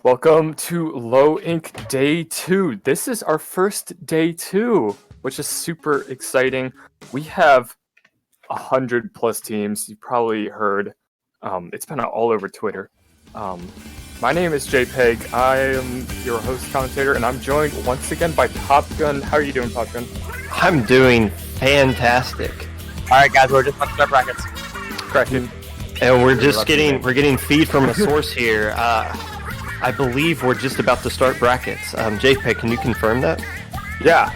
Welcome to Low Ink Day 2. This is our first Day 2, which is super exciting. We have 100 plus teams. You probably heard. It's been all over Twitter. My name is JPEG. I am your host commentator, and I'm joined once again by Top Gun. How are you doing, Top Gun? I'm doing fantastic. Alright guys, we're just about to start brackets. Cracking. And we're getting feed from a source here. I believe we're just about to start brackets. JPEG, can you confirm that? Yeah,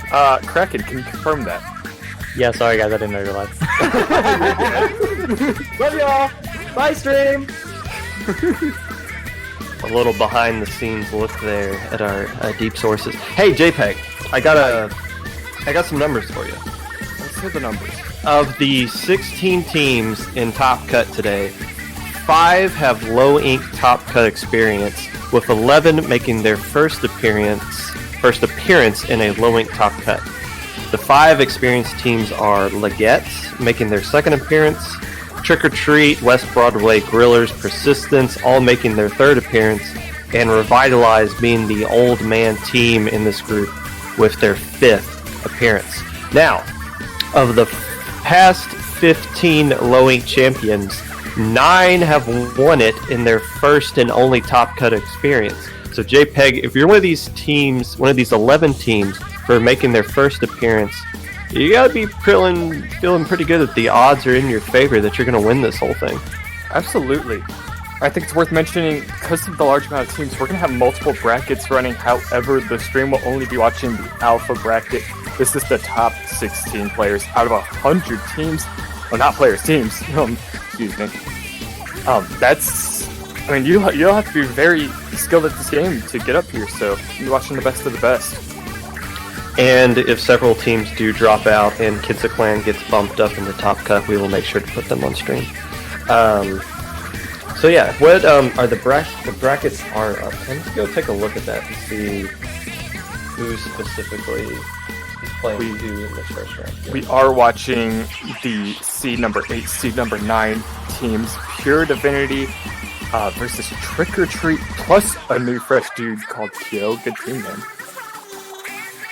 Kraken, can you confirm that? Yeah, sorry guys, I didn't know you were live. Love y'all! Bye, stream! A little behind the scenes look there at our deep sources. Hey JPEG, I got some numbers for you. Let's hear the numbers. Of the 16 teams in Top Cut today, 5 have low ink Top Cut experience, with 11 making their first appearance in a low ink Top Cut. The 5 experienced teams are Leggett, making their second appearance, Trick or Treat, West Broadway Grillers, Persistence, all making their third appearance, and Revitalize being the old man team in this group with their 5th appearance. Now, of the past 15 low ink champions, 9 have won it in their first and only Top Cut experience. So JPEG, if you're one of these teams, one of these 11 teams who are making their first appearance, you gotta be feeling pretty good that the odds are in your favor that you're gonna win this whole thing. Absolutely. I think it's worth mentioning, because of the large amount of teams, we're going to have multiple brackets running. However, the stream will only be watching the alpha bracket. This is the top 16 players out of 100 teams. Well, not players, teams. Excuse me. You'll have to be very skilled at this game to get up here, so you're watching the best of the best. And if several teams do drop out and Kitsa Clan gets bumped up in the Top Cut, we will make sure to put them on stream. So yeah, what are the brackets are up? Let's go take a look at that and see who specifically is playing who in the first round. We are watching the seed number 8, seed number 9 teams, Pure Divinity versus Trick or Treat, plus a new fresh dude called Kyo. Good team name.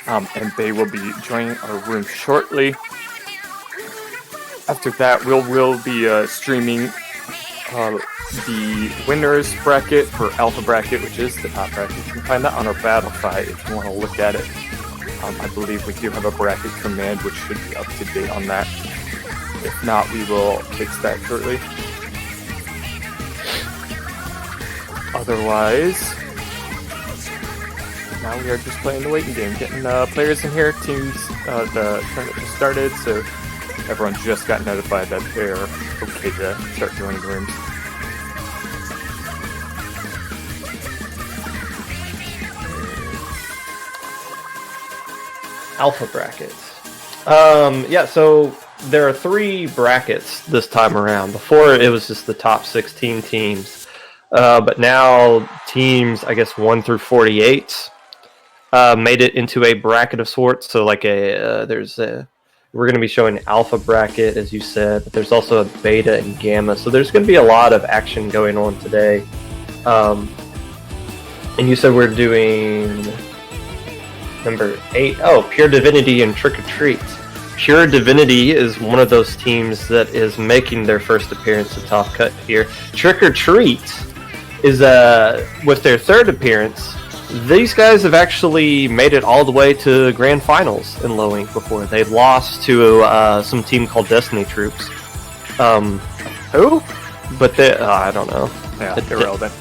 And they will be joining our room shortly. After that, we'll be streaming the winners bracket for Alpha bracket, which is the top bracket. You can find that on our Battle Fight if you want to look at it. I believe we do have a bracket command, which should be up to date on that. If not, we will fix that shortly. Otherwise, now we are just playing the waiting game, getting players in here. Teams, the tournament just started, so everyone just got notified that they're okay to start joining the rooms. Alpha brackets. Yeah, so there are 3 brackets this time around. Before it was just the top 16 teams. But now teams, I guess 1 through 48, made it into a bracket of sorts. So like there's We're going to be showing alpha bracket, as you said, but there's also a beta and gamma. So there's going to be a lot of action going on today. And you said we're doing number 8. Oh, Pure Divinity and Trick or Treat. Pure Divinity is one of those teams that is making their first appearance at Top Cut here. Trick or Treat is with their third appearance. These guys have actually made it all the way to grand finals in Low Ink before. They lost to some team called Destiny Troops. Who? But they, I don't know. Yeah, irrelevant.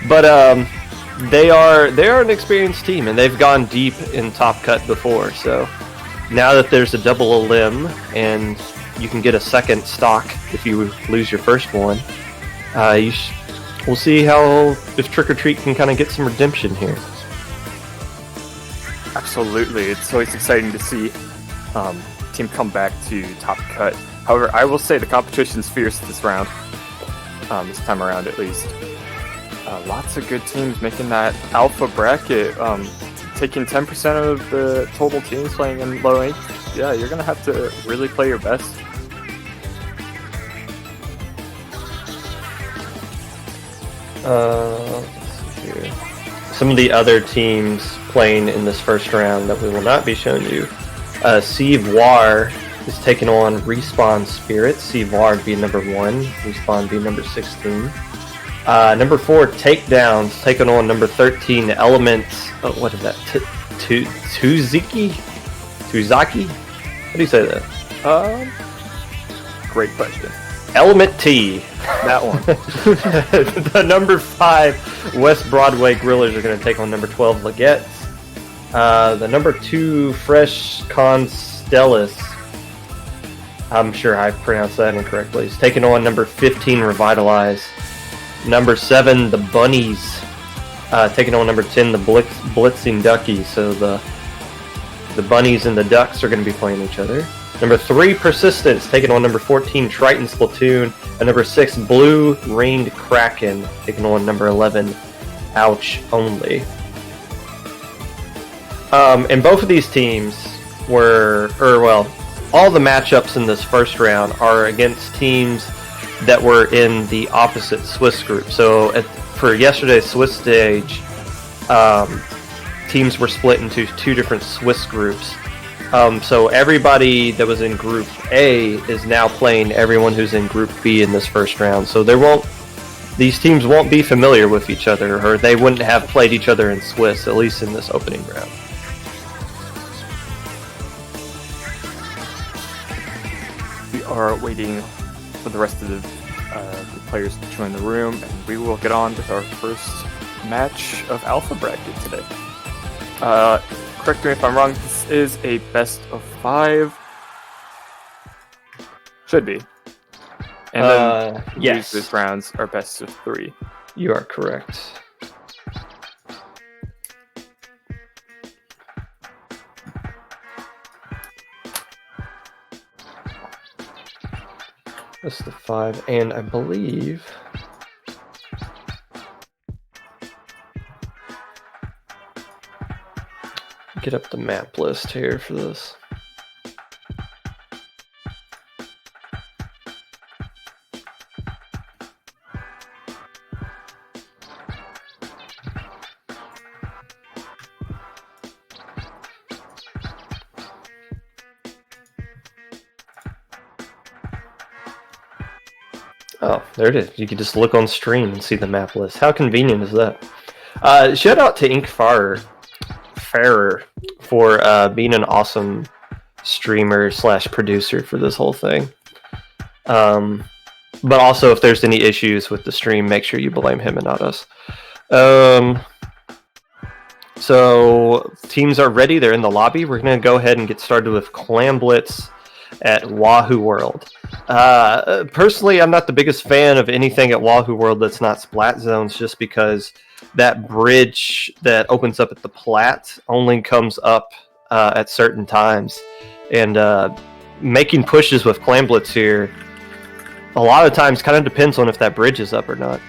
But they are an experienced team, and they've gone deep in Top Cut before. So now that there's a double limb, and you can get a second stock if you lose your first one, we'll see if Trick or Treat can kind of get some redemption here. Absolutely, it's always exciting to see team come back to Top Cut. However, I will say the competition's fierce this round, this time around at least. Lots of good teams making that alpha bracket, taking 10% of the total teams playing in Low Ink. Yeah, you're gonna have to really play your best. Let's see here. Some of the other teams playing in this first round that we will not be showing you. Voir is taking on Respawn Spirits. Voir being number 1, Respawn being number 16. Number 4, Takedowns, taking on number 13, Elements. Oh, what is that? Tuzaki? How do you say that? Great question. Element T. That one. The number 5 West Broadway Grillers are going to take on number 12 Legettes. The number 2 Fresh Constellas, I'm sure I pronounced that incorrectly, is taking on number 15 Revitalize. Number 7 the Bunnies, taking on number 10 the Blitzing Duckies. So the Bunnies and the Ducks are going to be playing each other. Number 3, Persistence, taking on number 14, Triton Splatoon. And number 6, Blue Ringed Kraken, taking on number 11, Ouch Only. And both of these teams all the matchups in this first round are against teams that were in the opposite Swiss group. So for yesterday's Swiss stage, teams were split into 2 different Swiss groups. So everybody that was in Group A is now playing everyone who's in Group B in this first round. So these teams won't be familiar with each other, or they wouldn't have played each other in Swiss, at least in this opening round. We are waiting for the rest of the players to join the room, and we will get on with our first match of Alpha Bracket today. Correct me if I'm wrong, this is a best of 5. Should be. And then yes. Losers rounds are best of 3. You are correct. Best of 5, and I believe get up the map list here for this. Oh, there it is. You can just look on stream and see the map list. How convenient is that? Shout out to Ink Farer for being an awesome streamer / producer for this whole thing. But also, if there's any issues with the stream, make sure you blame him and not us. So teams are ready. They're in the lobby. We're going to go ahead and get started with Clam Blitz at Wahoo World. Personally, I'm not the biggest fan of anything at Wahoo World that's not Splat Zones, just because that bridge that opens up at the Plat only comes up at certain times. And making pushes with Clam Blitz here, a lot of times kind of depends on if that bridge is up or not.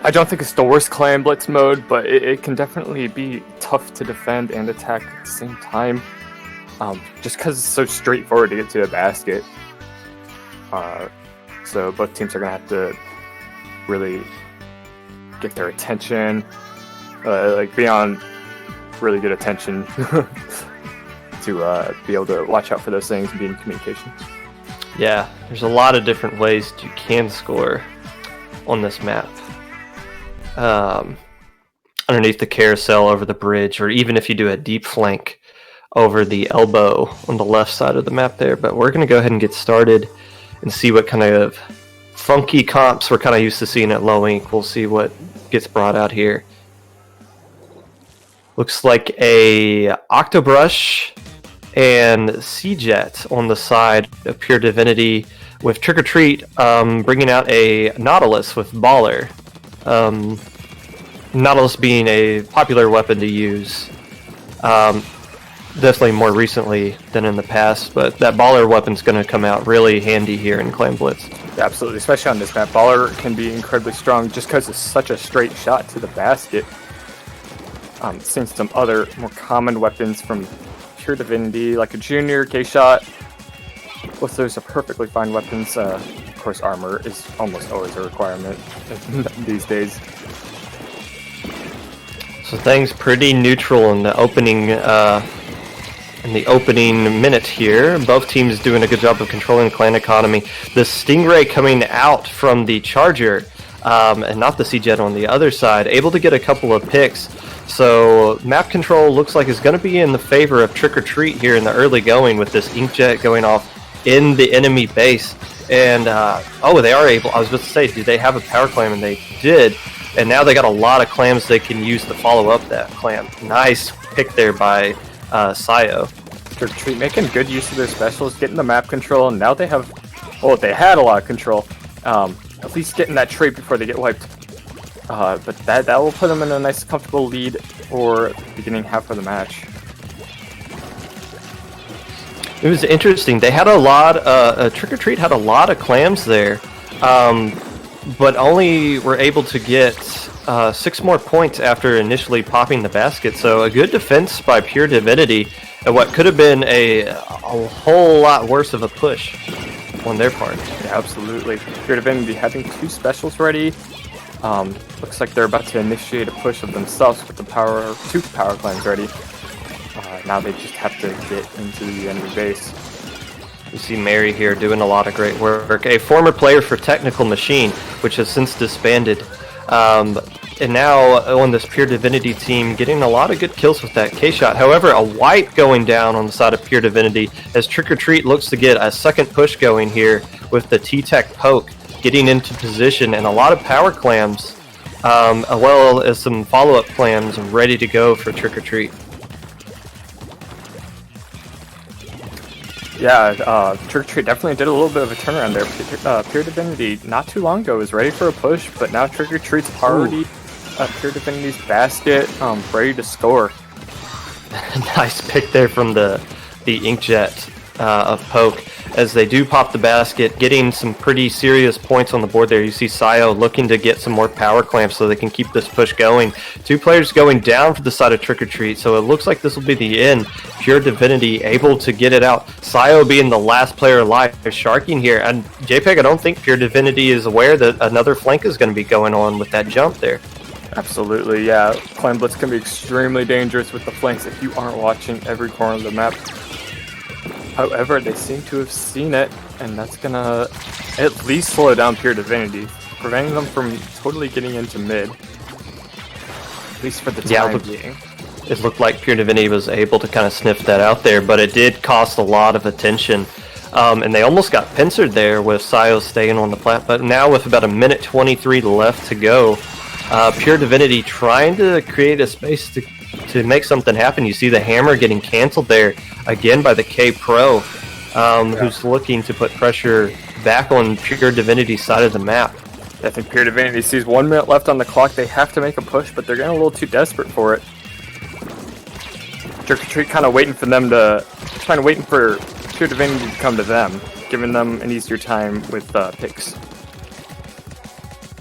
I don't think it's the worst Clan Blitz mode, but it can definitely be tough to defend and attack at the same time. Just because it's so straightforward to get to the basket. So both teams are going to have to really get their attention, like be on really good attention to be able to watch out for those things and be in communication. Yeah, there's a lot of different ways you can score on this map. Underneath the carousel, over the bridge, or even if you do a deep flank over the elbow on the left side of the map there. But we're going to go ahead and get started and see what kind of funky comps we're kind of used to seeing at Low Ink. We'll see what gets brought out here. Looks like a Octobrush and Sea-Jet on the side of Pure Divinity, with Trick or Treat bringing out a Nautilus with Baller. Nautilus being a popular weapon to use. Definitely more recently than in the past, but that Baller weapon's going to come out really handy here in Clan Blitz. Yeah, absolutely, especially on this map. Baller can be incredibly strong just because it's such a straight shot to the basket. Seeing some other more common weapons from Pure Divinity, like a Junior, K-Shot. Both those are perfectly fine weapons. Of course, armor is almost always a requirement these days. So things pretty neutral in the opening minute here. Both teams doing a good job of controlling the clan economy. The Stingray coming out from the Charger, and not the Sea-Jet on the other side, able to get a couple of picks. So map control looks like it's going to be in the favor of Trick or Treat here in the early going, with this Inkjet going off in the enemy base. And they are able. I was about to say, did they have a power clam? And they did. And now they got a lot of clams they can use to follow up that clam. Nice pick there by Sayo. Trick or Treat making good use of their specials, getting the map control, and now they have. Well, they had a lot of control. At least getting that trade before they get wiped. But that will put them in a nice, comfortable lead for the beginning half of the match. It was interesting. They had a lot. Trick or Treat had a lot of clams there, but only were able to get 6 more points after initially popping the basket. So a good defense by Pure Divinity, and what could have been a whole lot worse of a push on their part. Yeah, absolutely. Pure Divinity having 2 specials ready. Looks like they're about to initiate a push of themselves with the 2 power clams ready. Now they just have to get into the enemy base. You see Mary here doing a lot of great work. A former player for Technical Machine, which has since disbanded. And now on this Pure Divinity team, getting a lot of good kills with that K-Shot. However, a wipe going down on the side of Pure Divinity as Trick or Treat looks to get a second push going here with the T-Tech Poke, getting into position, and a lot of power clams, as well as some follow-up clams ready to go for Trick or Treat. Yeah, Trick or Treat definitely did a little bit of a turnaround there. Pure Divinity not too long ago was ready for a push, but now Trick or Treat's already at Pure Divinity's basket, ready to score. Nice pick there from the Inkjet of Poke, as they do pop the basket, getting some pretty serious points on the board there. You see Sayo looking to get some more power clamps so they can keep this push going. 2 players going down for the side of Trick or Treat, so it looks like this will be the end. Pure Divinity able to get it out. Sayo being the last player alive. They're sharking here, and JPEG, I don't think Pure Divinity is aware that another flank is going to be going on with that jump there. Absolutely, yeah. Clan Blitz can be extremely dangerous with the flanks if you aren't watching every corner of the map. However, they seem to have seen it, and that's gonna at least slow down Pure Divinity, preventing them from totally getting into mid. At least for the time being. It looked like Pure Divinity was able to kind of sniff that out there, but it did cost a lot of attention. And they almost got pincered there with Sayo staying on the plat, but now with about 1:23 left to go, Pure Divinity trying to create a space to make something happen. You see the hammer getting canceled there again by the K-Pro, who's looking to put pressure back on Pure Divinity's side of the map. I think Pure Divinity sees 1 minute left on the clock. They have to make a push, but they're getting a little too desperate for it. Trick or Treat kind of waiting for Pure Divinity to come to them, giving them an easier time with picks.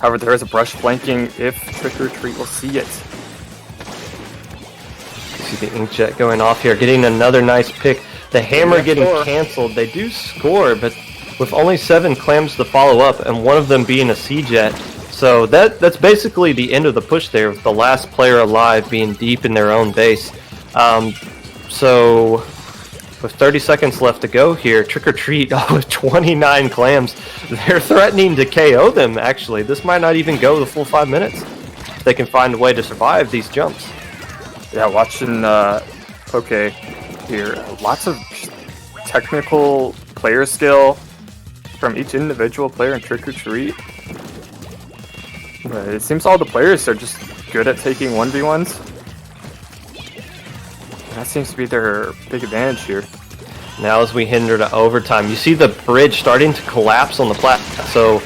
However, there is a brush flanking if Trick or Treat will see it. You see the Inkjet going off here, getting another nice pick. The hammer getting score. canceled. They do score, but with only 7 clams to follow up, and one of them being a C-Jet. So that's basically the end of the push there, with the last player alive being deep in their own base. So with 30 seconds left to go here, Trick or Treat with 29 clams. They're threatening to KO them, actually. This might not even go the full 5 minutes if they can find a way to survive these jumps. Yeah, watching Poke here. Lots of technical player skill from each individual player in Trick or Treat. But it seems all the players are just good at taking 1v1s. That seems to be their big advantage here. Now as we head into overtime, you see the bridge starting to collapse on the platform. So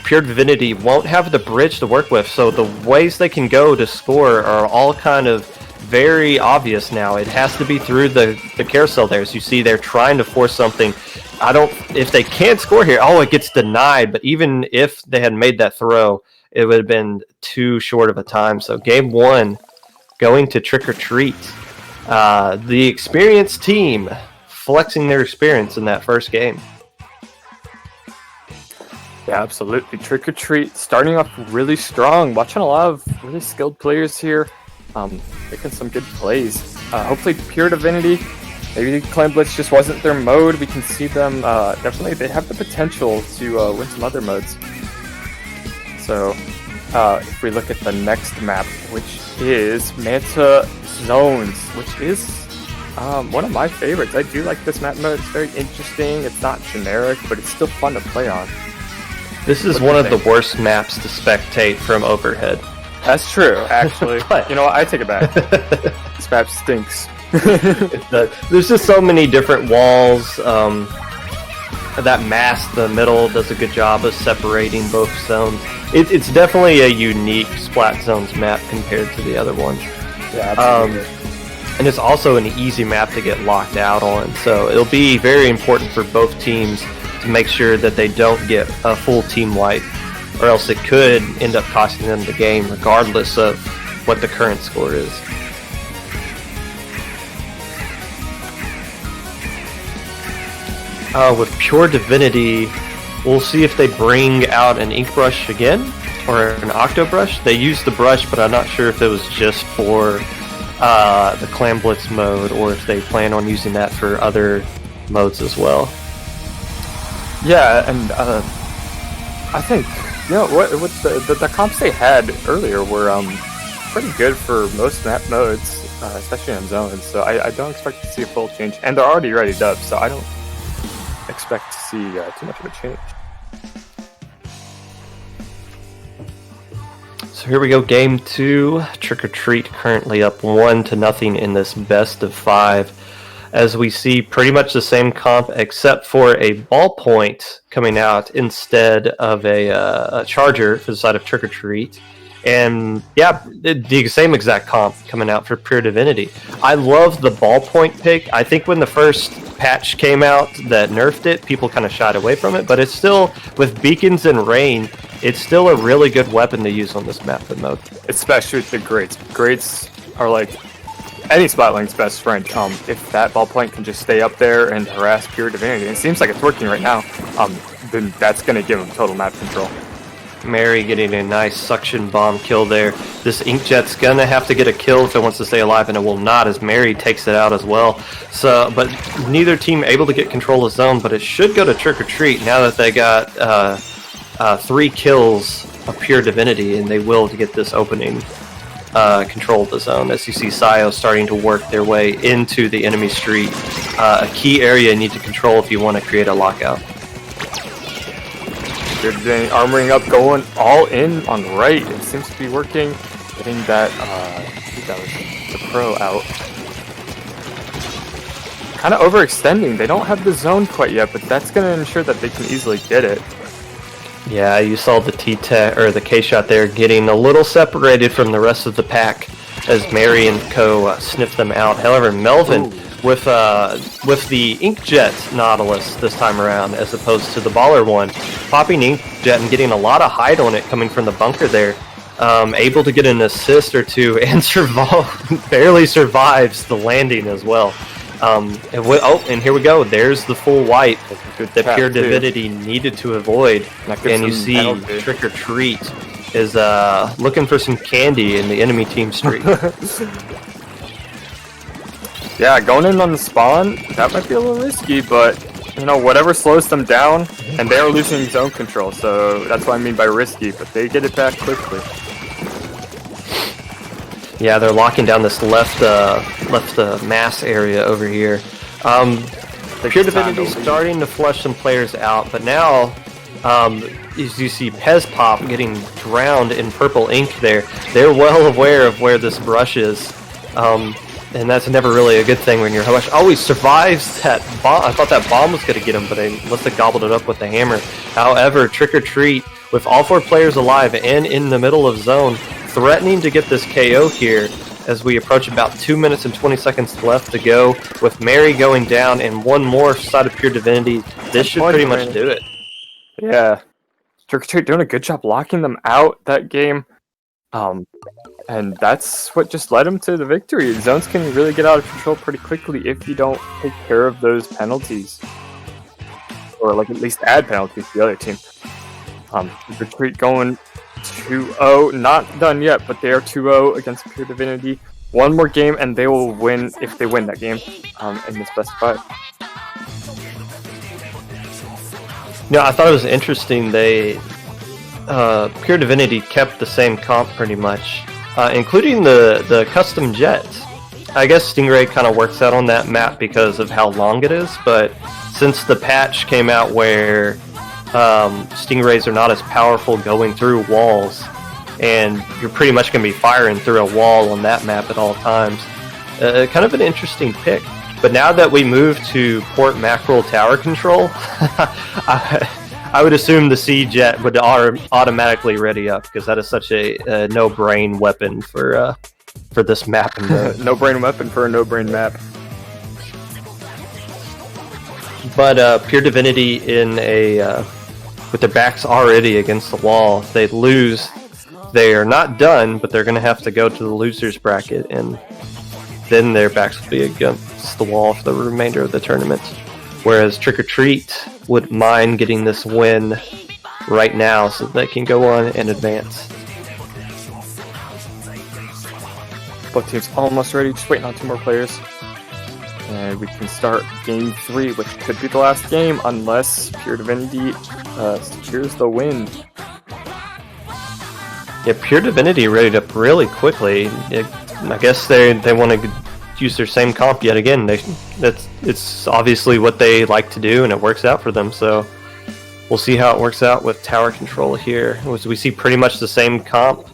Pure Divinity won't have the bridge to work with, so the ways they can go to score are all kind of very obvious now. It has to be through the carousel there. As you see, they're trying to force something. If they can't score here, it gets denied, but even if they had made that throw, it would have been too short of a time. So game 1 going to Trick or Treat. The experienced team flexing their experience in that first game. Yeah, absolutely. Trick or Treat starting off really strong. Watching a lot of really skilled players here. Making some good plays. Hopefully Pure Divinity, maybe Clan Blitz just wasn't their mode. We can see them, definitely they have the potential to win some other modes. So if we look at the next map, which is Manta Zones, which is one of my favorites. I do like this map mode. It's very interesting. It's not generic, but it's still fun to play on. This is one of the worst maps to spectate from overhead. That's true, actually. But you know what? I take it back. This map stinks. There's just so many different walls. That mask, the middle, does a good job of separating both zones. It's definitely a unique Splat Zones map compared to the other ones. Yeah, absolutely. And it's also an easy map to get locked out on. So it'll be very important for both teams to make sure that they don't get a full team wipe, or else it could end up costing them the game regardless of what the current score is. With Pure Divinity, we'll see if they bring out an Ink Brush again, or an Octo Brush. They used the brush, but I'm not sure if it was just for the Clan Blitz mode, or if they plan on using that for other modes as well. Yeah, and I think what the comps they had earlier were pretty good for most map modes, especially on zones. So I don't expect to see a full change, and they're already readied up, so I don't expect to see too much of a change. So here we go, game 2. Trick or Treat currently up 1-0 in this best of 5. As we see pretty much the same comp, except for a ballpoint coming out instead of a charger for the side of Trick or Treat. And yeah, the same exact comp coming out for Pure Divinity. I love the ballpoint pick. I think when the first patch came out that nerfed it, people kind of shied away from it, but it's still, with beacons and rain, it's still a really good weapon to use on this map mode. Especially with the Greats. Greats are like any Splatlink's best friend. If that ballpoint can just stay up there and harass Pure Divinity, and it seems like it's working right now, then that's going to give them total map control. Mary getting a nice suction bomb kill there. This Inkjet's gonna have to get a kill if it wants to stay alive, and it will not, as Mary takes it out as well. So, but neither team able to get control of zone, but it should go to Trick or Treat now that they got 3 kills of Pure Divinity, and they will to get this opening control of the zone. As you see Sayo starting to work their way into the enemy street, a key area you need to control if you want to create a lockout. Pure Divinity armoring up, going all in on right. It seems to be working. Getting that, I think that was the pro out. Kind of overextending. They don't have the zone quite yet, but that's going to ensure that they can easily get it. Yeah, you saw the T-Tech, or the K-Shot there, getting a little separated from the rest of the pack as Mary and co sniffed them out. However, Melvin with the Inkjet Nautilus this time around, as opposed to the Baller one. Popping Inkjet and getting a lot of height on it coming from the bunker there. Able to get an assist or two and barely survives the landing as well. And here we go. There's the full wipe that Pure Divinity needed to avoid. And you see Trick or Treat is looking for some candy in the enemy team street. Yeah, going in on the spawn, that might be a little risky, but you know, whatever slows them down, and they're losing zone control, so that's what I mean by risky, but they get it back quickly. Yeah, they're locking down this left mass area over here. Pure Divinity starting to flush some players out, but now, as you see Pez Pop getting drowned in purple ink there, they're well aware of where this brush is. And that's never really a good thing when your Hush always survives that bomb. I thought that bomb was going to get him, but they must have gobbled it up with the hammer. However, Trick or Treat, with all 4 players alive and in the middle of zone, threatening to get this KO here as we approach about 2 minutes and 20 seconds left to go. With Mary going down and one more side of Pure Divinity, this should pretty much do it. Yeah. Trick or Treat doing a good job locking them out that game. And that's what just led him to the victory. Zones can really get out of control pretty quickly if you don't take care of those penalties. Or like at least add penalties to the other team. Retreat going 2-0. Not done yet, but they are 2-0 against Pure Divinity. One more game and they will win if they win that game in this best 5. No, I thought it was interesting. They Pure Divinity kept the same comp pretty much. Including the custom jet. I guess Stingray kind of works out on that map because of how long it is, but since the patch came out where Stingrays are not as powerful going through walls, and you're pretty much going to be firing through a wall on that map at all times, kind of an interesting pick. But now that we move to Port Mackerel Tower Control, I would assume the C-Jet would automatically ready up, because that is such a no-brain weapon for this map. No-brain weapon for a no-brain map. But Pure Divinity with their backs already against the wall, they lose. They are not done, but they're going to have to go to the losers bracket, and then their backs will be against the wall for the remainder of the tournament. Whereas Trick or Treat wouldn't mind getting this win right now so they can go on and advance. Both teams almost ready, just waiting on 2 more players. And we can start game 3, which could be the last game unless Pure Divinity secures the win. Yeah, Pure Divinity readied up really quickly. I guess they want to use their same comp yet again. It's obviously what they like to do, and it works out for them. So we'll see how it works out with tower control here. We see pretty much the same comp.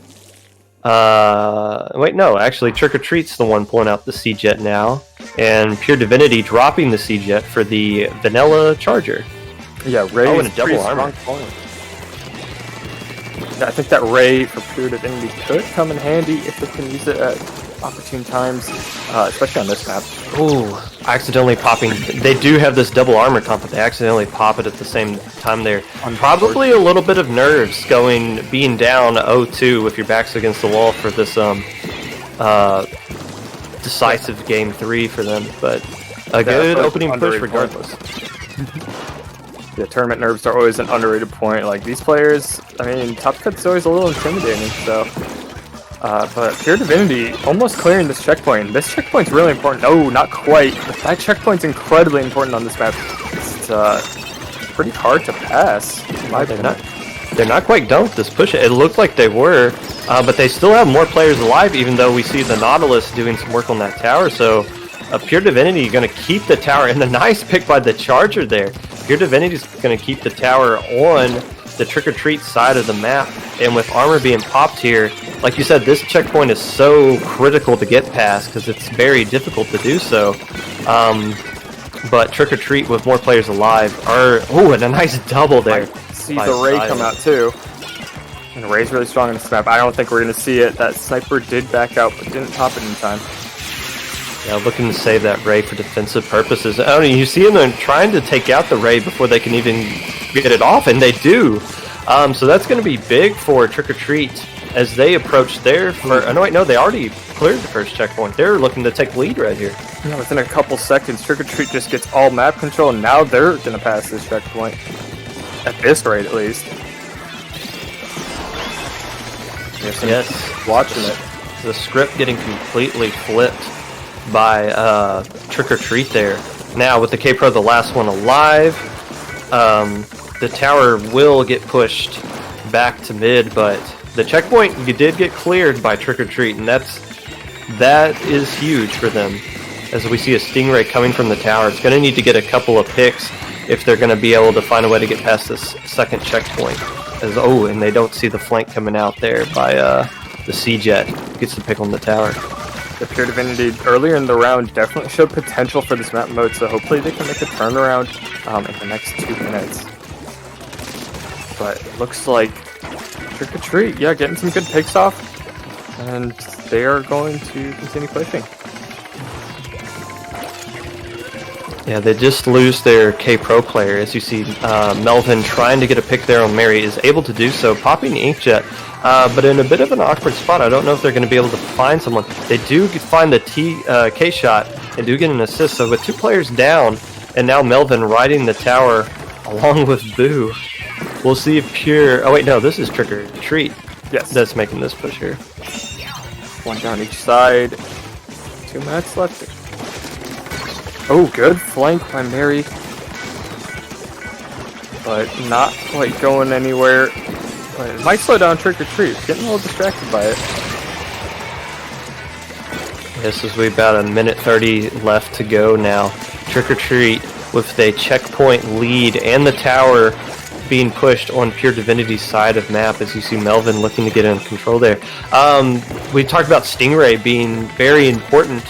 Wait, no, actually Trick or Treat's the one pulling out the C-Jet now, and Pure Divinity dropping the C-Jet for the Vanilla Charger. Yeah, Ray in a double armor. I think that Ray for Pure Divinity could come in handy if they can use it at opportune times, especially on this map. Ooh, accidentally popping. They do have this double armor comp, but they accidentally pop it at the same time there. Probably a little bit of nerves being down 0-2 with your backs against the wall for this decisive game 3 for them, but a good opening push regardless. Yeah, tournament nerves are always an underrated point. Like, these players, I mean, Top Cut's always a little intimidating, so... but Pure Divinity almost clearing this checkpoint. This checkpoint's really important. No, not quite. But that checkpoint's incredibly important on this map. It's pretty hard to pass. They're not quite done with this push. It looked like they were, but they still have more players alive, even though we see the Nautilus doing some work on that tower. So Pure Divinity going to keep the tower, and a nice pick by the Charger there. Pure Divinity's going to keep the tower on the Trick or Treat side of the map, and with armor being popped here, like you said, this checkpoint is so critical to get past because it's very difficult to do so. But Trick or Treat with more players alive are and a nice double there. I see the Ray come out too, and Ray's really strong in this map. I don't think we're going to see it. That sniper did back out, but didn't pop it in time. Yeah, looking to save that Ray for defensive purposes. Oh, you see them trying to take out the Ray before they can even get it off, and they do. So that's going to be big for Trick or Treat as they approach their first. Oh, no, wait, no, they already cleared the first checkpoint. They're looking to take lead right here. Yeah, within a couple seconds, Trick or Treat just gets all map control, and now they're going to pass this checkpoint. At this rate, at least. Yes. Watching it. The script getting completely flipped by Trick or Treat there. Now, with the K-Pro, the last one alive, the tower will get pushed back to mid, but the checkpoint did get cleared by Trick or Treat, and that is huge for them. As we see a Stingray coming from the tower, it's going to need to get a couple of picks if they're going to be able to find a way to get past this second checkpoint. And they don't see the flank coming out there by the C-Jet. Gets the pick on the tower. The Pure Divinity earlier in the round definitely showed potential for this map mode, so hopefully they can make a turnaround in the next 2 minutes. But it looks like Trick or Treat, yeah, getting some good picks off, and they are going to continue pushing. Yeah, they just lose their K-Pro player. As you see, Melvin trying to get a pick there on Mary is able to do so, popping Inkjet, but in a bit of an awkward spot. I don't know if they're going to be able to find someone. They do find the K-Shot and do get an assist, so with 2 players down, and now Melvin riding the tower along with Boo. We'll see if Pure... Oh, wait, no, this is Trick or Treat. Yes. That's making this push here. 1 down each side. 2 minutes left. Oh, good flank by Mary. But not quite going anywhere. But it might slow down Trick or Treat. Getting a little distracted by it. This is about 1:30 left to go now. Trick or Treat with a checkpoint lead and the tower being pushed on Pure Divinity's side of map, as you see Melvin looking to get in control there. We talked about Stingray being very important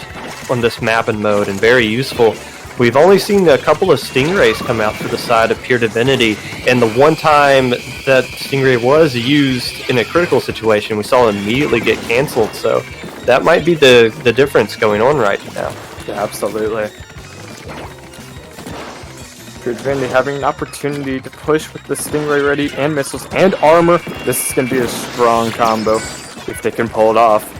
on this map and mode and very useful. We've only seen a couple of Stingrays come out for the side of Pure Divinity, and the one time that Stingray was used in a critical situation, we saw it immediately get canceled, so that might be the difference going on right now. Yeah, absolutely. Pure Divinity having an opportunity to push with the Stingray ready and missiles and armor. This is going to be a strong combo if they can pull it off.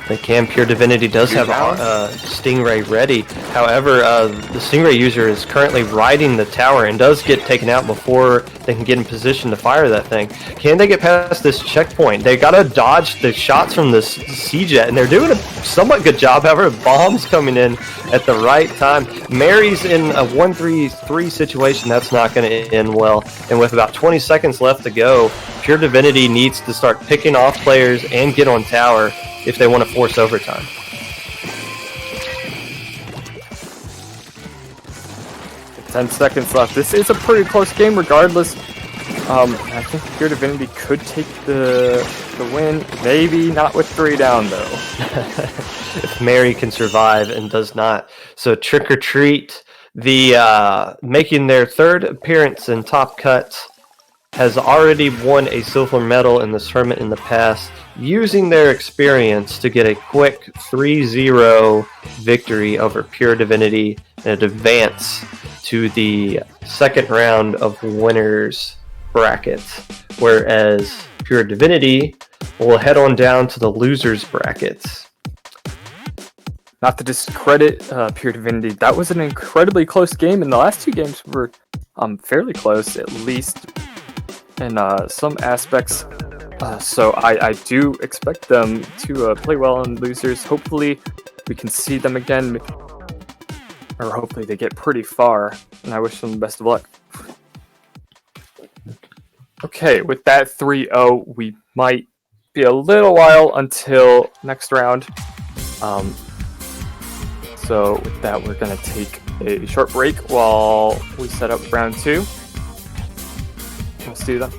They can. Pure Divinity does have Stingray ready. However, the Stingray user is currently riding the tower and does get taken out before they can get in position to fire that thing. Can they get past this checkpoint? They got to dodge the shots from this C-Jet, and they're doing a somewhat good job. However, bombs coming in at the right time. Mary's in a 1-3-3 situation. That's not going to end well. And with about 20 seconds left to go, Pure Divinity needs to start picking off players and get on tower if they want to force overtime. With 10 seconds left. This is a pretty close game regardless. I think Pure Divinity could take the win. Maybe not with 3 down though. If Mary can survive and does not. So Trick or Treat, making their 3rd appearance in Top Cut, has already won a silver medal in this tournament in the past, using their experience to get a quick 3-0 victory over Pure Divinity and advance to the 2nd round of winners bracket, whereas Pure Divinity will head on down to the losers brackets. Not to discredit Pure Divinity, that was an incredibly close game, and the last 2 games were fairly close, at least in some aspects. So I do expect them to play well in losers. Hopefully we can see them again, or hopefully they get pretty far, and I wish them the best of luck. Okay, with that 3-0, we might be a little while until next round. So with that, we're going to take a short break while we set up round 2. Let's do that.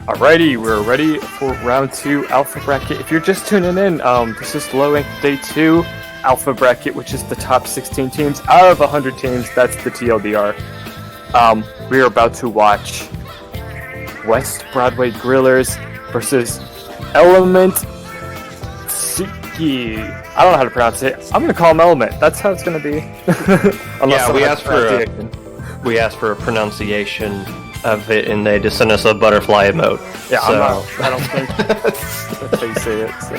Alrighty, we're ready for round 2 Alpha Bracket. If you're just tuning in, this is Low Ink Day 2 Alpha Bracket, which is the top 16 teams out of 100 teams. That's the TLDR. We are about to watch West Broadway Grillers versus Element Siki. I don't know how to pronounce it. I'm gonna call him Element. That's how it's gonna be. Yeah, we asked for a pronunciation of it, and they just sent us a butterfly emote. Yeah, so. I don't think that's how you say it. So,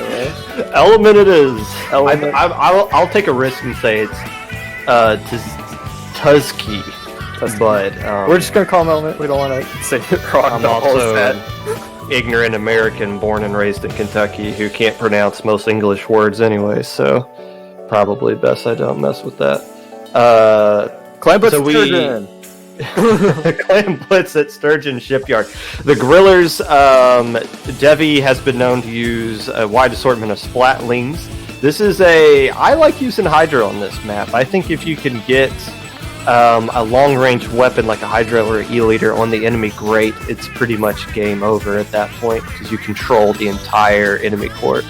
Element it is. Element. I'll take a risk and say it's Tuzki. But we're just gonna call him Element. We don't want to say it wrong. I'm also ignorant American born and raised in Kentucky who can't pronounce most English words anyway, so probably best I don't mess with that. Clam Blitz at Sturgeon Shipyard. The Grillers, Devi has been known to use a wide assortment of splatlings. This is I like using Hydra on this map. I think if you can get a long-range weapon like a Hydra or an E-Leader on the enemy, great. It's pretty much game over at that point because you control the entire enemy court.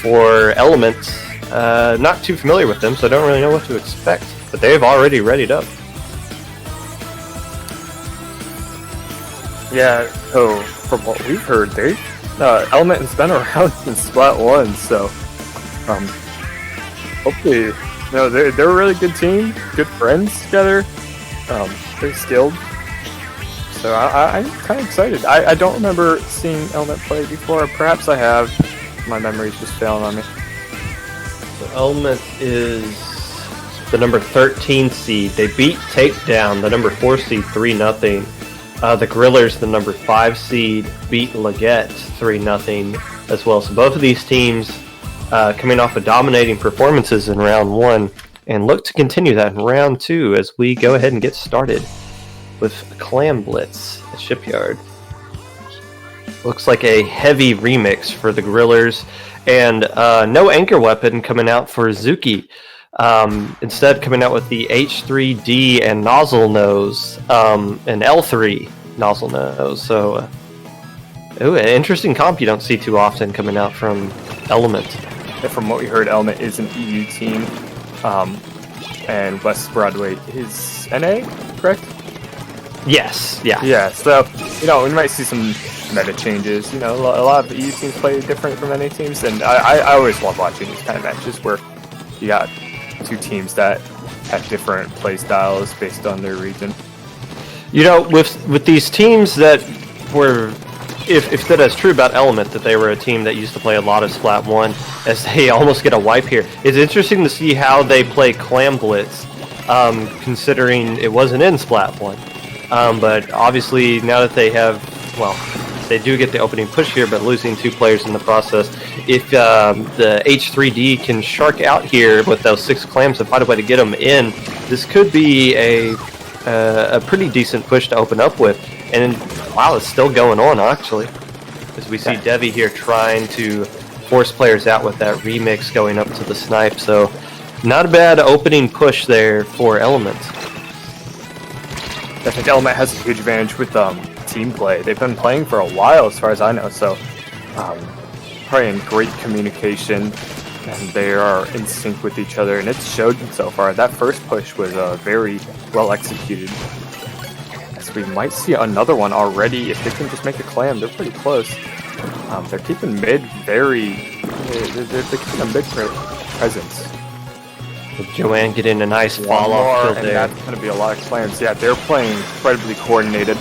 For Elements, not too familiar with them, so I don't really know what to expect. But they've already readied up. Yeah, so from what we've heard, Element has been around since Splat 1, so hopefully, they're a really good team, good friends together, very skilled. So I'm kind of excited. I don't remember seeing Element play before. Perhaps I have. My memory's just failing on me. So Element is the number 13 seed. They beat Takedown, the number 4 seed, 3-0. The Grillers, the number 5 seed, beat Leggett 3-0 as well. So both of these teams coming off of dominating performances in round 1 and look to continue that in round 2 as we go ahead and get started with Clam Blitz at Shipyard. Looks like a heavy remix for the Grillers and no anchor weapon coming out for Zuki. Instead coming out with the H3D and nozzle nose, and L3 nozzle nose. So, an interesting comp you don't see too often coming out from Element. Yeah, from what we heard, Element is an EU team, and West Broadway is NA, correct? Yes, yeah. Yeah, so, we might see some meta changes. A lot of EU teams play different from NA teams, and I always love watching these kind of matches where you got two teams that have different play styles based on their region. With these teams that were, if that is true about Element, that they were a team that used to play a lot of Splat 1, as they almost get a wipe here, it's interesting to see how they play Clam Blitz, considering it wasn't in Splat 1. But obviously, now that they have, they do get the opening push here, but losing 2 players in the process. If the H3D can shark out here with those 6 clams and find a way to get them in, this could be a pretty decent push to open up with. And wow, it's still going on actually, as we see Devi here trying to force players out with that remix going up to the snipe. So not a bad opening push there for Element. I think Element has a huge advantage with team play. They've been playing for a while, as far as I know, so probably in great communication, and they are in sync with each other, and it's showed so far. That first push was very well executed. As we might see another one already, if they can just make a clam. They're pretty close. They're keeping mid they're keeping a mid presence. Joanne getting a nice fall off kill there. That's going to be a lot of clams. Yeah, they're playing incredibly coordinated.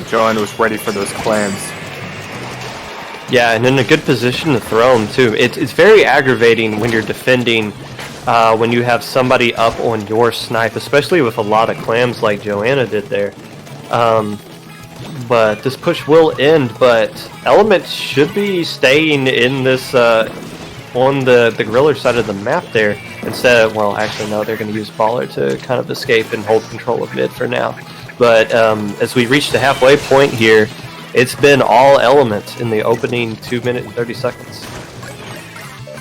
Joanne was ready for those clams. Yeah, and in a good position to throw them too. It's very aggravating when you're defending, when you have somebody up on your snipe, especially with a lot of clams like Joanna did there. But this push will end, but Element should be staying in this, on the Griller side of the map there. Instead of, actually no, they're going to use Baller to kind of escape and hold control of mid for now. But as we reach the halfway point here, it's been all Element in the opening 2 minutes and 30 seconds.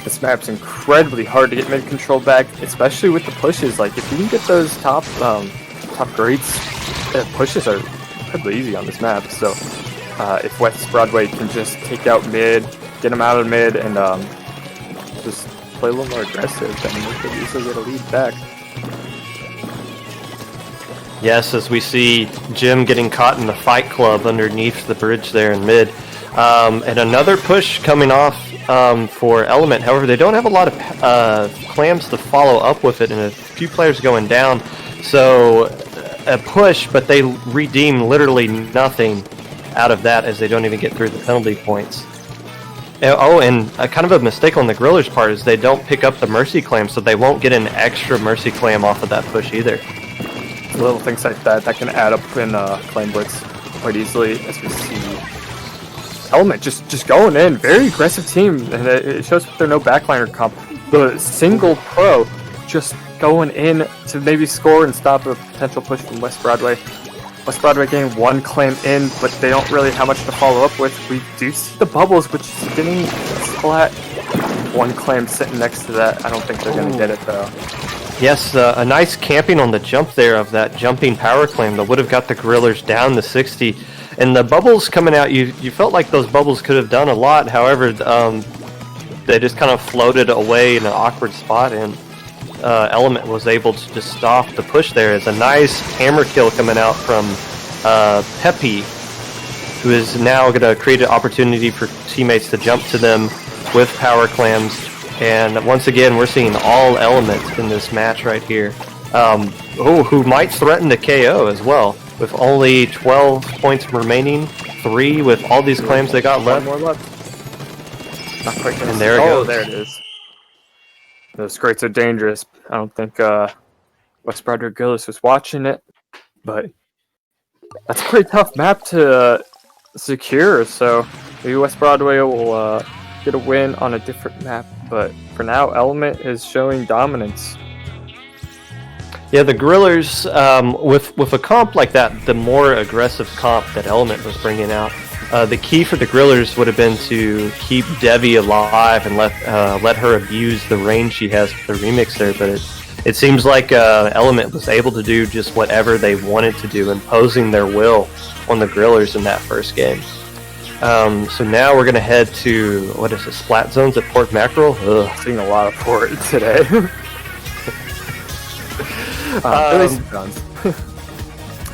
This map's incredibly hard to get mid control back, especially with the pushes. Like, if you can get those top grades, pushes are incredibly easy on this map. So if West Broadway can just take out mid, get them out of mid, and just play a little more aggressive, then they could easily get a lead back. Yes, as we see Jim getting caught in the fight club underneath the bridge there in mid. And another push coming off for Element. However, they don't have a lot of clams to follow up with it, and a few players going down. So a push, but they redeem literally nothing out of that as they don't even get through the penalty points. Oh, and kind of a mistake on the Grillers' part is they don't pick up the Mercy Clam, so they won't get an extra Mercy Clam off of that push either. Little things like that can add up in Clam Blitz quite easily, as we see Element just going in. Very aggressive team, and it shows with their no backliner comp. The single pro just going in to maybe score and stop a potential push from West Broadway. West Broadway getting one claim in, but they don't really have much to follow up with. We do see the bubbles, which is getting splat. One claim sitting next to that. I don't think they're going to get it, though. Yes, a nice camping on the jump there of that jumping power claim that would have got the Grillers down to 60. And the bubbles coming out, you felt like those bubbles could have done a lot. However, they just kind of floated away in an awkward spot, and Element was able to just stop the push there. It's a nice hammer kill coming out from Peppy, who is now going to create an opportunity for teammates to jump to them with power clams. And once again, we're seeing all Element in this match right here. Who might threaten the KO as well, with only 12 points remaining, 3 with all these clams they got left. One more left. Not quite gonna And there it goes. There it is. Those crates are dangerous. I don't think West Broadway Gillis was watching it, but that's a pretty tough map to secure. So maybe West Broadway will get a win on a different map. But for now, Element is showing dominance. Yeah, the Grillers, with a comp like that, the more aggressive comp that Element was bringing out, the key for the Grillers would have been to keep Devi alive and let her abuse the range she has with the remix there. But it seems like Element was able to do just whatever they wanted to do, imposing their will on the Grillers in that first game. So now we're going to head to, what is it, Splat Zones at Port Mackerel? Ugh. Seeing a lot of port today.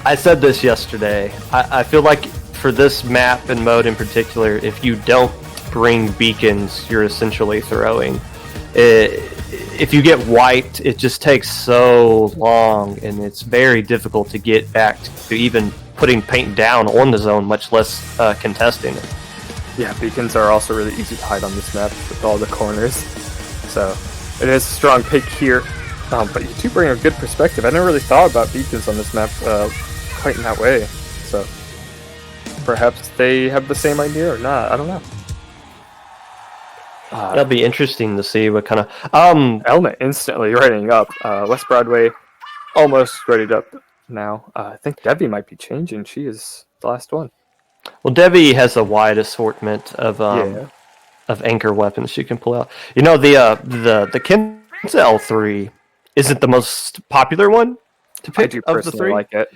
I said this yesterday. I feel like for this map and mode in particular, if you don't bring beacons, you're essentially throwing. If you get wiped, it just takes so long, and it's very difficult to get back to even putting paint down on the zone, much less contesting it. Yeah, beacons are also really easy to hide on this map with all the corners. So it is a strong pick here. But you do bring a good perspective. I never really thought about beacons on this map quite in that way. So perhaps they have the same idea or not. I don't know. That'll be interesting to see what kind of... Element instantly readying up. West Broadway almost readied up now. I think Debbie might be changing. She is the last one. Well, Debbie has a wide assortment of anchor weapons she can pull out. You know, the Kinza L3 isn't the most popular one to pick I do of the personally three. like it.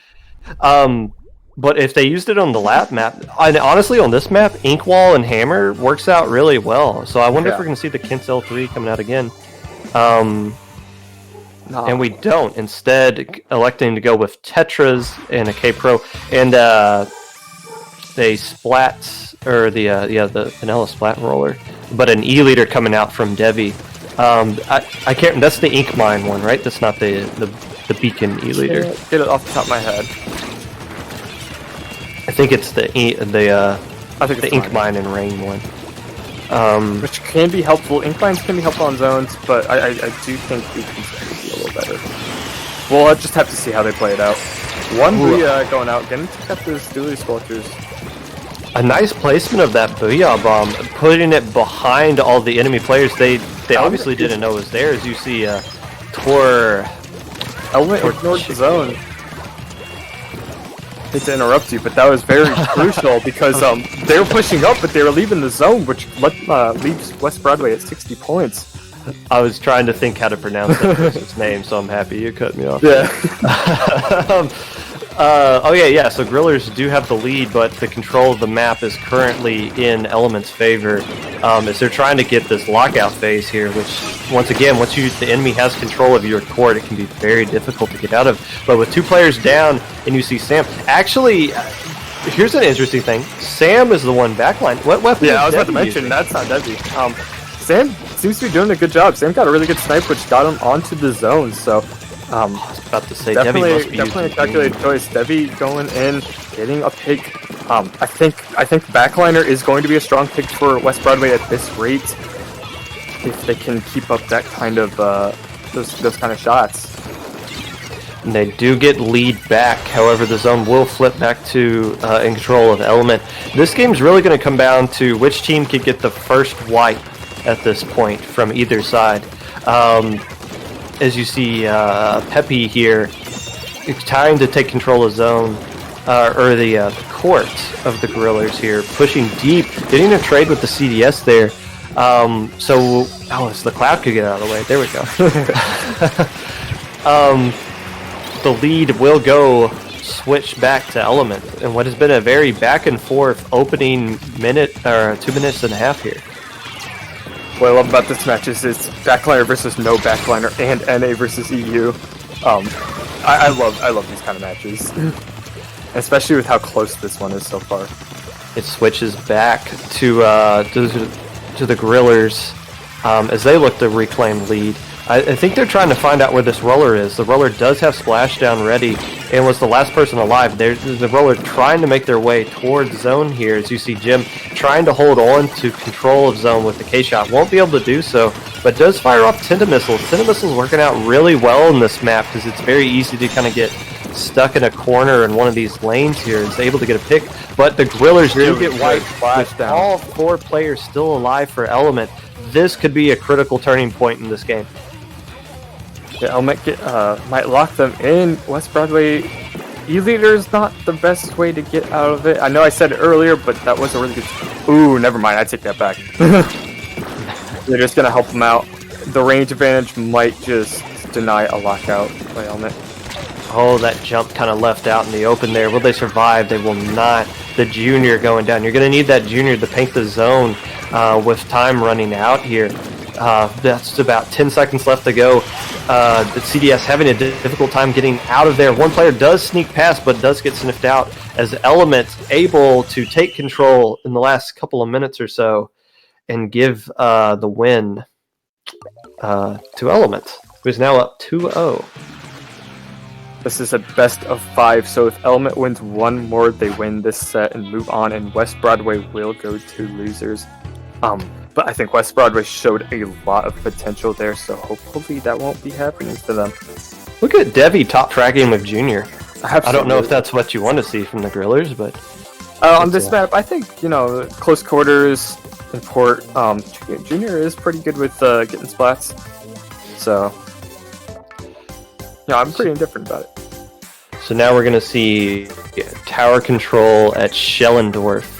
But if they used it on the lap map, and honestly on this map, Inkwall and Hammer works out really well. So I wonder if we're going to see the Kinza L3 coming out again. And we don't. Instead, electing to go with Tetras and a K-Pro. And they splat, or the vanilla splat roller. But an E-leader coming out from Devi. I can't. That's the Ink Mine one, right? That's not the Beacon E-leader. Get it off the top of my head. I think it's the Ink Mine and Rain one. Which can be helpful. Ink Mines can be helpful on zones, but I do think Beacons can be a little better. We'll just have to see how they play it out. One Booyah going out, getting to check out those Dually Sculptures. A nice placement of that Booyah Bomb, putting it behind all the enemy players. They obviously didn't know it was there, as you see Tor... Element ignored the zone. I hate to interrupt you, but that was very crucial because they were pushing up, but they were leaving the zone, which leaves West Broadway at 60 points. I was trying to think how to pronounce that person's name, so I'm happy you cut me off. Yeah. Oh yeah. So Grillers do have the lead, but the control of the map is currently in Element's favor, as they're trying to get this lockout phase here. Which, once again, once the enemy has control of your court, it can be very difficult to get out of. But with 2 players down, and you see Sam. Actually, here's an interesting thing. Sam is the one backline. What weapon? Yeah, I was is about to Debbie mention using? that's not Debbie. Sam seems to be doing a good job. Sam got a really good snipe, which got him onto the zone. So, I was about to say Debbie must be definitely a using calculated choice. Debbie going in, getting a pick. I think backliner is going to be a strong pick for West Broadway at this rate, if they can keep up that kind of those kind of shots. And they do get lead back. However, the zone will flip back to in control of Element. This game's really going to come down to which team can get the first wipe at this point from either side. As you see, Pepe here trying to take control of zone, or the court of the Grillers here, pushing deep, getting a trade with the CDS there. So the Cloud could get out of the way. There we go. The lead will go switch back to Element, and what has been a very back and forth opening minute or 2 minutes and a half here. What I love about this match is it's backliner versus no backliner and NA versus EU. I love these kind of matches, especially with how close this one is so far. It switches back to the Grillers as they look to reclaim lead. I think they're trying to find out where this roller is. The roller does have splashdown ready and was the last person alive. There's the roller trying to make their way towards zone here, as you see Jim trying to hold on to control of zone with the K-Shot. Won't be able to do so, but does fire off Tenta Missiles. Tenta Missiles working out really well in this map because it's very easy to kind of get stuck in a corner in one of these lanes here. Is able to get a pick, but the Grillers do get wiped with all 4 players still alive for Element. This could be a critical turning point in this game. Yeah, Element might lock them in. West Broadway E-Leader is not the best way to get out of it. I know I said it earlier, but that was a really good... Ooh, never mind. I take that back. They're just going to help them out. The range advantage might just deny a lockout by Element. Oh, that jump kind of left out in the open there. Will they survive? They will not. The Junior going down. You're going to need that Junior to paint the zone with time running out here. That's about 10 seconds left to go. The CDS having a difficult time getting out of there. One player does sneak past, but does get sniffed out as Element able to take control in the last couple of minutes or so and give the win to Element, who is now up 2-0. This is a best of 5, so if Element wins one more, they win this set and move on, and West Broadway will go to losers. But I think West Broadway showed a lot of potential there, so hopefully that won't be happening to them. Look at Debbie top tracking with Junior. Absolutely. I don't know if that's what you want to see from the Grillers, but on this map, I think close quarters and port. Junior is pretty good with getting splats, so I'm pretty indifferent about it. So now we're going to see tower control at Schellendorf.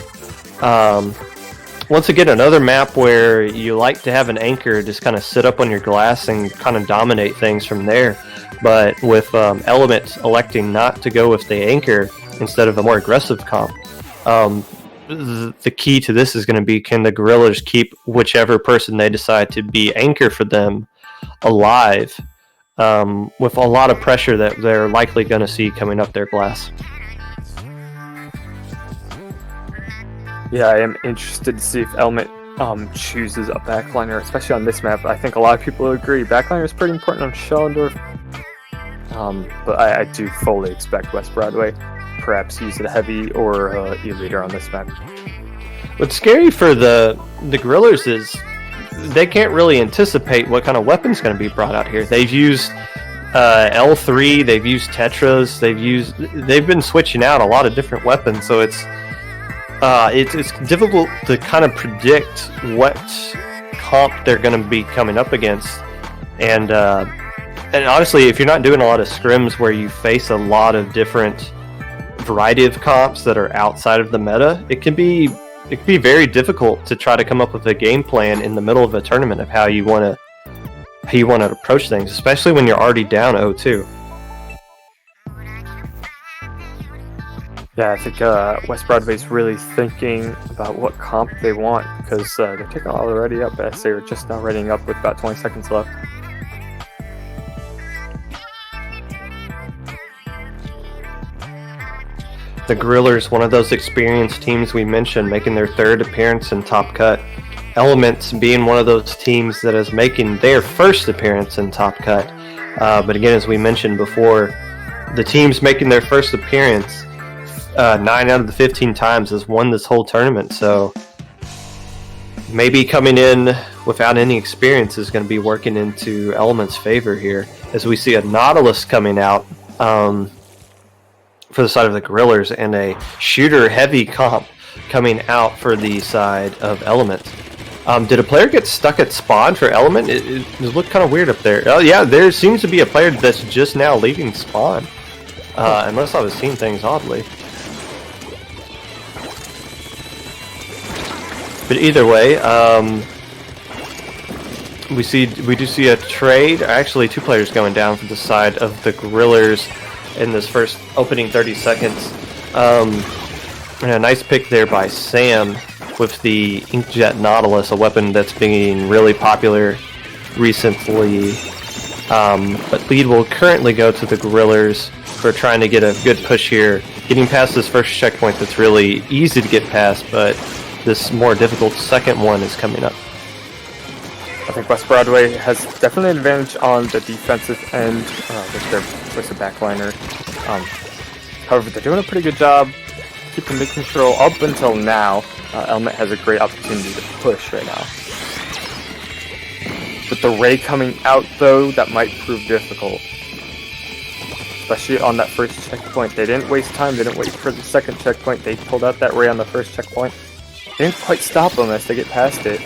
Once again, another map where you like to have an anchor just kind of sit up on your glass and kind of dominate things from there. But with Element electing not to go with the anchor instead of a more aggressive comp, the key to this is going to be, can the Guerrillas keep whichever person they decide to be anchor for them alive, with a lot of pressure that they're likely going to see coming up their glass. Yeah, I am interested to see if Element chooses a backliner, especially on this map. I think a lot of people agree backliner is pretty important on Schellendorf, but I do fully expect West Broadway perhaps use a heavy or E-Leader on this map. What's scary for the Grillers is they can't really anticipate what kind of weapon's going to be brought out here. They've used L3, they've used Tetras, they've been switching out a lot of different weapons, so it's difficult to kind of predict what comp they're going to be coming up against. And honestly, if you're not doing a lot of scrims where you face a lot of different variety of comps that are outside of the meta, it can be very difficult to try to come up with a game plan in the middle of a tournament of how you want to approach things, especially when you're already down 0-2. Yeah, I think West Broadway's really thinking about what comp they want because they're taking already up as they're just now readying up with about 20 seconds left. The Grillers, one of those experienced teams we mentioned, making their third appearance in Top Cut. Elements being one of those teams that is making their first appearance in Top Cut. But again, as we mentioned before, the teams making their first appearance 9 out of the 15 times has won this whole tournament. So maybe coming in without any experience is going to be working into Element's favor here, as we see a Nautilus coming out for the side of the Grillers and a shooter-heavy comp coming out for the side of Element. Did a player get stuck at spawn for Element? It looked kind of weird up there. Oh yeah, there seems to be a player that's just now leaving spawn. Unless I was seeing things oddly. But either way, we do see a trade. Actually, 2 players going down for the side of the Grillers in this first opening 30 seconds. And a nice pick there by Sam with the Inkjet Nautilus, a weapon that's being really popular recently. But lead will currently go to the Grillers for trying to get a good push here, getting past this first checkpoint that's really easy to get past, but this more difficult second one is coming up. I think West Broadway has definitely an advantage on the defensive end with their backliner. However, they're doing a pretty good job keeping mid control up until now. Element has a great opportunity to push right now. With the Ray coming out, though, that might prove difficult. Especially on that first checkpoint. They didn't waste time. They didn't wait for the second checkpoint. They pulled out that Ray on the first checkpoint. They didn't quite stop them as they get past it.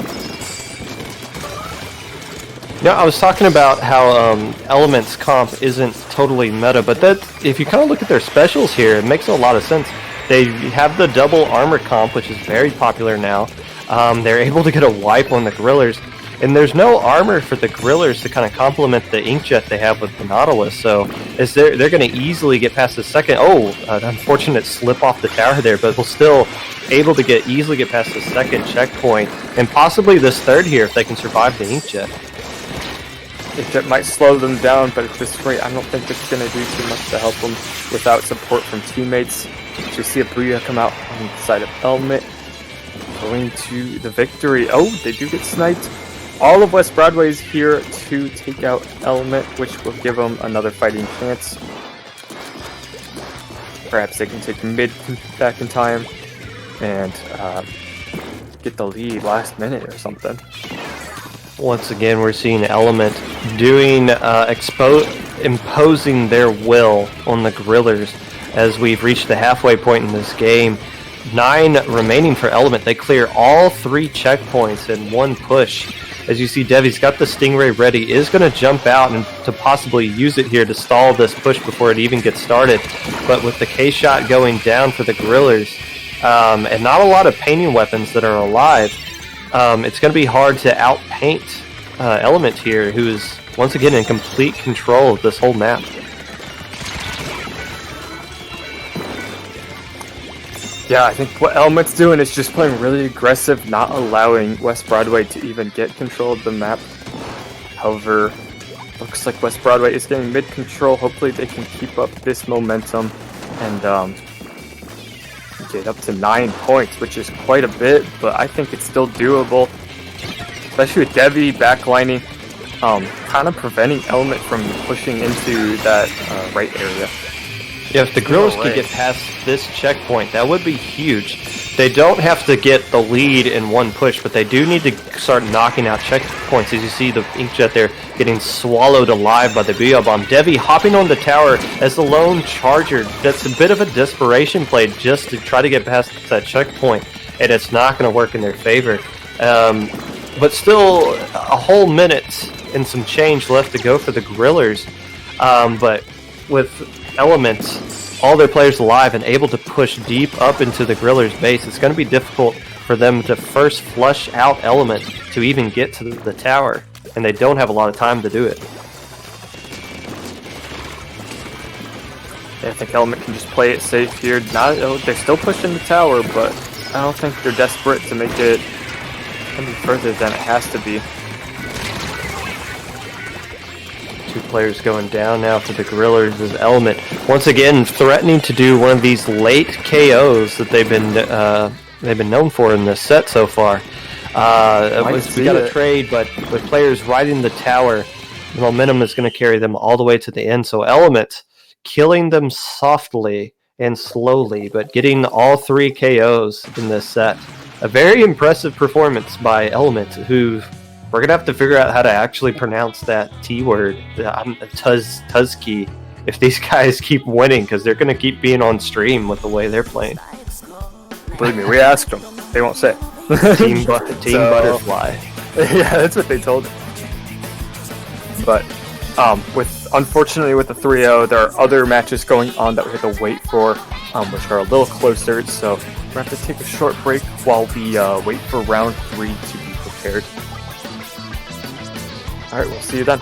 Yeah, I was talking about how Element's comp isn't totally meta, but that if you kind of look at their specials here, it makes a lot of sense. They have the double armor comp, which is very popular now. They're able to get a wipe on the Grillers, and there's no armor for the Grillers to kind of complement the Inkjet they have with the Nautilus. So as they're going to easily get past the second. Oh, an unfortunate slip off the tower there, but we'll still able to easily get past the second checkpoint, and possibly this third here if they can survive the Inkjet. Inkjet might slow them down, but at this rate, I don't think it's going to do too much to help them without support from teammates. So you see a Booyah come out on the side of Element, going to the victory. Oh, they do get sniped. All of West Broadway is here to take out Element, which will give them another fighting chance. Perhaps they can take mid back in time and get the lead last minute or something. Once again, we're seeing Element doing imposing their will on the Grillers as we've reached the halfway point in this game. 9 remaining for Element. They clear all 3 checkpoints in one push. As you see, Devi's got the Stingray ready, is going to jump out and to possibly use it here to stall this push before it even gets started. But with the K-Shot going down for the Grillers, and not a lot of painting weapons that are alive, it's going to be hard to outpaint Element here, who is once again in complete control of this whole map. Yeah, I think what Element's doing is just playing really aggressive, not allowing West Broadway to even get control of the map. However, looks like West Broadway is getting mid-control. Hopefully they can keep up this momentum and get up to 9 points, which is quite a bit, but I think it's still doable. Especially with Devi backlining, kind of preventing Element from pushing into that right area. Yeah, if the Grillers could get past this checkpoint, that would be huge. They don't have to get the lead in one push, but they do need to start knocking out checkpoints. As you see the Inkjet there getting swallowed alive by the Booyah Bomb. Devi hopping on the tower as the lone charger. That's a bit of a desperation play just to try to get past that checkpoint, and it's not going to work in their favor. But still, a whole minute and some change left to go for the Grillers. But with Elements, all their players alive and able to push deep up into the Grillers base, it's going to be difficult for them to first flush out Element to even get to the tower, and they don't have a lot of time to do it. I think Element can just play it safe here. They're still pushing the tower, but I don't think they're desperate to make it any further than it has to be. 2 players going down now for the Gorillas as Element once again threatening to do one of these late KOs that they've been known for in this set so far. We got a trade, but with players riding the tower, the momentum is going to carry them all the way to the end. So Element killing them softly and slowly, but getting all 3 KOs in this set. A very impressive performance by Element, who we're going to have to figure out how to actually pronounce that T word, Tuzki, if these guys keep winning, because they're going to keep being on stream with the way they're playing. Believe me, we asked them. They won't say. Team Butterfly. Yeah, that's what they told me. But unfortunately with the 3-0, there are other matches going on that we have to wait for, which are a little closer. So we're going to have to take a short break while we wait for round 3 to be prepared. All right, we'll see you then.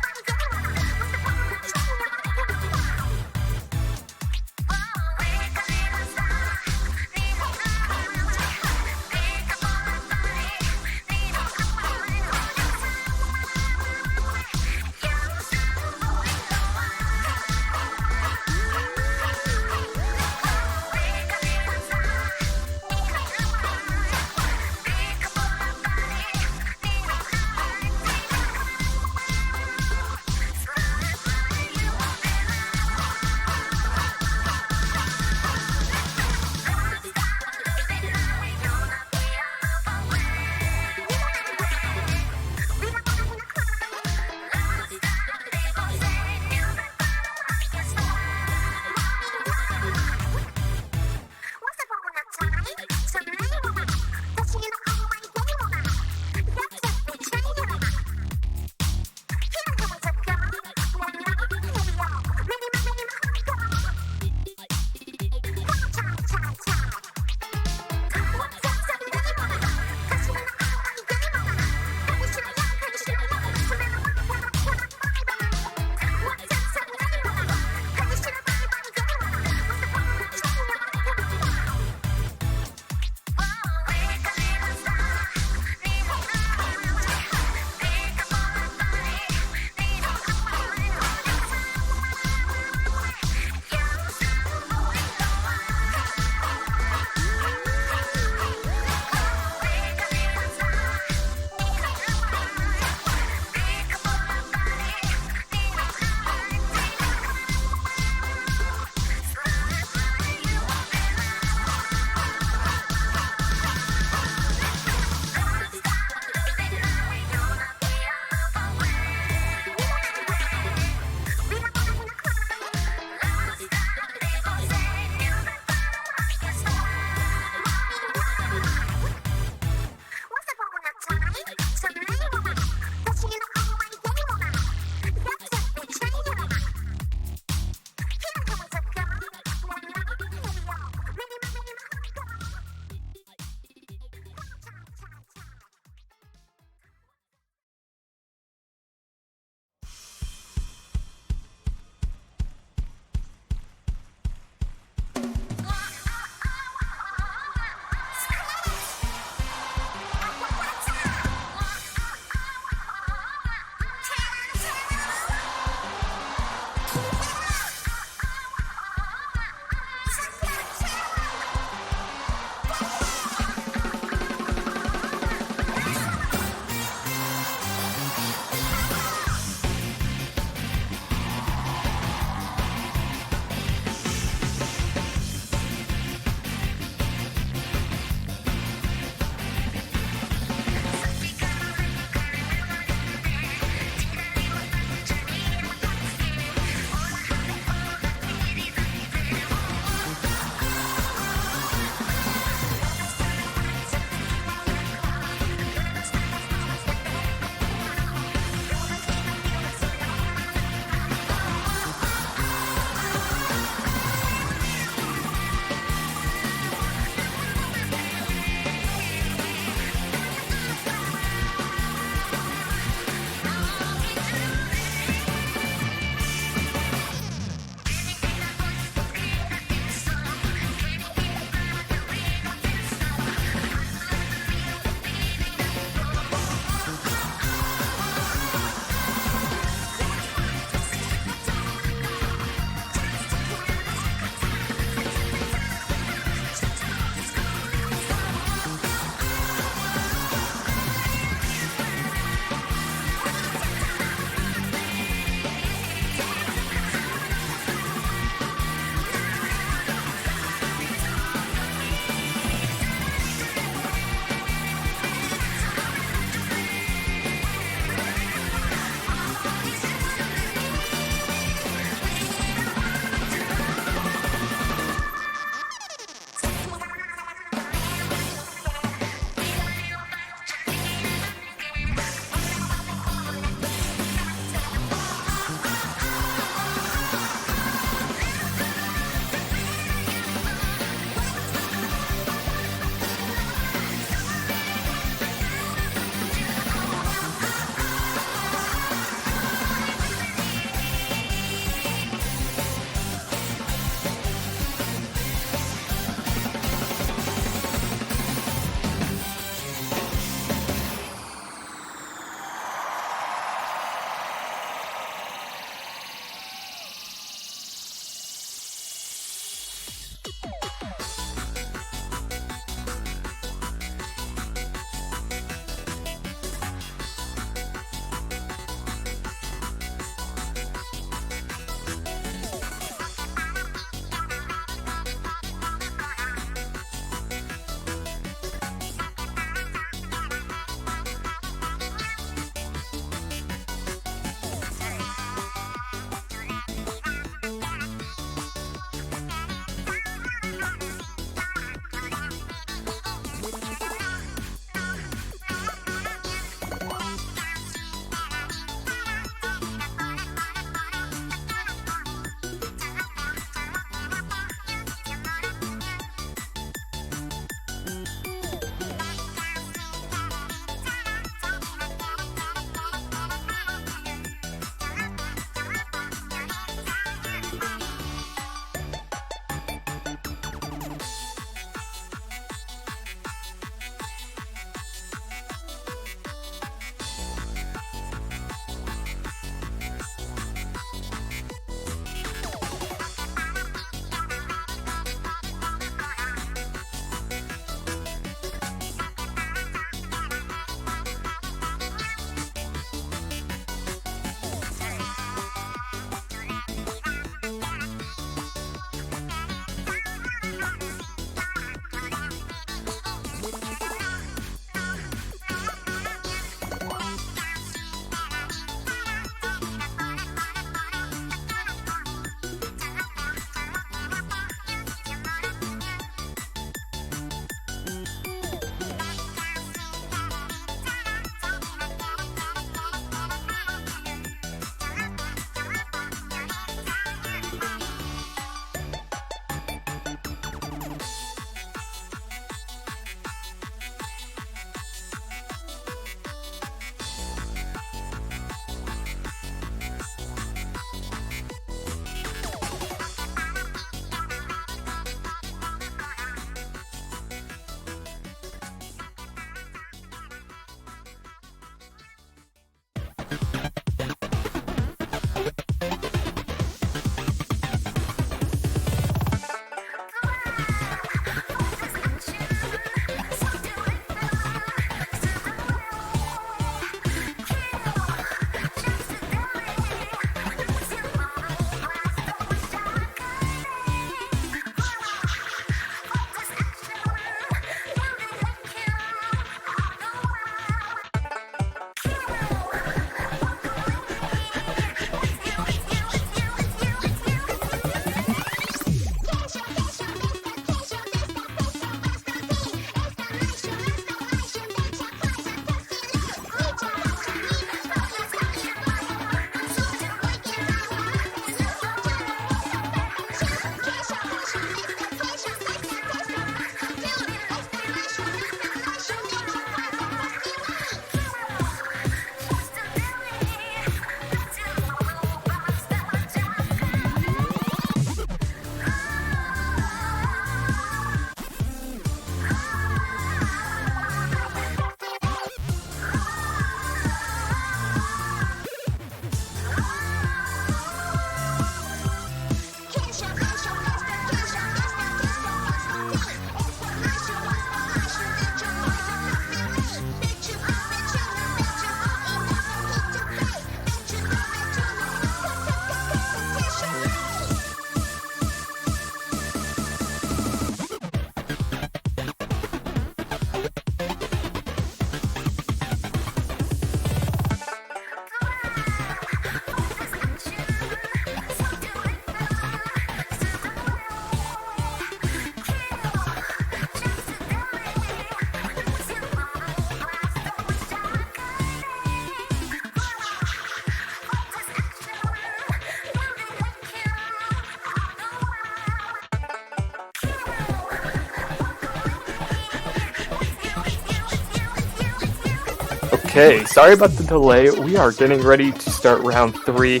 Okay, sorry about the delay. We are getting ready to start round 3.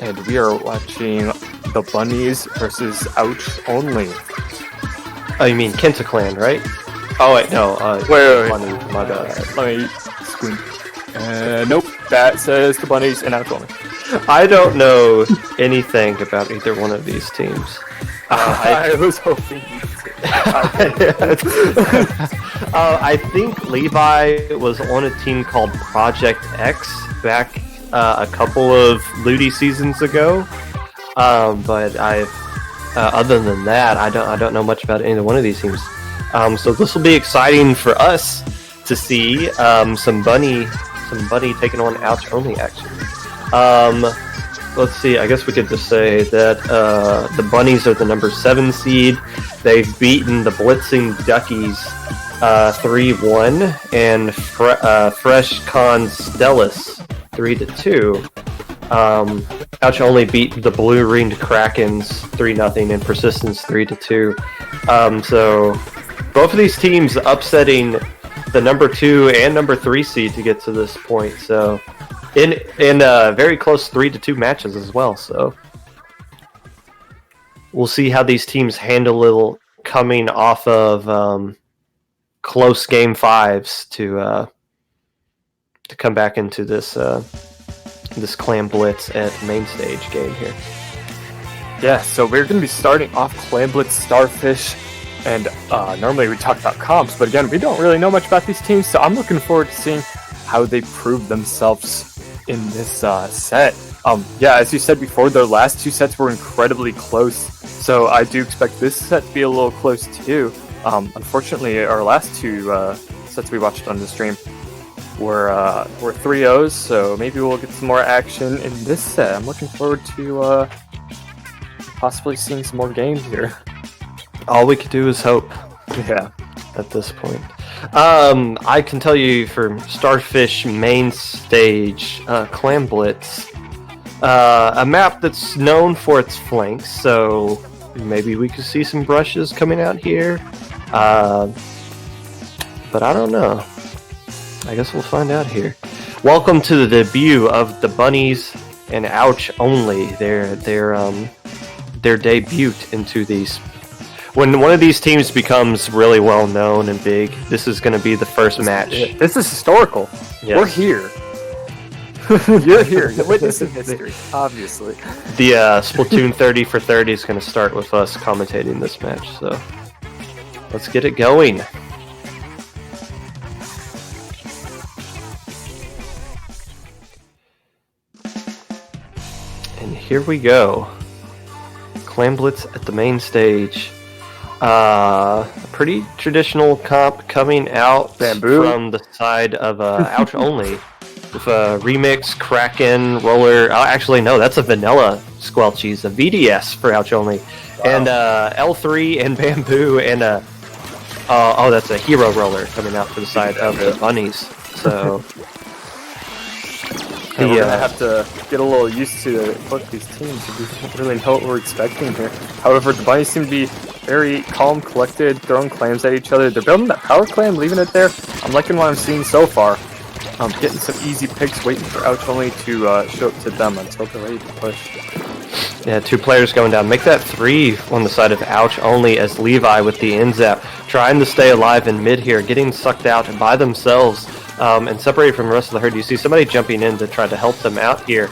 And we are watching the Bunnies versus Ouch Only. Oh, you mean Kenta Clan, right? Oh wait, no. Wait. Bunnies, my bad. Let me squint. Nope, that says the Bunnies and Ouch Only. I don't know anything about either one of these teams. I was hoping you I think Levi was on a team called Project X back a couple of Ludi seasons ago. But other than that, I don't know much about either one of these teams. So this will be exciting for us to see some bunny taking on Ouch Only action. Let's see, I guess we could just say that the Bunnies are the number 7 seed. They've beaten the Blitzing Duckies 3-1 and Fresh Con Stellis 3-2. Ouch Only beat the Blue Ringed Krakens 3-0 and Persistence 3-2. So both of these teams upsetting the number 2 and number 3 seed to get to this point. So in very close 3-2 matches as well. So we'll see how these teams handle it coming off of close game 5s to come back into this this Clan Blitz at main stage game here. Yeah, so we're going to be starting off Clan Blitz Starfish, and normally we talk about comps, but again, we don't really know much about these teams, so I'm looking forward to seeing how they prove themselves in this set. Yeah, as you said before, their last 2 sets were incredibly close, so I do expect this set to be a little close too. Unfortunately, our last 2 sets we watched on the stream were 3-0s, so maybe we'll get some more action in this set. I'm looking forward to possibly seeing some more games here. All we could do is hope. Yeah. At this point. I can tell you for Starfish main stage, Clan Blitz, a map that's known for its flanks, so maybe we could see some brushes coming out here. But I don't know. I guess we'll find out here. Welcome to the debut of the Bunnies and Ouch Only. Their debut into these. When one of these teams becomes really well known and big, this is going to be the first match. This is historical. Yes. We're here. You're here. You're witnessing history, obviously. The Splatoon 30 for 30 is going to start with us commentating this match. So let's get it going. And here we go. Clan Blitz at the main stage. A pretty traditional comp coming out Bamboo from the side of Ouch Only. With a Remix, Kraken, Roller. Actually, no, that's a Vanilla Squelchies, a VDS for Ouch Only. Wow. And L3 and Bamboo and that's a Hero Roller coming out for the side of the Bunnies. So we're gonna have to get a little used to both these teams. We don't really know what we're expecting here. However, the Bunnies seem to be very calm, collected, throwing clams at each other. They're building that power clam, leaving it there. I'm liking what I'm seeing so far. Getting some easy picks, waiting for Ouch Only to show up to them until they're ready to push. Yeah, 2 players going down. Make that 3 on the side of Ouch Only as Levi with the N-Zap, trying to stay alive in mid here, getting sucked out by themselves and separated from the rest of the herd. You see somebody jumping in to try to help them out here.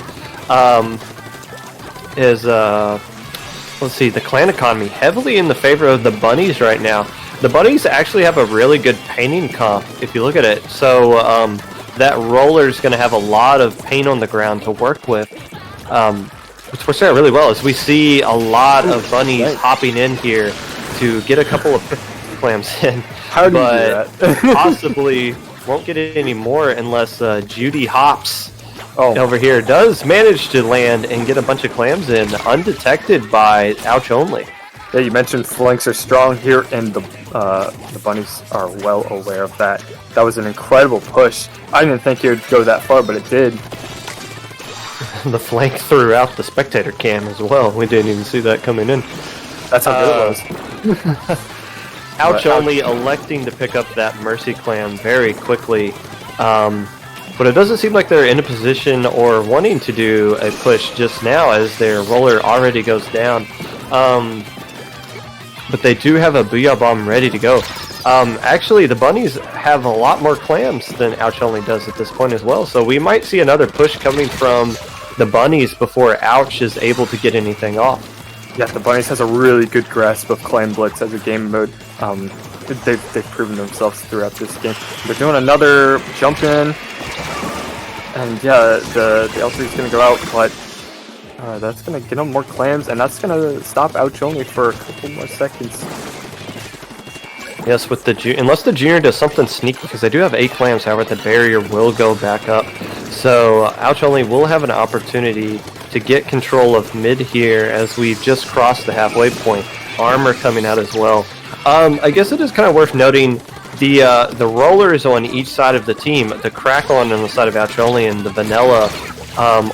Let's see, the clan economy heavily in the favor of the Bunnies right now. The Bunnies actually have a really good painting comp, if you look at it. So that roller's going to have a lot of paint on the ground to work with, which works out really well as we see a lot of Bunnies hopping in here to get a couple of clams in. How do you do that? Possibly won't get it any more unless Judy Hops over here does manage to land and get a bunch of clams in undetected by Ouch Only. Yeah, you mentioned flanks are strong here, and the Bunnies are well aware of that. That was an incredible push. I didn't think it would go that far, but it did. The flank threw out the spectator cam as well. We didn't even see that coming in. That's how good it was. Ouch only electing to pick up that Mercy Clam very quickly. But it doesn't seem like they're in a position or wanting to do a push just now as their roller already goes down. But they do have a Booyah Bomb ready to go. Actually, the bunnies have a lot more clams than Ouch only does at this point as well. So we might see another push coming from the bunnies before Ouch is able to get anything off. Yeah, the bunnies has a really good grasp of Clam Blitz as a game mode. They've proven themselves throughout this game. They're doing another jump in. And yeah, the L3 is going to go out, but that's going to get them more clams, and that's going to stop Ouch only for a couple more seconds. Yes, with the unless the junior does something sneaky, because they do have 8 clams, however, the barrier will go back up. So Ouch only will have an opportunity to get control of mid here as we've just crossed the halfway point. Armor coming out as well. I guess it is kind of worth noting the rollers on each side of the team, the Crackle-On on the side of Ouch only and the Vanilla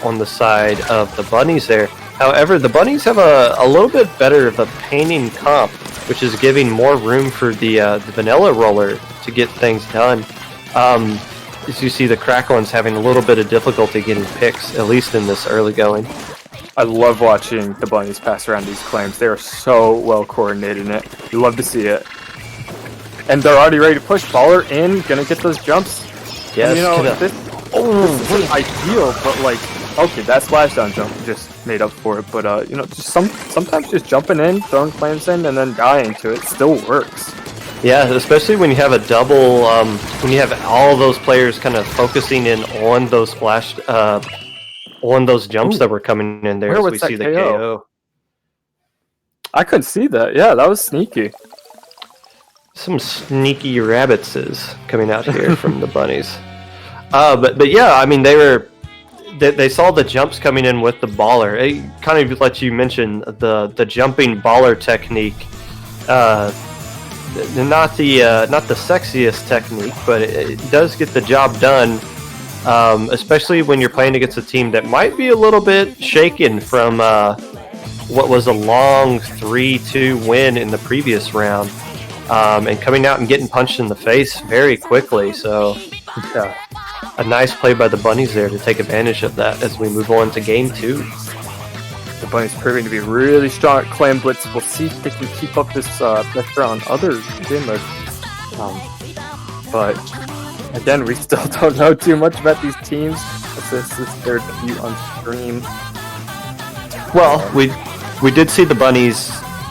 on the side of the bunnies there. However, the bunnies have a little bit better of a painting comp, which is giving more room for the Vanilla roller to get things done. As you see, the Crackle-On's having a little bit of difficulty getting picks, at least in this early going. I love watching the bunnies pass around these clams. They are so well coordinated in it. You love to see it. And they're already ready to push. Baller in, gonna get those jumps. Yes, and, you know, this isn't ideal, but like, okay, that splashdown jump just made up for it. But you know, just sometimes just jumping in, throwing clams in, and then dying to it still works. Yeah, especially when you have a double, when you have all those players kind of focusing in on those splash, on those jumps that were coming in there. Where As was we that see the KO? KO. I couldn't see that. Yeah, that was sneaky. Some sneaky rabbitses coming out here from the bunnies. But yeah, I mean they saw the jumps coming in with the baller. It kind of lets you mention the jumping baller technique. Not the sexiest technique, but it does get the job done. Especially when you're playing against a team that might be a little bit shaken from what was a long 3-2 win in the previous round. And coming out and getting punched in the face very quickly. So, yeah, a nice play by the bunnies there to take advantage of that as we move on to game 2. The bunnies proving to be really strong at Clam Blitz. We'll see if they can keep up this pressure on other game modes. But again, we still don't know too much about these teams. This is their debut on stream. Well, we did see the bunnies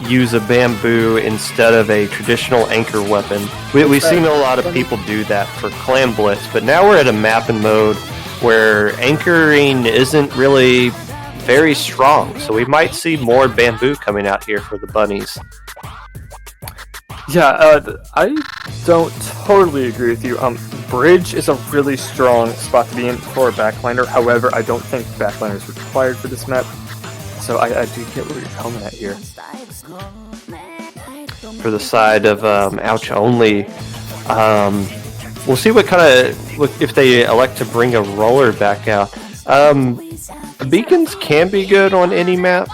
use a bamboo instead of a traditional anchor weapon. We've seen a lot of people do that for Clam Blitz, but now we're at a mapping mode where anchoring isn't really very strong, so we might see more bamboo coming out here for the bunnies. Yeah, I don't totally agree with you. Bridge is a really strong spot to be in for a backliner. However, I don't think backliner is required for this map. So I do get where you're coming at here. For the side of Ouch only, we'll see what kind of if they elect to bring a roller back out. Beacons can be good on any map,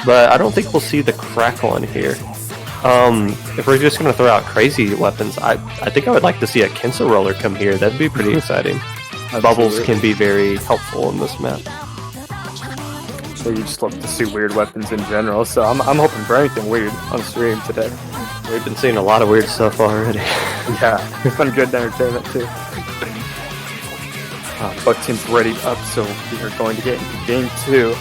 but I don't think we'll see the Crackle-On here. If we're just going to throw out crazy weapons, I think I would like to see a Kensa roller come here. That'd be pretty exciting. Bubbles can be very helpful in this map. So you just love to see weird weapons in general. So I'm hoping for anything weird on stream today. We've been seeing a lot of weird stuff already. Yeah, it's been good entertainment too. Buck team's ready up, so we are going to get into game 2.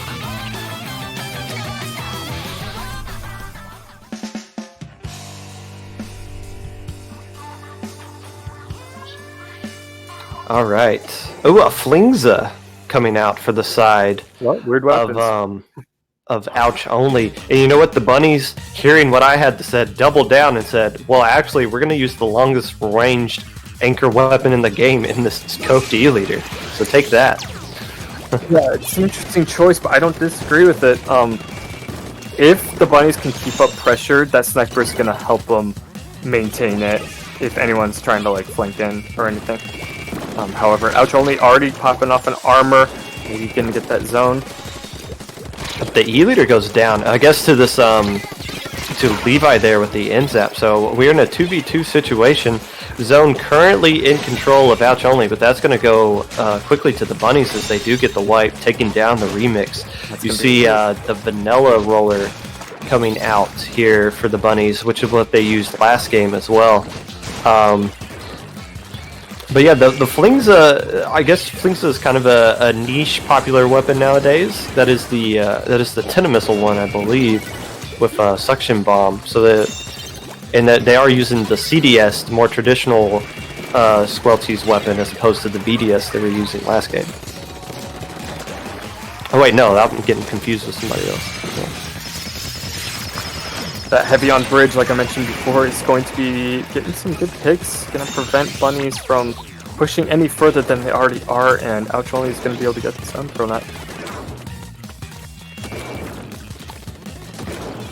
All right. Oh, a Flingza coming out for the side. What weird weapons? Of Ouch only. And you know what? The bunnies, hearing what I had to say, doubled down and said, well, actually, we're going to use the longest ranged anchor weapon in the game in this Cove E-Liter. So take that. Yeah, it's an interesting choice, but I don't disagree with it. If the bunnies can keep up pressure, that sniper is going to help them maintain it if anyone's trying to like flank in or anything. However, Ouch only already popping off an armor. Maybe going to get that zone. The E-Liter goes down. I guess to this to Levi there with the end zap. So we're in a 2v2 situation. Zone currently in control of Ouch Only, but that's going to go quickly to the Bunnies as they do get the wipe, taking down the remix. You see the Vanilla Roller coming out here for the Bunnies, which is what they used last game as well. But yeah, the Flingza, I guess Flingza is kind of a niche popular weapon nowadays. That is the Tenta Missile one, I believe, with Suction Bomb. So that they are using the CDS, the more traditional Squelchy's weapon, as opposed to the BDS they were using last game. Oh wait, no, I'm getting confused with somebody else. Yeah. That heavy on bridge, like I mentioned before, is going to be getting some good picks. Going to prevent Bunnies from pushing any further than they already are, and Ouch Only is going to be able to get the stun thrown at.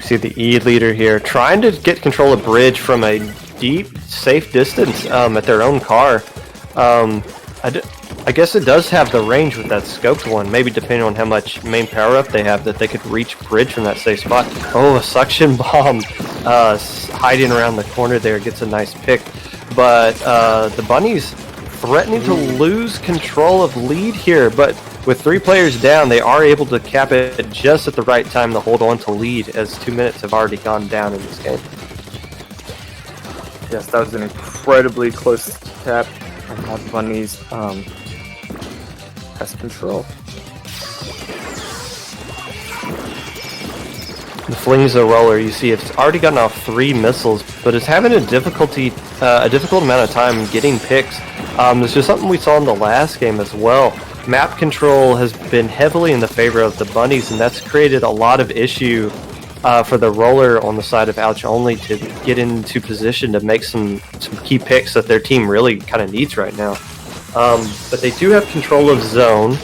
See the E leader here trying to get control of bridge from a deep, safe distance at their own car. I guess it does have the range with that scoped one, maybe depending on how much main power up they have, that they could reach bridge from that safe spot. Oh, a Suction Bomb hiding around the corner there gets a nice pick. But the Bunnies threatening to lose control of lead here, but with 3 players down, they are able to cap it just at the right time to hold on to lead, as 2 minutes have already gone down in this game. Yes, that was an incredibly close tap, and now the Bunnies has control. The Flingza Roller, you see, it's already gotten off 3 missiles, but it's having a difficult amount of time getting picks. This is something we saw in the last game as well. Map control has been heavily in the favor of the Bunnies, and that's created a lot of issue for the Roller on the side of Ouch Only to get into position to make some key picks that their team really kind of needs right now. But they do have control of zone,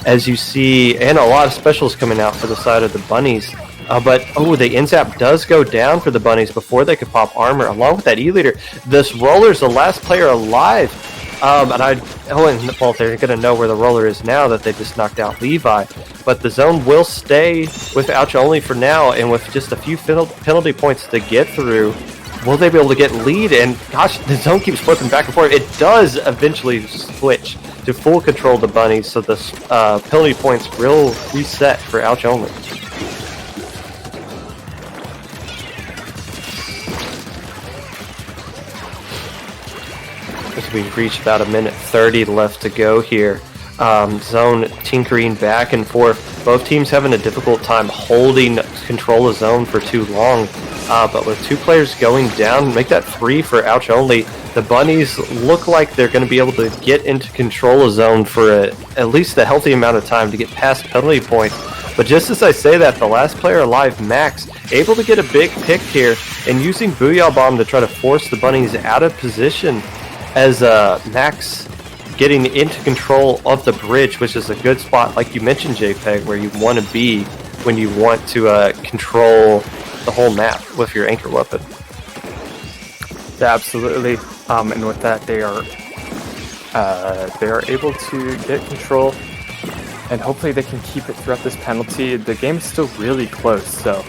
as you see, and a lot of specials coming out for the side of the Bunnies. But the NZAP does go down for the Bunnies before they could pop armor, along with that E-Leader. This Roller's the last player alive. Well, they're going to know where the Roller is now that they just knocked out Levi. But the zone will stay with Ouch Only for now, and with just a few penalty points to get through, will they be able to get lead? And gosh, the zone keeps flipping back and forth. It does eventually switch to full control of the Bunnies, so the penalty points will reset for Ouch Only. As we reach about 1:30 left to go here. Zone tinkering back and forth. Both teams having a difficult time holding control of zone for too long. But with 2 players going down, make that 3 for Ouch Only. The Bunnies look like they're going to be able to get into control of zone for at least a healthy amount of time to get past penalty points. But just as I say that, the last player alive, Max, able to get a big pick here and using Booyah Bomb to try to force the Bunnies out of position, as Max getting into control of the bridge, which is a good spot, like you mentioned, JPEG, where you want to be when you want to control the whole map with your anchor weapon. Yeah, absolutely. And with that, they are able to get control, and hopefully they can keep it throughout this penalty. The game is still really close, so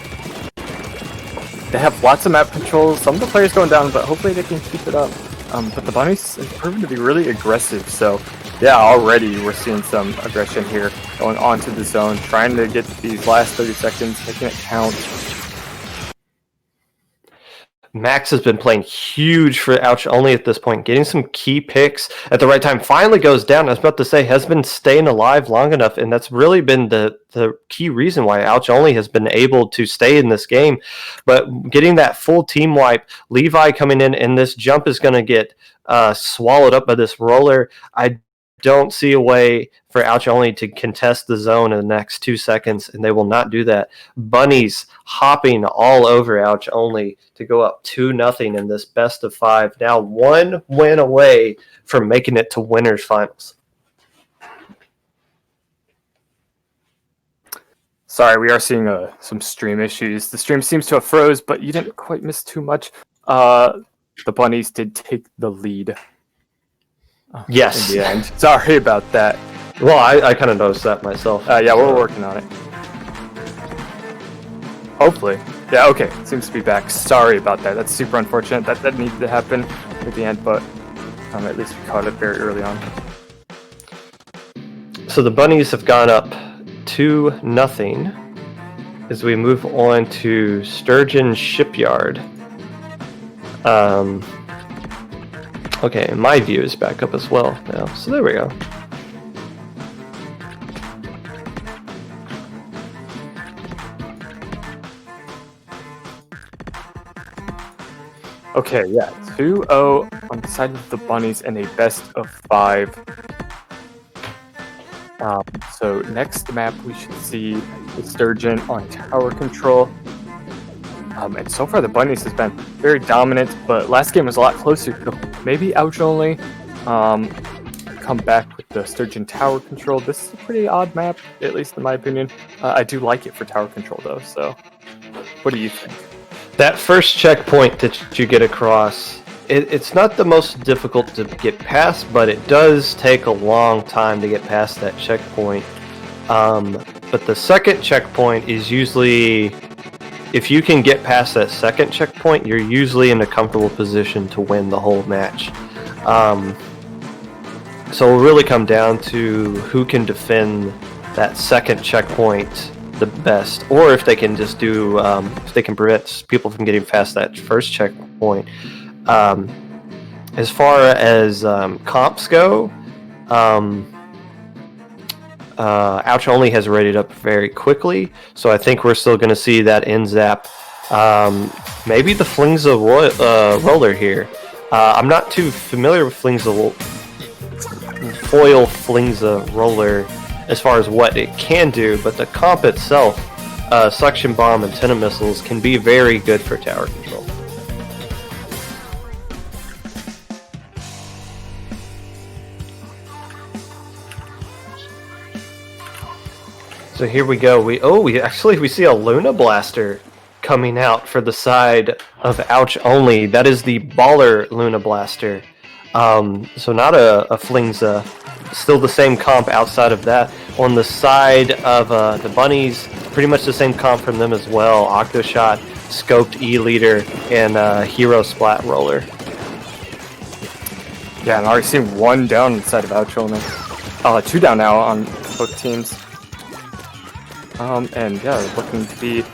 they have lots of map control. Some of the players going down, but hopefully they can keep it up. But the Bunnies have proven to be really aggressive, so yeah, already we're seeing some aggression here, going onto the zone, trying to get these last 30 seconds, making it count. Max has been playing huge for Ouch Only at this point, getting some key picks at the right time. Finally goes down. I was about to say, has been staying alive long enough, and that's really been the key reason why Ouch Only has been able to stay in this game. But getting that full team wipe, Levi coming in, and this jump is going to get swallowed up by this Roller. I don't see a way for Ouch Only to contest the zone in the next 2 seconds, and they will not do that. Bunnies hopping all over Ouch Only to go up 2-0 in this best of 5. Now 1 win away from making it to winners finals. Sorry, we are seeing some stream issues. The stream seems to have froze, but you didn't quite miss too much. The Bunnies did take the lead. Yes. In the end. Sorry about that. Well, I kind of noticed that myself. Yeah, we're working on it. Hopefully. Yeah, okay. Seems to be back. Sorry about that. That's super unfortunate. That needed to happen at the end, but at least we caught it very early on. So the bunnies have gone up 2-0 as we move on to Sturgeon Shipyard. Okay, and my view is back up as well now. So there we go. Okay, yeah, 2-0 on the side of the bunnies and a best of 5. So next map we should see the Sturgeon on tower control. And so far the bunnies has been very dominant, but last game was a lot closer. So maybe Ouch Only come back with the Sturgeon tower control. This is a pretty odd map, at least in my opinion. I do like it for tower control though, so what do you think? That first checkpoint that you get across, it's not the most difficult to get past, but it does take a long time to get past that checkpoint. But the second checkpoint is usually, if you can get past that second checkpoint, you're usually in a comfortable position to win the whole match. So it'll really come down to who can defend that second checkpoint the best, or if they can just do, if they can prevent people from getting past that first checkpoint. As far as comps go, Ouch Only has rated up very quickly, so I think we're still going to see that NZAP. Maybe the Flingza roller here. I'm not too familiar with foil Flingza roller as far as what it can do, but the comp itself, suction bomb and antenna missiles, can be very good for tower control. So here we go. We see a Luna Blaster coming out for the side of Ouch Only. That is the Baller Luna Blaster. So not a Flingza. Still the same comp outside of that. On the side of the bunnies, pretty much the same comp from them as well. Octoshot, Scoped E-Leader, and Hero Splat Roller. Yeah, I'm already seeing 1 down inside of Ouch Only. 2 down now on both teams. And yeah, looking to be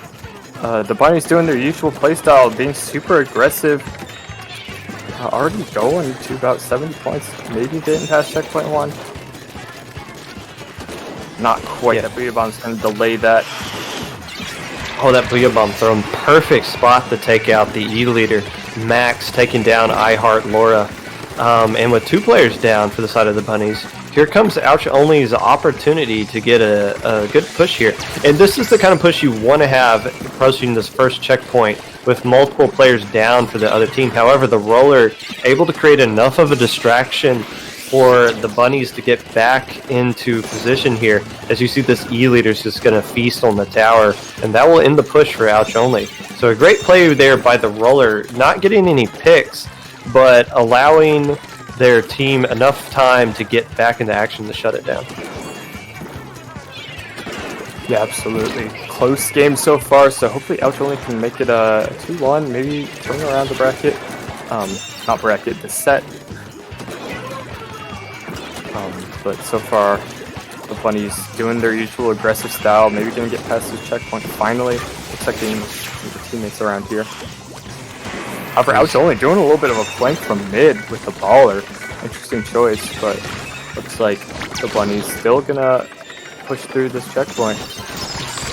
the bunnies doing their usual playstyle, being super aggressive. Already going to about 70 points, maybe getting past checkpoint 1. Not quite. Yeah. That Booyah Bomb's going to delay that. Oh, that Booyah Bomb thrown. Perfect spot to take out the E-Leader. Max taking down I Heart Laura. And with 2 players down for the side of the bunnies, here comes Ouch Only's opportunity to get a good push here. And this is the kind of push you want to have approaching this first checkpoint with multiple players down for the other team. However, the roller able to create enough of a distraction for the bunnies to get back into position here. As you see, this E-Leader is just going to feast on the tower, and that will end the push for Ouch Only. So a great play there by the roller, not getting any picks, but allowing their team enough time to get back into action to shut it down. Yeah, absolutely. Close game so far, so hopefully Ouch Only can make it a 2-1, maybe turn around the bracket. Not bracket, the set. But so far, the bunnies doing their usual aggressive style, maybe going to get past this checkpoint finally. Looks like getting the teammates around here. However, Ouch Only doing a little bit of a flank from mid with the baller. Interesting choice, but looks like the bunnies still gonna push through this checkpoint.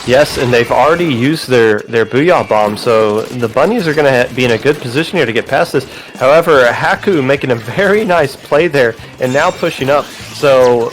Yes, and they've already used their Booyah Bomb, so the bunnies are going to be in a good position here to get past this. However, Haku making a very nice play there and now pushing up. So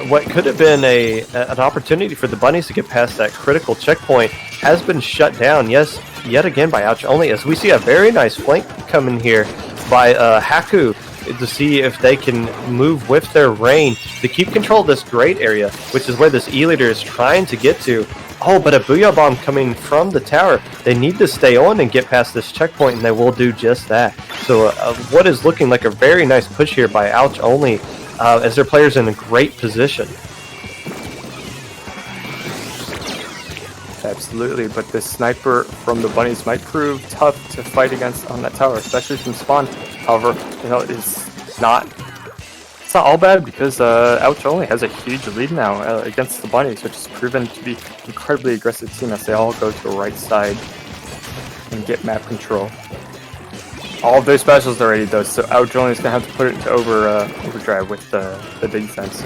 what could have been an opportunity for the bunnies to get past that critical checkpoint has been shut down. Yes, yet again by Ouch Only, as we see a very nice flank coming here by Haku to see if they can move with their rain to keep control of this great area, which is where this E-Leader is trying to get to. Oh, but a Booyah Bomb coming from the tower. They need to stay on and get past this checkpoint, and they will do just that. So what is looking like a very nice push here by Ouch Only, as their players in a great position. Absolutely, but this sniper from the bunnies might prove tough to fight against on that tower, especially from spawn. However, it's not all bad because Ouch only has a huge lead now against the bunnies, which has proven to be incredibly aggressive team as they all go to the right side and get map control. All of their specials are ready though, so Ouch only is gonna have to put it into overdrive with the defense.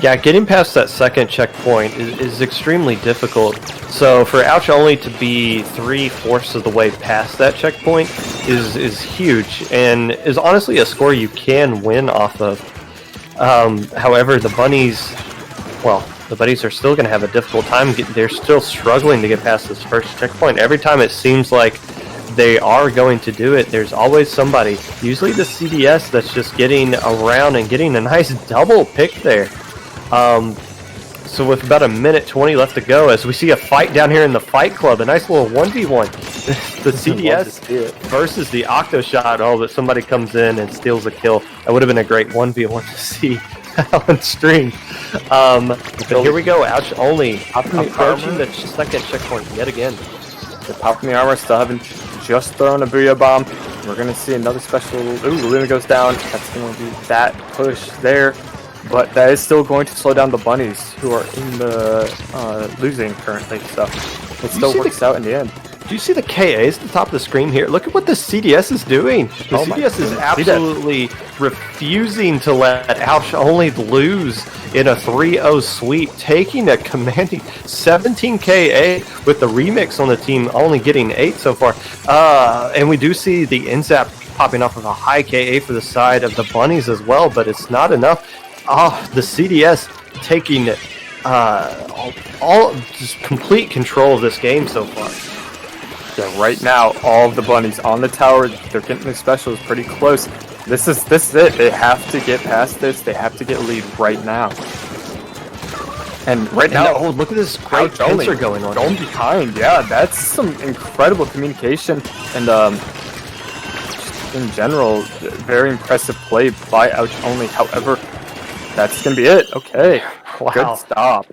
Yeah, getting past that second checkpoint is extremely difficult. So for Ouch only to be 3/4 of the way past that checkpoint is huge, and is honestly a score you can win off of. However, the bunnies are still going to have a difficult time. They're still struggling to get past this first checkpoint. Every time it seems like they are going to do it, there's always somebody, usually the CDS, that's just getting around and getting a nice double pick there. So with about 1:20 left to go, as we see a fight down here in the Fight Club, a nice little 1v1. The CDS versus the Octoshot. Oh, but somebody comes in and steals a kill. That would have been a great 1v1 to see on stream. But here we go, Ouch only approaching the second checkpoint yet again. The Pop Me Armor still haven't just thrown a Booyah Bomb. We're going to see another special. Ooh, Luna goes down. That's going to be that push there. But that is still going to slow down the bunnies, who are in the losing currently. So it still works out in the end. Do you see the KAs at the top of the screen here? Look at what the CDS is doing. The CDS is absolutely refusing to let Ouch only lose in a 3-0 sweep, taking a commanding 17 KA with the remix on the team only getting 8 so far. And we do see the NZAP popping off of a high KA for the side of the bunnies as well, but it's not enough. The CDS taking all just complete control of this game so far. Yeah, right now, all of the bunnies on the tower, they're getting their specials pretty close. This is it. They have to get past this. They have to get a lead right now. And right now, oh, look at this great pincer going on. Going behind, yeah, that's some incredible communication. And just in general, very impressive play by Ouch only. However, that's going to be it. Okay, wow. Good stop.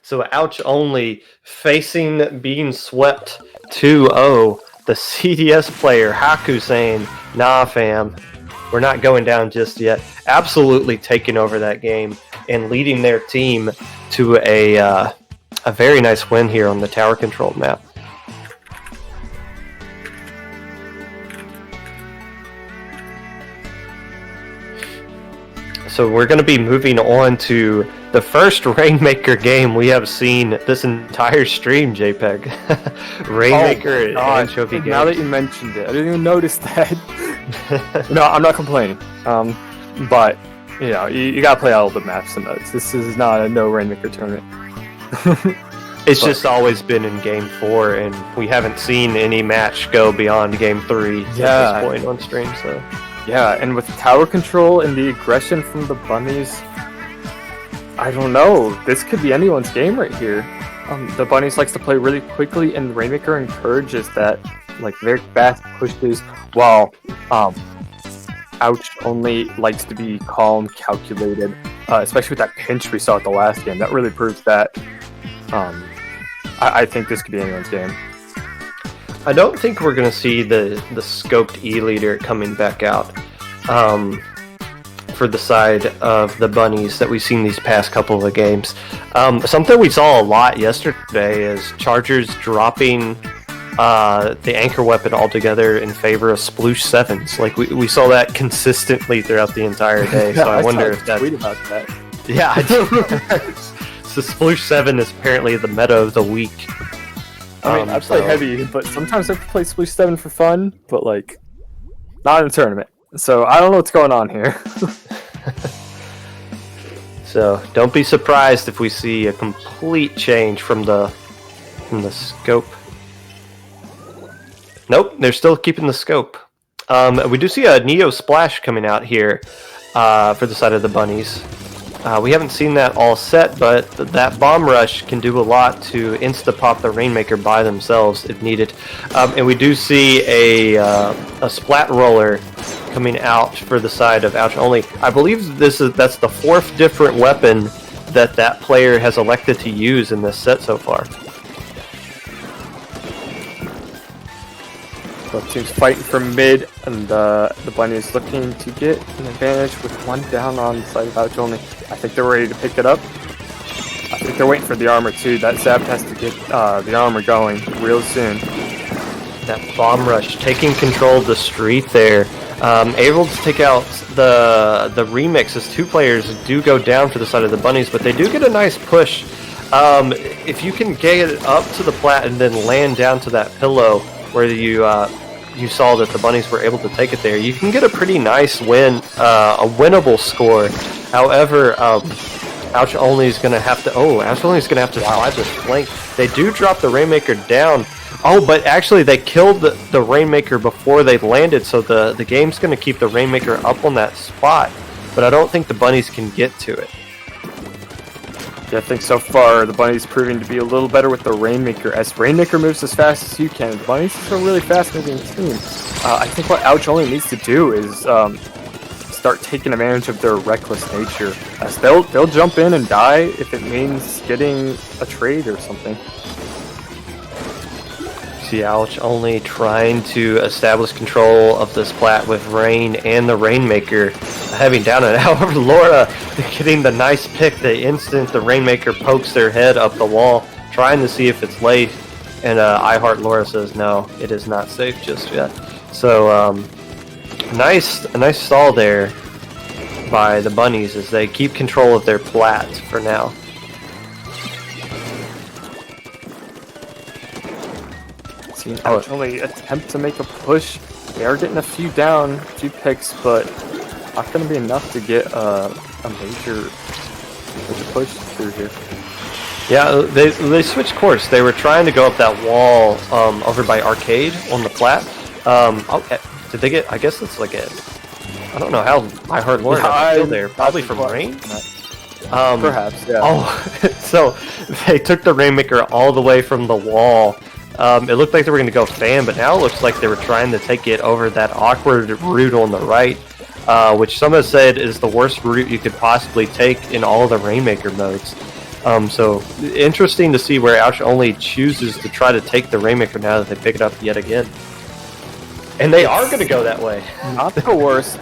So Ouch only facing being swept 2-0. The CDS player, Haku, saying, nah fam, we're not going down just yet. Absolutely taking over that game and leading their team to a very nice win here on the tower controlled map. So we're going to be moving on to the first Rainmaker game we have seen this entire stream, JPEG. Rainmaker and Anchovy Games. Now that you mentioned it, I didn't even notice that. No, I'm not complaining. But, you know, you got to play all the maps and modes. This is not a no Rainmaker tournament. It's just always been in Game 4, and we haven't seen any match go beyond Game 3 at this point on stream, so... Yeah, and with tower control and the aggression from the bunnies, I don't know. This could be anyone's game right here. The bunnies likes to play really quickly, and the Rainmaker encourages that, like, very fast pushes, while Ouch only likes to be calm, calculated, especially with that pinch we saw at the last game. That really proves that. I think this could be anyone's game. I don't think we're going to see the scoped E leader coming back out for the side of the bunnies that we've seen these past couple of games. Something we saw a lot yesterday is Chargers dropping the anchor weapon altogether in favor of Sploosh 7s. Like we saw that consistently throughout the entire day. So I wonder if that's... tweet about that. Yeah, I did. So Sploosh 7 is apparently the meta of the week. I mean, I play heavy, but sometimes I play Sploosh 7 for fun, but, like, not in a tournament. So I don't know what's going on here. So don't be surprised if we see a complete change from the scope. Nope, they're still keeping the scope. We do see a Neo Splash coming out here for the side of the bunnies. We haven't seen that all set, but that Bomb Rush can do a lot to insta-pop the Rainmaker by themselves if needed. And we do see a Splat Roller coming out for the side of Ouch only. I believe that's the 4th different weapon that player has elected to use in this set so far. Both teams fighting for mid, and the bunnies looking to get an advantage with one down on the side of Ouch Only. I think they're ready to pick it up. I think they're waiting for the armor too. That Zap has to get the armor going real soon. That bomb rush, taking control of the street there. Able to take out the remix as two players do go down for the side of the bunnies, but they do get a nice push. If you can get it up to the plat and then land down to that pillow where you saw that the bunnies were able to take it there, you can get a pretty nice win, a winnable score. However, Ouch Only is going to have to slide this flank. They do drop the Rainmaker down. Oh, but actually they killed the Rainmaker before they landed, so the game's going to keep the Rainmaker up on that spot. But I don't think the bunnies can get to it. Yeah, I think so far the bunnies proving to be a little better with the Rainmaker. As Rainmaker moves as fast as you can, the bunnies is a really fast-moving team. I think what Ouch Only needs to do is start taking advantage of their reckless nature. As they'll jump in and die if it means getting a trade or something. See Ouch Only trying to establish control of this plat with Rain and the Rainmaker having down it. However, Laura getting the nice pick the instant the Rainmaker pokes their head up the wall, trying to see if it's late. And I Heart Laura says no, it is not safe just yet. So a nice stall there by the bunnies as they keep control of their plat for now. Seeing Ouch Only attempt to make a push. They are getting a few down, a few picks, but not going to be enough to get a major push through here. Yeah, they switched course. They were trying to go up that wall over by Arcade on the plat. Did they get? I guess it's like a. I don't know how I heard Lauren got killed there. Probably from Rain. Perhaps. Yeah. Oh, so they took the Rainmaker all the way from the wall. It looked like they were going to go fan, but now it looks like they were trying to take it over that awkward route on the right, which some have said is the worst route you could possibly take in all of the Rainmaker modes. So interesting to see where Ouch Only chooses to try to take the Rainmaker now that they pick it up yet again. And they are going to go that way. Not the worst.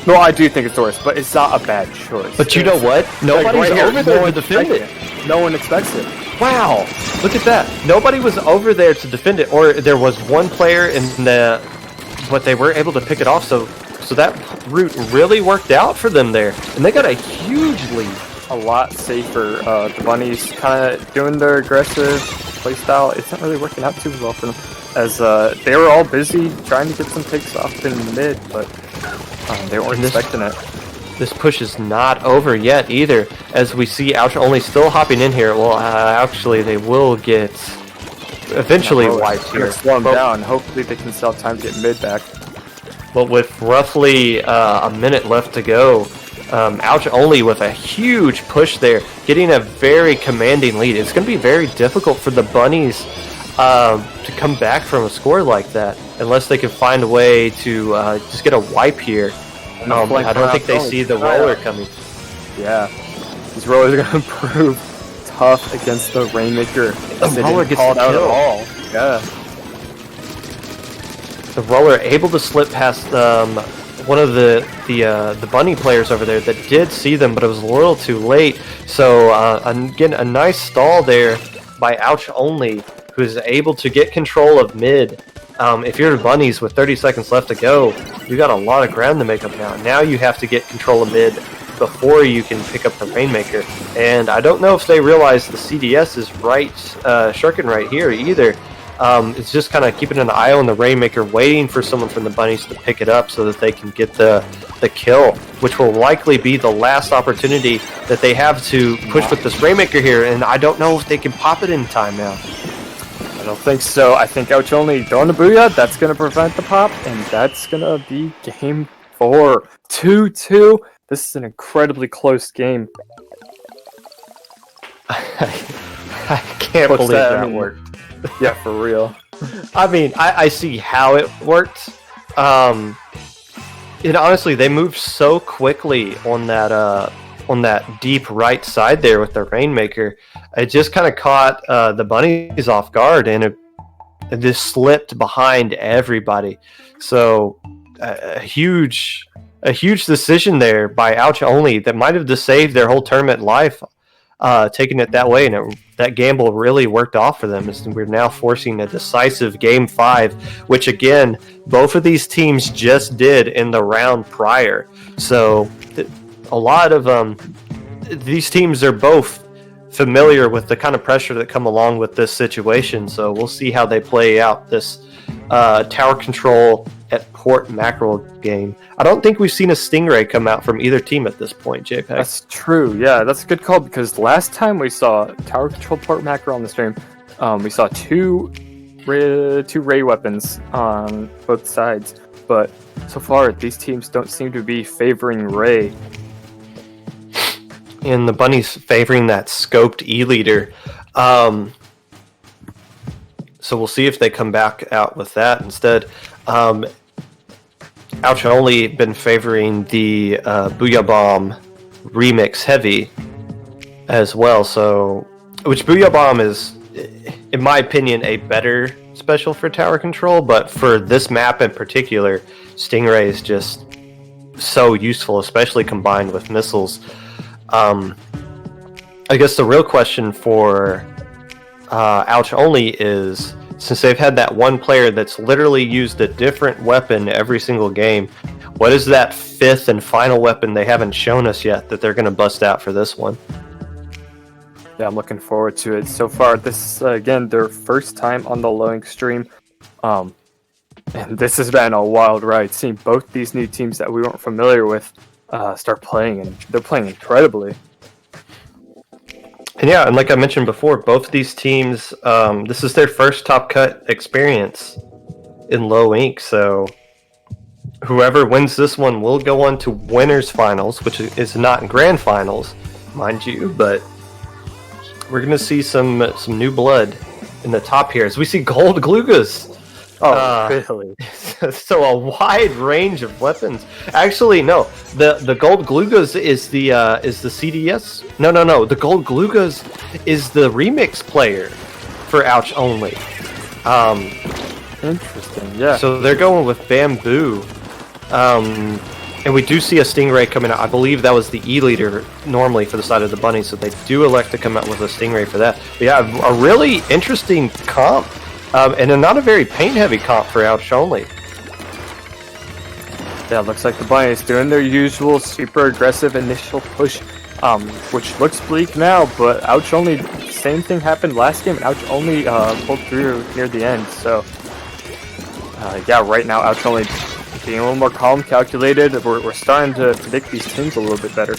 No, I do think it's the worst, but it's not a bad choice. But you know what? Nobody's over there to defend it. No one expects it. Wow, look at that. Nobody was over there to defend it, or there was one player in but they were able to pick it off, so that route really worked out for them there. And they got a huge lead. A lot safer. The bunnies kind of doing their aggressive playstyle. It's not really working out too well for them, as they were all busy trying to get some picks off in mid, but they weren't expecting it. This push is not over yet either, as we see Ouch Only still hopping in here. Well, actually, they will get eventually wiped here. Slow them down. Hopefully, they can still have time to get mid back. But with roughly a minute left to go, Ouch Only with a huge push there, getting a very commanding lead. It's going to be very difficult for the bunnies to come back from a score like that, unless they can find a way to just get a wipe here. I don't think they see the roller coming. Yeah, these rollers are going to prove tough against the Rainmaker. The roller gets called the out kill. at all. Yeah. The roller able to slip past one of the bunny players over there that did see them, but it was a little too late. So again, a nice stall there by Ouch Only, who is able to get control of mid. If you're the bunnies with 30 seconds left to go, you got a lot of ground to make up now. Now you have to get control of mid before you can pick up the Rainmaker. And I don't know if they realize the CDS is shirking right here either. It's just kind of keeping an eye on the Rainmaker, waiting for someone from the bunnies to pick it up so that they can get the kill, which will likely be the last opportunity that they have to push with this Rainmaker here. And I don't know if they can pop it in time now. I don't think so. I think Ouch Only throwing the Booyah, that's going to prevent the pop, and that's going to be game 4. 2-2. This is an incredibly close game. I can't believe that worked. Yeah, for real. I mean, I see how it worked. And honestly, they moved so quickly on that deep right side there with the Rainmaker. It just kind of caught the bunnies off guard, and it just slipped behind everybody. So a huge decision there by Ouch Only that might have just saved their whole tournament life, taking it that way, and that gamble really worked off for them. As we're now forcing a decisive Game 5, which again, both of these teams just did in the round prior. So a lot of these teams are both familiar with the kind of pressure that come along with this situation. So we'll see how they play out this tower control at Port Mackerel game. I don't think we've seen a Stingray come out from either team at this point, JPEG. That's true. Yeah, that's a good call, because last time we saw tower control Port Mackerel on the stream, we saw two ray weapons on both sides. But so far, these teams don't seem to be favoring Ray. And the Bunnies favoring that scoped E-leader. So we'll see if they come back out with that instead. Ouch Only been favoring the Booyah Bomb Remix Heavy as well. So, which Booyah Bomb is, in my opinion, a better special for tower control. But for this map in particular, Stingray is just so useful, especially combined with missiles. I guess the real question for Ouch Only is, since they've had that one player that's literally used a different weapon every single game, what is that fifth and final weapon they haven't shown us yet that they're going to bust out for this one? Yeah, I'm looking forward to it. So far, this is, again, their first time on the Low Ink stream. And this has been a wild ride, seeing both these new teams that we weren't familiar with start playing, and they're playing incredibly. And yeah, and like I mentioned before, both these teams, this is their first Top Cut experience in Low Ink, so whoever wins this one will go on to winners finals, which is not grand finals, mind you, but we're going to see some new blood in the top here as we see Gold Glugas. Oh, really? So a wide range of weapons. Actually, no. The Gold Glugas is the CDS. No. The Gold Glugas is the remix player for Ouch Only. Interesting. Yeah. So they're going with Bamboo. And we do see a Stingray coming out. I believe that was the E-leader normally for the side of the Bunny, so they do elect to come out with a Stingray for that. But yeah, a really interesting comp. And not a very paint-heavy comp for Ouch Only. Yeah, looks like the Bunnies doing their usual super aggressive initial push, which looks bleak now, but Ouch Only, same thing happened last game, and Ouch Only pulled through near the end, so yeah, right now Ouch Only being a little more calm, calculated. We're starting to predict these teams a little bit better.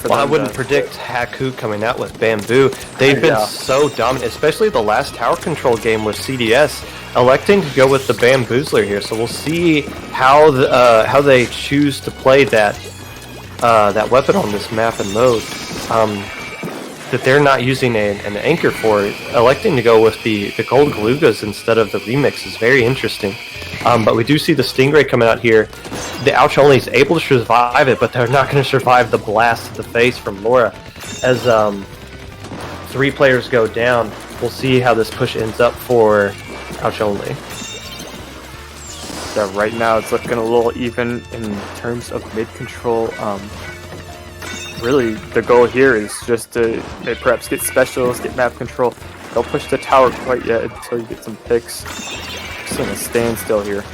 Well, I wouldn't predict Haku coming out with Bamboo. They've been so dominant, especially the last tower control game with CDS, electing to go with the Bamboozler here. So we'll see how they choose to play that weapon on this map and mode. That they're not using an anchor for it. Electing to go with the Gold Glugas instead of the remix is very interesting. But we do see the Stingray coming out here. The Ouch Only is able to survive it, but they're not going to survive the blast to the face from Laura. As 3 players go down, we'll see how this push ends up for Ouch Only. Yeah, right now it's looking a little even in terms of mid-control. Really, the goal here is just to perhaps get specials, get map control. Don't push the tower quite yet until you get some picks. Just in a standstill here.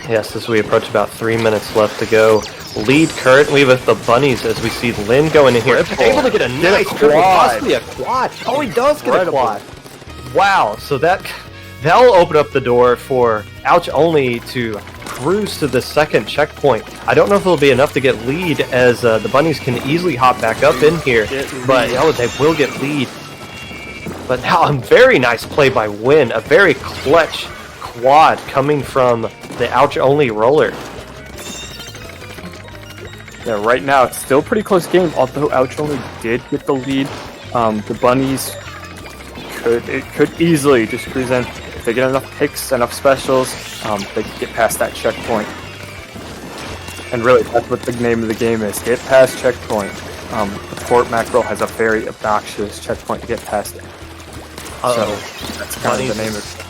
Yes, as we approach about 3 minutes left to go. Lead currently with the Bunnies as we see Lin going in here. Able to get a nice triple, possibly a quad. Oh, he does get a quad. Wow, so that'll open up the door for Ouch Only to cruise to the second checkpoint. I don't know if it'll be enough to get lead, as the Bunnies can easily hop back up in here, but they will get lead. But now a very nice play by Win, a very clutch quad coming from the Ouch Only roller. Yeah, right now it's still a pretty close game, although Ouch Only did get the lead. The Bunnies could easily just cruise in. If they get enough picks, enough specials, they can get past that checkpoint. And really, that's what the name of the game is. Get past checkpoint. The Fort Mackerel has a very obnoxious checkpoint to get past. So that's kind of the name of it.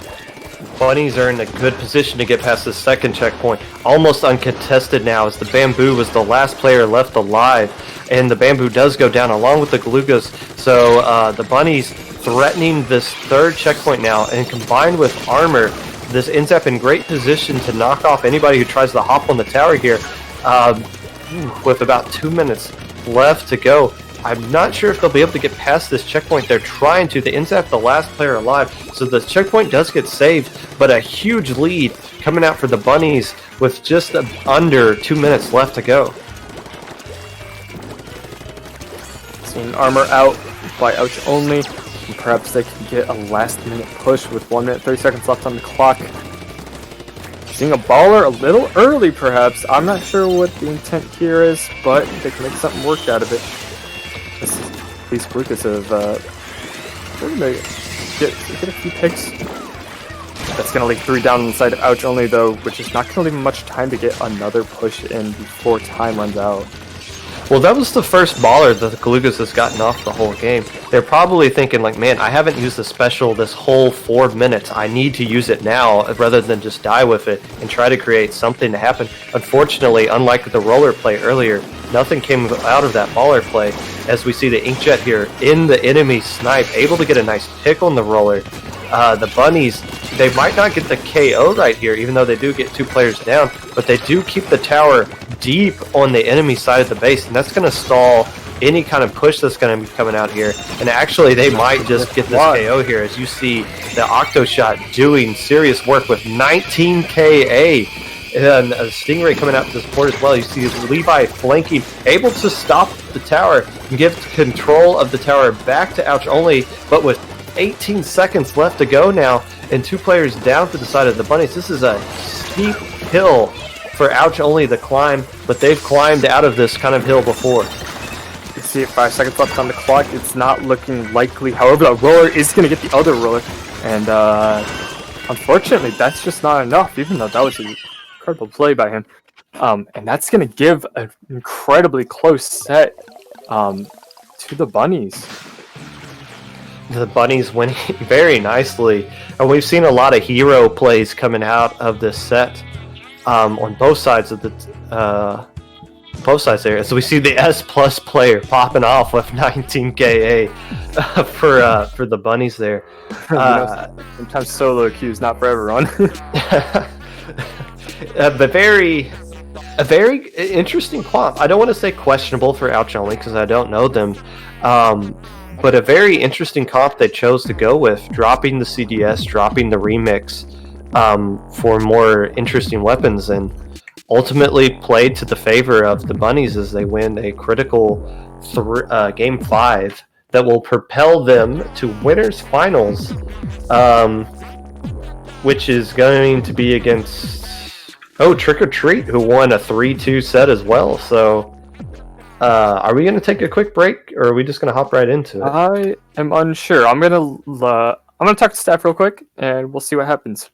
Bunnies are in a good position to get past the second checkpoint. Almost uncontested now as the Bamboo was the last player left alive. And the Bamboo does go down along with the Galugas. So the Bunnies threatening this third checkpoint now. And combined with armor, this ends up in great position to knock off anybody who tries to hop on the tower here. With about 2 minutes left to go. I'm not sure if they'll be able to get past this checkpoint. They're trying to. They end up the last player alive. So the checkpoint does get saved, but a huge lead coming out for the Bunnies with just under 2 minutes left to go. Seeing armor out by Ouch Only. And perhaps they can get a last minute push with 1 minute 30 seconds left on the clock. Seeing a baller a little early perhaps. I'm not sure what the intent here is, but they can make something work out of it. These Galugas have they're gonna get a few picks. That's gonna leave 3 down on the side of Ouch Only though, which is not gonna leave him much time to get another push in before time runs out. Well, that was the first baller that the Galugas has gotten off the whole game. They're probably thinking like, man, I haven't used the special this whole 4 minutes. I need to use it now rather than just die with it and try to create something to happen. Unfortunately, unlike the roller play earlier, nothing came out of that baller play as we see the Inkjet here in the enemy snipe, able to get a nice pick on the roller. The Bunnies, they might not get the KO right here, even though they do get 2 players down, but they do keep the tower deep on the enemy side of the base, and that's going to stall any kind of push that's going to be coming out here. And actually, they might just get this KO here, as you see the Octoshot doing serious work with 19 KA. And a Stingray coming out to support as well. You see Levi flanking, able to stop the tower and give control of the tower back to Ouch Only, but with 18 seconds left to go now, and 2 players down to the side of the Bunnies. This is a steep hill for Ouch Only to climb, but they've climbed out of this kind of hill before. You see it 5 seconds left on the clock. It's not looking likely. However, the roller is going to get the other roller, and unfortunately, that's just not enough. Even though that was an incredible play by him, and that's going to give an incredibly close set to the Bunnies. The Bunnies winning very nicely, and we've seen a lot of hero plays coming out of this set on both sides of the there. So we see the S+ player popping off with 19 KA for the Bunnies there. Sometimes solo queue is not for everyone. A very interesting comp. I don't want to say questionable for Ouch Only because I don't know them. But a very interesting comp they chose to go with, dropping the CDS, dropping the remix for more interesting weapons, and ultimately played to the favor of the Bunnies as they win a critical Game 5 that will propel them to Winners Finals, which is going to be against Trick or Treat, who won a 3-2 set as well. So are we going to take a quick break, or are we just going to hop right into it? I am unsure. I'm gonna talk to staff real quick, and we'll see what happens.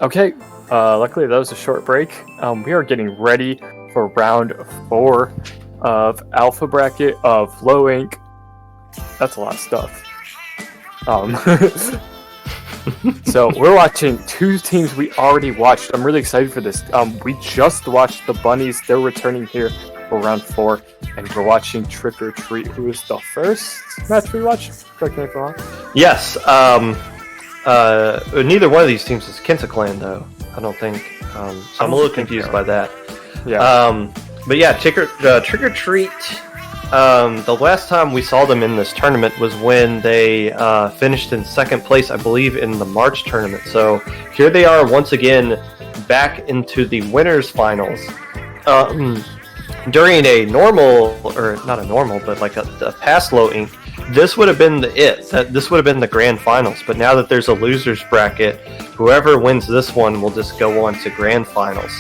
Okay, luckily that was a short break. We are getting ready for round 4 of Alpha Bracket of Low Ink. That's a lot of stuff. So we're watching 2 teams we already watched. I'm really excited for this. We just watched the Bunnies. They're returning here for round 4, and we're watching Trick or Treat, who is the first match we watched. Correct me if I'm wrong. Yes. Neither one of these teams is Kenta Clan, though. I don't think. So I'm a little confused by that. Yeah. But yeah, Trick or Treat. The last time we saw them in this tournament was when they finished in 2nd place, I believe, in the March tournament. So here they are once again back into the winners finals. During a normal, or not a normal, but like a past Low Ink, this would have been this would have been the grand finals. But now that there's a losers bracket, whoever wins this one will just go on to grand finals.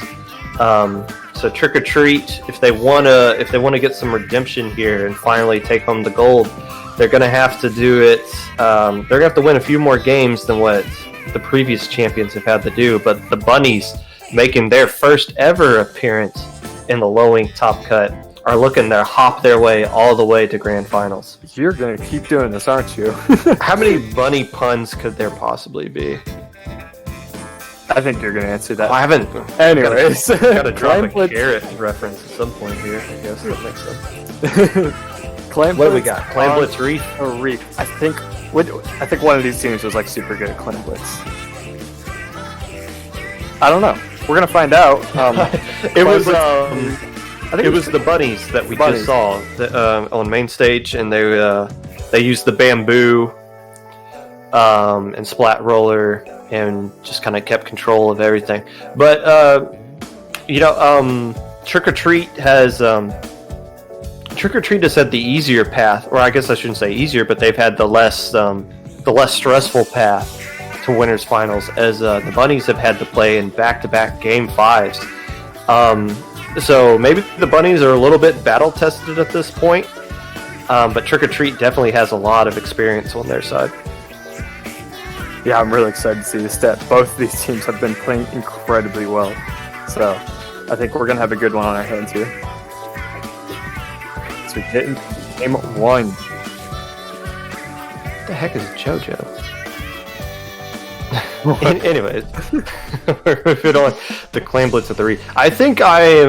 So Trick or Treat, if they wanna get some redemption here and finally take home the gold, they're gonna have to do it. They're gonna have to win a few more games than what the previous champions have had to do. But the Bunnies, making their first ever appearance in the Low Ink Top Cut, are looking to hop their way all the way to grand finals. You're gonna keep doing this, aren't you? How many bunny puns could there possibly be? I think you're gonna answer that. I haven't. Anyways, Gotta drop a Clan carrot reference at some point here, I guess. That makes sense. Clan What do we Blitz got? Clan on Blitz Reef? Reef. I think one of these teams was like super good at Clan Blitz. I don't know. We're gonna find out. It was I think it was the bunnies that we Bunnies. just saw on main stage, and they used the bamboo and splat roller and just kind of kept control of everything. But Trick or Treat has had the easier path, or I guess I shouldn't say easier, but they've had the less stressful path to winners finals, as the Bunnies have had to play in back-to-back game 5s. So maybe the Bunnies are a little bit battle tested at this point, but Trick or Treat definitely has a lot of experience on their side. Yeah, I'm really excited to see this stat. Both of these teams have been playing incredibly well, so I think we're gonna have a good one on our hands here. So we get into game 1. What the heck is JoJo? Anyways, we're moving on to Clan Blitz at the Reef. I think I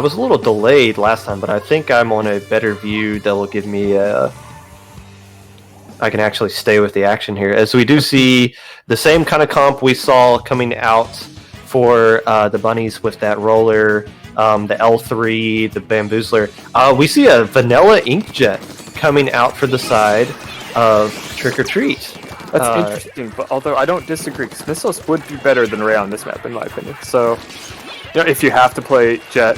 was a little delayed last time, but I think I'm on a better view that will give me I can actually stay with the action here, as we do see the same kind of comp we saw coming out for the Bunnies with that roller, the L3, the Bamboozler. We see a vanilla Inkjet coming out for the side of Trick or Treat. That's interesting, but although I don't disagree, because Missiles would be better than Ray on this map, in my opinion. So, if you have to play Jet,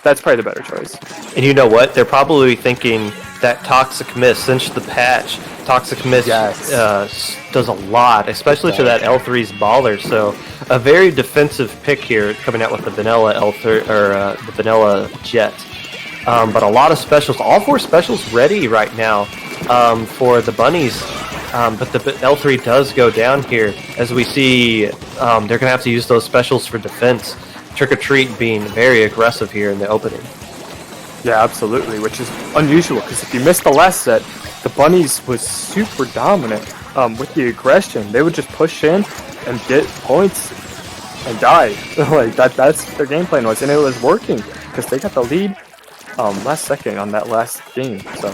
that's probably the better choice. And you know what? They're probably thinking that Toxic Mist, since the patch, Toxic Mist does a lot, especially to that L3's baller. So, a very defensive pick here, coming out with the vanilla L3 or the vanilla Jet. But a lot of specials, all 4 specials ready right now for the Bunnies. But the L3 does go down here, as we see they're going to have to use those specials for defense. Trick or Treat being very aggressive here in the opening. Yeah, absolutely, which is unusual, because if you missed the last set, the Bunnies was super dominant with the aggression. They would just push in and get points and die. Like that's their game plan was, and it was working, because they got the lead last second on that last game. So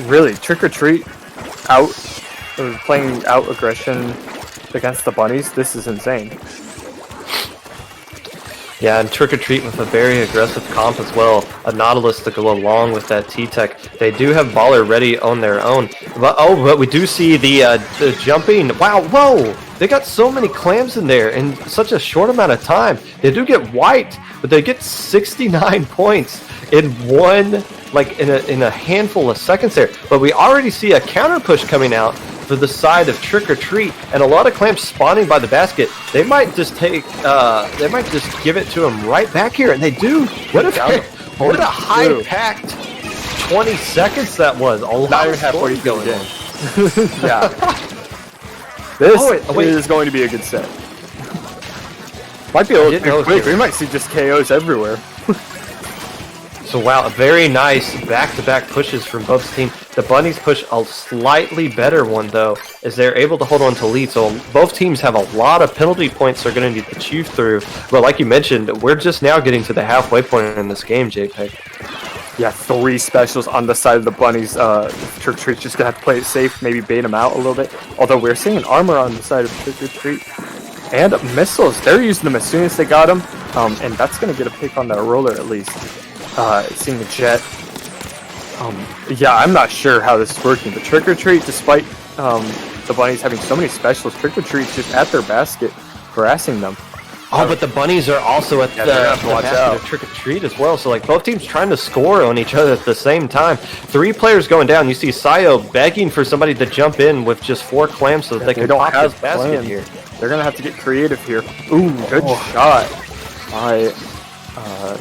really, Trick or Treat playing out aggression against the Bunnies. This is insane. Yeah, and Trick or Treat with a very aggressive comp as well. A Nautilus to go along with that T-Tech. They do have Baller ready on their own. But we do see the jumping. Wow, whoa! They got so many clams in there in such a short amount of time. They do get wiped, but they get 69 points in one, like in a handful of seconds there. But we already see a counter push coming out for the side of Trick or Treat, and a lot of clams spawning by the basket. They might just give it to them right back here, and they do. What a high-packed 20 seconds that was. A lot of halfway scoring going on. Yeah. This is going to be a good set. Might be a little didn't know too if quick. they- We might see just KOs everywhere. So wow, a very nice back-to-back pushes from both teams. The Bunnies push a slightly better one though, as they're able to hold on to lead. So both teams have a lot of penalty points they're going to need to chew through. But like you mentioned, we're just now getting to the halfway point in this game, JPEG. Yeah, 3 specials on the side of the Bunnies. Trick or Treat's just gonna have to play it safe, maybe bait them out a little bit. Although we're seeing an armor on the side of Trick or Treat. And missiles, they're using them as soon as they got them. And that's gonna get a pick on that roller at least. Seeing the jet. Yeah, I'm not sure how this is working, but Trick or Treat, despite the Bunnies having so many specials, Trick or Treat's just at their basket, harassing them. Oh, but the Bunnies are also at Yeah, they're gonna have the to watch basket out. of Trick or Treat as well. So like both teams trying to score on each other at the same time. 3 players going down. You see Sayo begging for somebody to jump in with just 4 clams so that they They can don't pop have this basket clams. here. They're gonna have to get creative here. Ooh, good shot by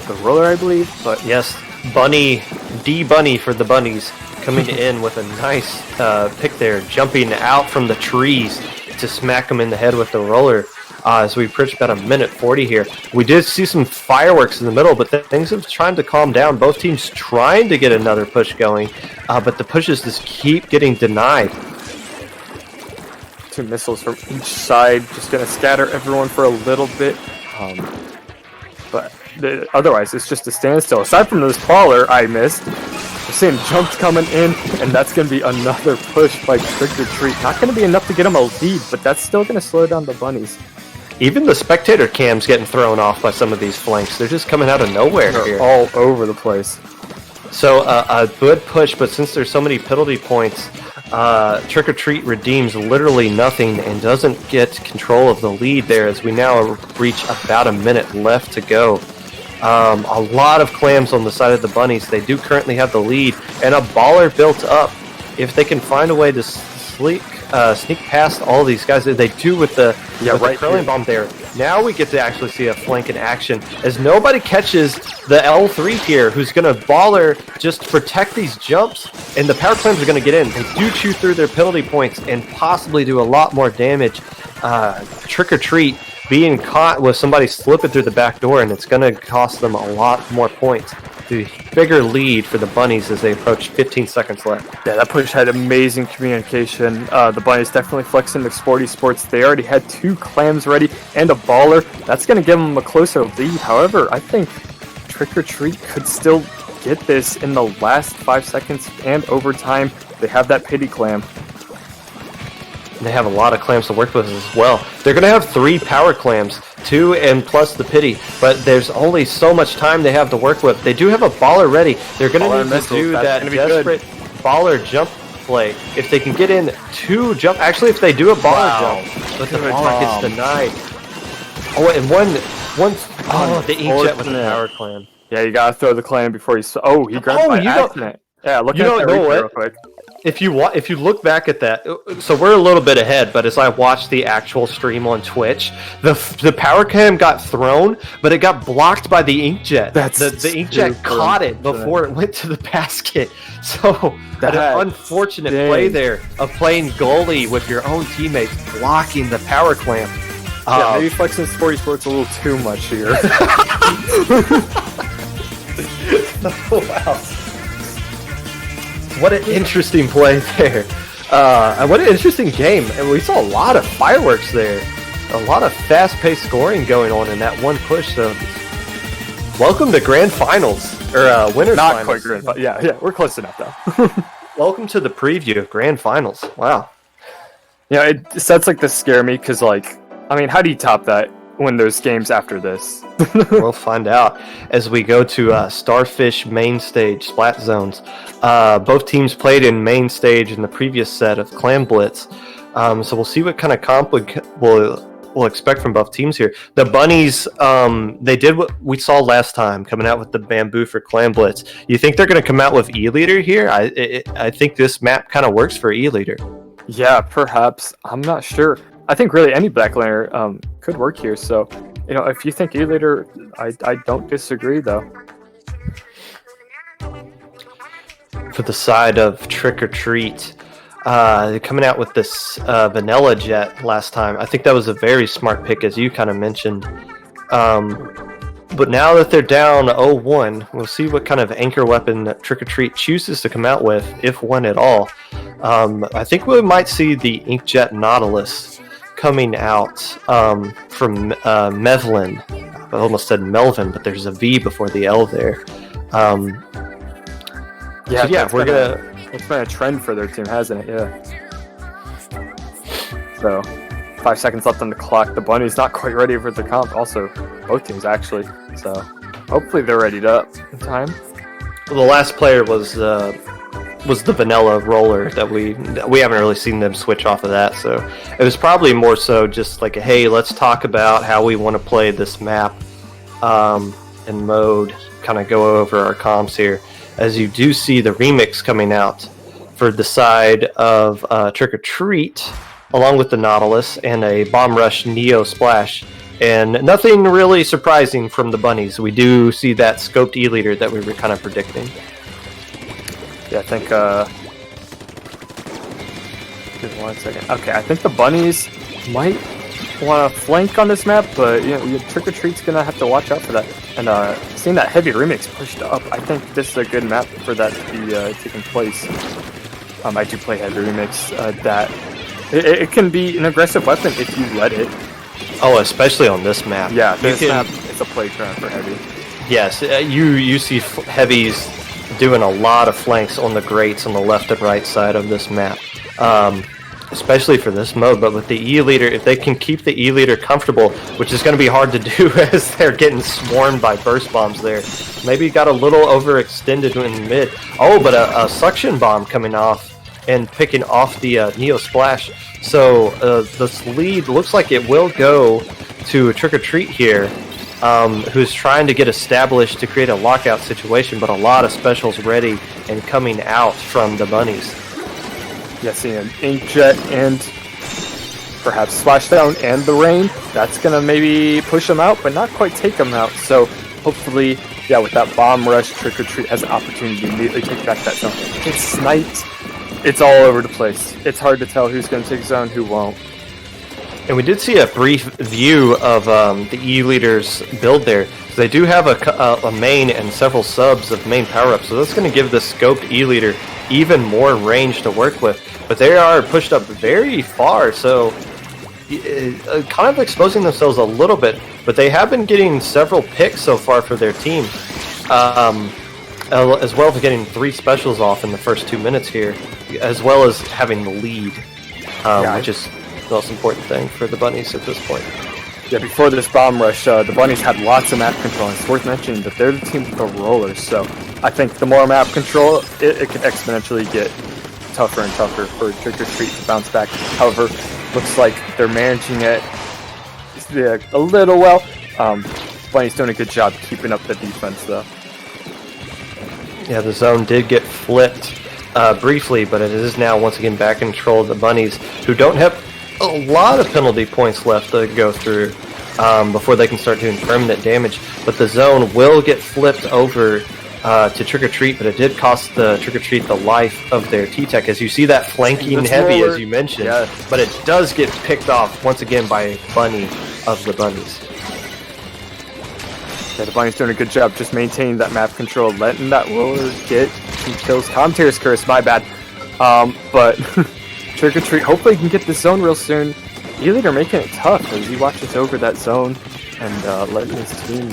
the roller, I believe. But Yes, Bunny, D-Bunny for the Bunnies, coming in with a nice pick there, jumping out from the trees to smack them in the head with the roller. As we approach about a minute 40 here. We did see some fireworks in the middle, but things have trying to calm down. Both teams trying to get another push going, but the pushes just keep getting denied. 2 missiles from each side, just gonna scatter everyone for a little bit. But otherwise, it's just a standstill. Aside from this baller I missed, we're seeing jumps coming in, and that's gonna be another push by Trick or Treat. Not gonna be enough to get them a lead, but that's still gonna slow down the Bunnies. Even the spectator cam's getting thrown off by some of these flanks. They're just coming out of nowhere They're here. all over the place. So a good push, but since there's so many penalty points, Trick or Treat redeems literally nothing and doesn't get control of the lead there as we now reach about a minute left to go. A lot of clams on the side of the Bunnies. They do currently have the lead and a baller built up. If they can find a way to sneak past all these guys, they do with the curling bomb there. Now we get to actually see a flank in action as nobody catches the L3 here, who's going to baller just protect these jumps, and the power clams are going to get in. They do chew through their penalty points and possibly do a lot more damage. Trick or Treat being caught with somebody slipping through the back door, and it's going to cost them a lot more points. The bigger lead for the Bunnies as they approach 15 seconds left. Yeah, that push had amazing communication. The Bunnies definitely flexing the sporty sports. They already had 2 clams ready and a baller. That's going to give them a closer lead. However, I think Trick or Treat could still get this in the last 5 seconds and overtime. They have that pity clam. They have a lot of clams to work with as well. They're going to have 3 power clams, 2 and plus the pity, but there's only so much time they have to work with. They do have a baller ready. They're going to need to do that desperate baller jump play. If they can get in 2 jump, actually if they do a baller jump, but the baller gets denied. Oh, and one the inkjet with the power clam. Yeah, you gotta throw the clam before he. Oh, he grabbed by accident. Yeah, look at that replay real quick. If you look back at that, so we're a little bit ahead, but as I watched the actual stream on Twitch, the power cam got thrown, but it got blocked by the inkjet. The inkjet caught it before it went to the basket. So an unfortunate play there of playing goalie with your own teammates blocking the power clam. Yeah, maybe flexing sporty sports a little too much here. Oh, wow. What an interesting play there. What an interesting game. And we saw a lot of fireworks there. A lot of fast-paced scoring going on in that one push. So, welcome to Grand Finals. Or Winners Not Finals. quite Grand Finals. Yeah, we're close enough, though. Welcome to the preview of Grand Finals. Wow. Yeah, it sets like this scare me because, like, I mean, how do you top that when there's games after this? We'll find out as we go to Starfish main stage, Splat Zones. Both teams played in main stage in the previous set of Clam Blitz. So we'll see what kind of comp we'll expect from both teams here. The Bunnies, they did what we saw last time, coming out with the Bamboo for Clam Blitz. You think they're going to come out with E-Leader here? I think this map kind of works for E-Leader. Yeah, perhaps. I'm not sure. I think really any Blackliner could work here. So, you know, if you think E-Leader, I don't disagree, though. For the side of Trick or Treat, coming out with this Vanilla Jet last time. I think that was a very smart pick, as you kind of mentioned. But now that they're down 0-1, we'll see what kind of anchor weapon Trick or Treat chooses to come out with, if one at all. I think we might see the Inkjet Nautilus coming out from Mevlin. I almost said Melvin, but there's a V before the L there. We're gonna. It's been a trend for their team, hasn't it? Yeah. So, 5 seconds left on the clock. The Bunnies not quite ready for the comp. Also, both teams actually. So, hopefully they're readied up in time. Well, the last player was the vanilla roller that we haven't really seen them switch off of that. So it was probably more so just like, hey, let's talk about how we want to play this map and mode. Kind of go over our comps here. As you do see the remix coming out for the side of Trick or Treat, along with the Nautilus and a Bomb Rush Neo Splash. And nothing really surprising from the Bunnies. We do see that scoped E-leader that we were kind of predicting. Yeah, I think, give me 1 second. Okay, I think the Bunnies might want to flank on this map, but Trick or Treat's going to have to watch out for that. And seeing that heavy remix pushed up, I think this is a good map for that to be taking place. I do play heavy remix. That it can be an aggressive weapon if you let it. Oh, especially on this map. Yeah, this map is a playground for heavy. Yes, you see heavies doing a lot of flanks on the grates on the left and right side of this map, especially for this mode. But with the E-leader, if they can keep the E-leader comfortable, which is going to be hard to do as they're getting swarmed by burst bombs there. Maybe got a little overextended in mid. Oh, but a suction bomb coming off and picking off the Neo Splash. So this lead looks like it will go to Trick or Treat here, who's trying to get established to create a lockout situation, but a lot of specials ready and coming out from the Bunnies. Yeah, seeing an Inkjet and perhaps Splashdown and the Rain, that's going to maybe push them out, but not quite take them out. So hopefully, yeah, with that Bomb Rush, Trick or Treat has an opportunity to immediately take back that zone. It's sniped. It's all over the place. It's hard to tell who's going to take zone, who won't. And we did see a brief view of the E-leader's build there. So they do have a main and several subs of main power-ups, so that's going to give the scoped E-leader even more range to work with. But they are pushed up very far, so kind of exposing themselves a little bit. But they have been getting several picks so far for their team, as well as getting 3 specials off in the first 2 minutes here, as well as having the lead, which is the most important thing for the Bunnies at this point. Yeah, before this Bomb Rush, the Bunnies had lots of map control, and it's worth mentioning that they're the team with the rollers, so I think the more map control, it can exponentially get tougher and tougher for Trick or Treat to bounce back. However, looks like they're managing it a little well. Bunnies doing a good job keeping up the defense, though. Yeah, the zone did get flipped briefly, but it is now once again back in control of the Bunnies, who don't have a lot of penalty points left to go through before they can start doing permanent damage. But the zone will get flipped over to Trick or Treat, but it did cost the Trick or Treat the life of their T-Tech. As you see that flanking heavy, as you mentioned, but it does get picked off once again by a Bunny of the Bunnies. Yeah, the Bunnies doing a good job just maintaining that map control, letting that roller get some kills. Commentator's curse, my bad. But Trick or Treat hopefully can get this zone real soon. E-leader making it tough as he watches over that zone and letting his team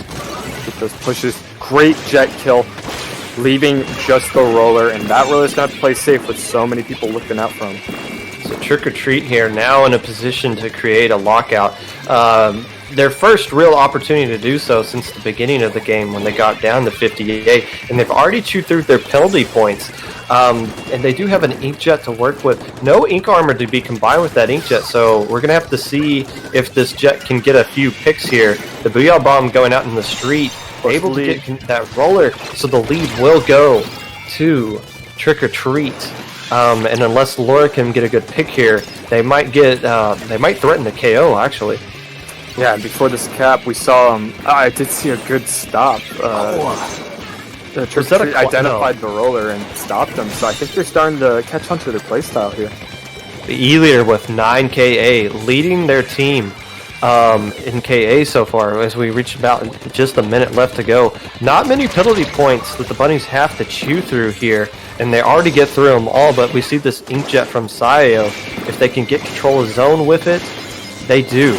get those pushes. Great jet kill, leaving just the roller, and that roller's going to have to play safe with so many people looking out for him. So Trick or Treat here now in a position to create a lockout. Their first real opportunity to do so since the beginning of the game when they got down to 58, and they've already chewed through their penalty points. And they do have an Inkjet to work with. No Ink Armor to be combined with that Inkjet, so we're going to have to see if this jet can get a few picks here. The Booyah Bomb going out in the street, able to get that roller, so the lead will go to Trick or Treat. And unless Laura can get a good pick here, they might get they might threaten the KO actually. Yeah, and before this cap, we saw I did see a good stop. Trick or Treat identified the roller and stopped them, so I think they're starting to catch on to their playstyle here. The E-leader with 9 KA leading their team in KA so far as we reach about just a minute left to go. Not many penalty points that the Bunnies have to chew through here, and they already get through them all, but we see this Inkjet from Sayo. If they can get control of zone with it, they do.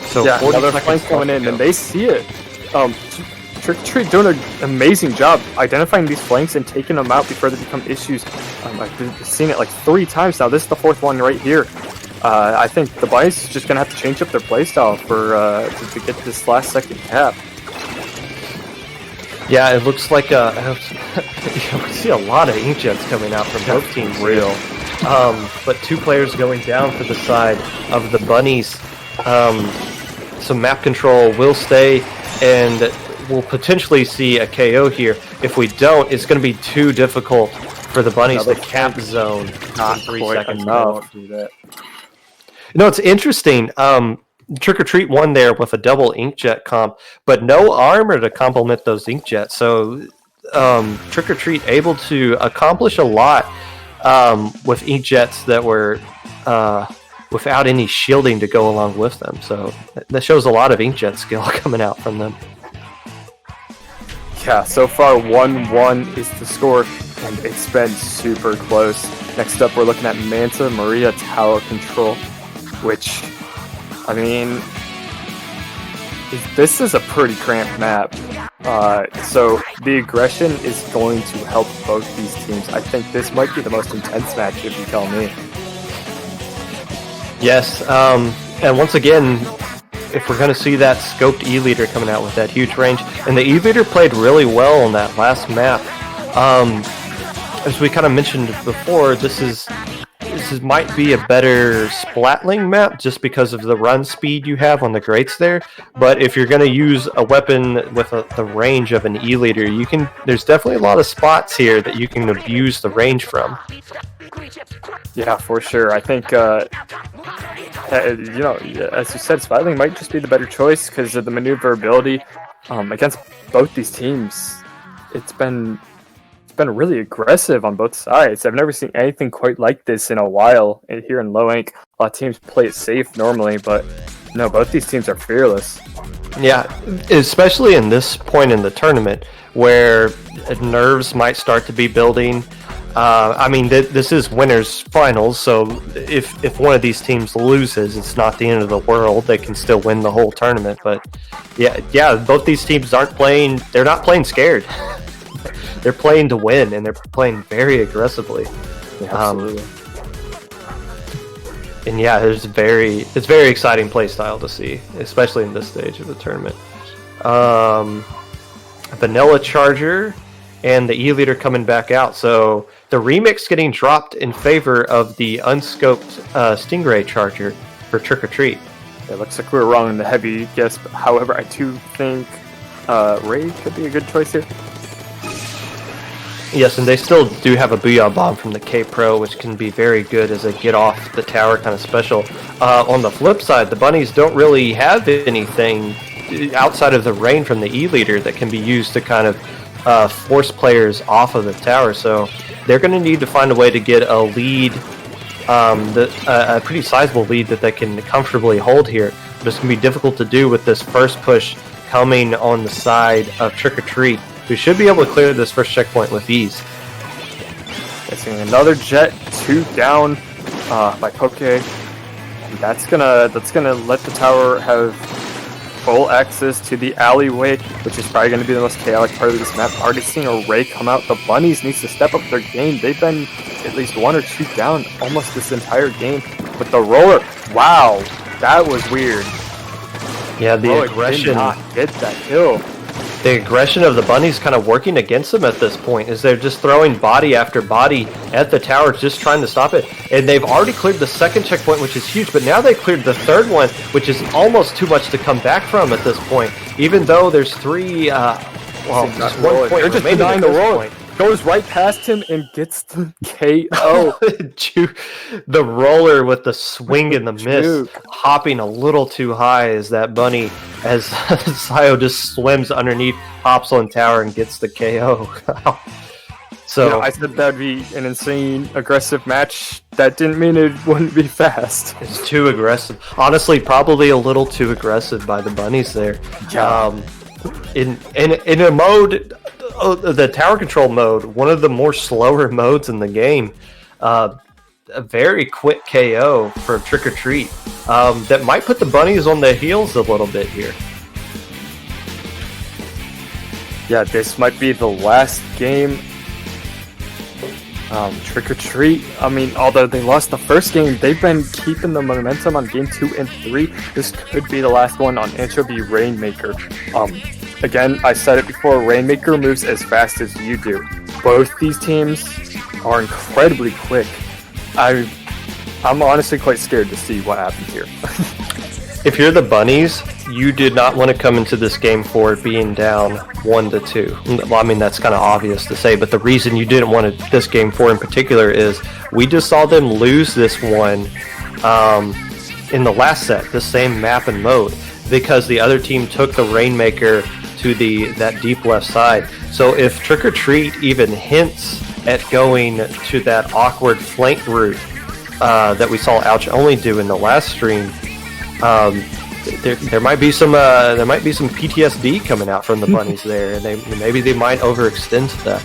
So Yeah, 40 another seconds flank coming left in, to and go. they see it. Trick or Treat doing an amazing job identifying these flanks and taking them out before they become issues. I've seen it like 3 times now. This is the 4th one right here. I think the Bunnies just gonna have to change up their playstyle for to get this last second cap. Yeah, it looks like we see a lot of Inkjets coming out from both teams. Real. But 2 players going down for the side of the Bunnies. So map control will stay, and we'll potentially see a KO here. If we don't, it's going to be too difficult for the Bunnies Another to cap zone Not in 3 quite seconds. enough. Do that. You know, it's interesting. Trick or Treat won there with a double Inkjet comp, but no armor to complement those Inkjets. So Trick or Treat able to accomplish a lot with Inkjets that were without any shielding to go along with them. So that shows a lot of Inkjet skill coming out from them. Yeah, so far 1-1 is the score, and it's been super close. Next up, we're looking at Manta Maria Tower Control, which, I mean, this is a pretty cramped map. So the aggression is going to help both these teams. I think this might be the most intense match, if you tell me. Yes, and once again, if we're going to see that scoped E-Leader coming out with that huge range, and the E-Leader played really well on that last map. As we kind of mentioned before, this might be a better Splatling map just because of the run speed you have on the grates there. But if you're going to use a weapon with the range of an E-Leader, there's definitely a lot of spots here that you can abuse the range from. Yeah, for sure. I think, as you said, Splatling might just be the better choice because of the maneuverability. Against both these teams, it's been really aggressive on both sides. I've never seen anything quite like this in a while here in Low Inc. A lot of teams play it safe normally, but no, both these teams are fearless. Yeah, especially in this point in the tournament where nerves might start to be building. I mean, this is winners finals, so if one of these teams loses, it's not the end of the world. They can still win the whole tournament. But yeah, both these teams aren't playing. They're not playing scared. They're playing to win, and they're playing very aggressively. Yeah, absolutely. And yeah, it's very exciting play style to see, especially in this stage of the tournament. Vanilla Charger and the E-Leader coming back out. So the remix getting dropped in favor of the unscoped Stingray Charger for Trick or Treat. It looks like we were wrong in the heavy guess, but however, I do think Ray could be a good choice here. Yes, and they still do have a Booyah Bomb from the K-Pro, which can be very good as a get off the tower kind of special. On the flip side, the Bunnies don't really have anything outside of the rain from the E-Leader that can be used to kind of force players off of the tower. So they're going to need to find a way to get a lead, a pretty sizable lead that they can comfortably hold here. But it's going to be difficult to do with this first push coming on the side of Trick or Treat, who should be able to clear this first checkpoint with ease. Missing another jet, 2 down by Poke. And that's gonna let the tower have full access to the alleyway, which is probably gonna be the most chaotic part of this map. Already seeing a Ray come out. The Bunnies needs to step up their game. They've been at least 1 or 2 down almost this entire game. With the roller, wow, that was weird. Yeah, the Heroic aggression. did not get that kill. The aggression of the Bunnies kind of working against them at this point, is they're just throwing body after body at the tower, just trying to stop it. And they've already cleared the second checkpoint, which is huge, but now they cleared the third one, which is almost too much to come back from at this point. Even though there's 3, just 1 point They're just remaining denying at the this roll. point. Goes right past him and gets the KO. The roller with the swing and the miss, Juke. hopping a little too high as that Bunny, as Sayo just swims underneath, hops on tower and gets the KO. So I said that'd be an insane aggressive match. That didn't mean it wouldn't be fast. it's too aggressive. Honestly, probably a little too aggressive by the bunnies there. Yeah. In a mode, the tower control mode, one of the more slower modes in the game. A very quick KO for Trick or Treat that might put the bunnies on their heels a little bit here. Yeah, this might be the last game. Trick or Treat. I mean, although they lost the first game, they've been keeping the momentum on game 2 and 3. This could be the last one on Anchovy Rainmaker. Again, I said it before, Rainmaker moves as fast as you do. Both these teams are incredibly quick. I'm honestly quite scared to see what happens here. If you're the bunnies, you did not want to come into this game 4 being down 1-2. Well, I mean, that's kind of obvious to say, but the reason you didn't want this game 4 in particular is we just saw them lose this one in the last set, the same map and mode, because the other team took the Rainmaker to that deep left side. So if Trick or Treat even hints at going to that awkward flank route that we saw Ouch only do in the last stream, there might be some PTSD coming out from the bunnies there, and maybe they might overextend to that.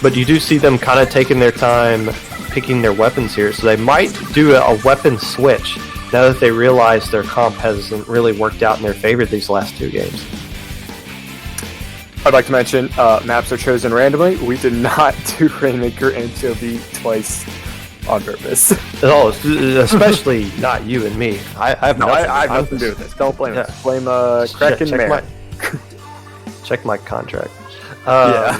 But you do see them kind of taking their time picking their weapons here, so they might do a weapon switch now that they realize their comp hasn't really worked out in their favor these last 2 games. I'd like to mention, maps are chosen randomly. We did not do Rainmaker Anchovy twice on purpose. Oh, especially not you and me. I have nothing to do with this. Don't blame us. Blame Kraken Man. Check my contract. Yeah.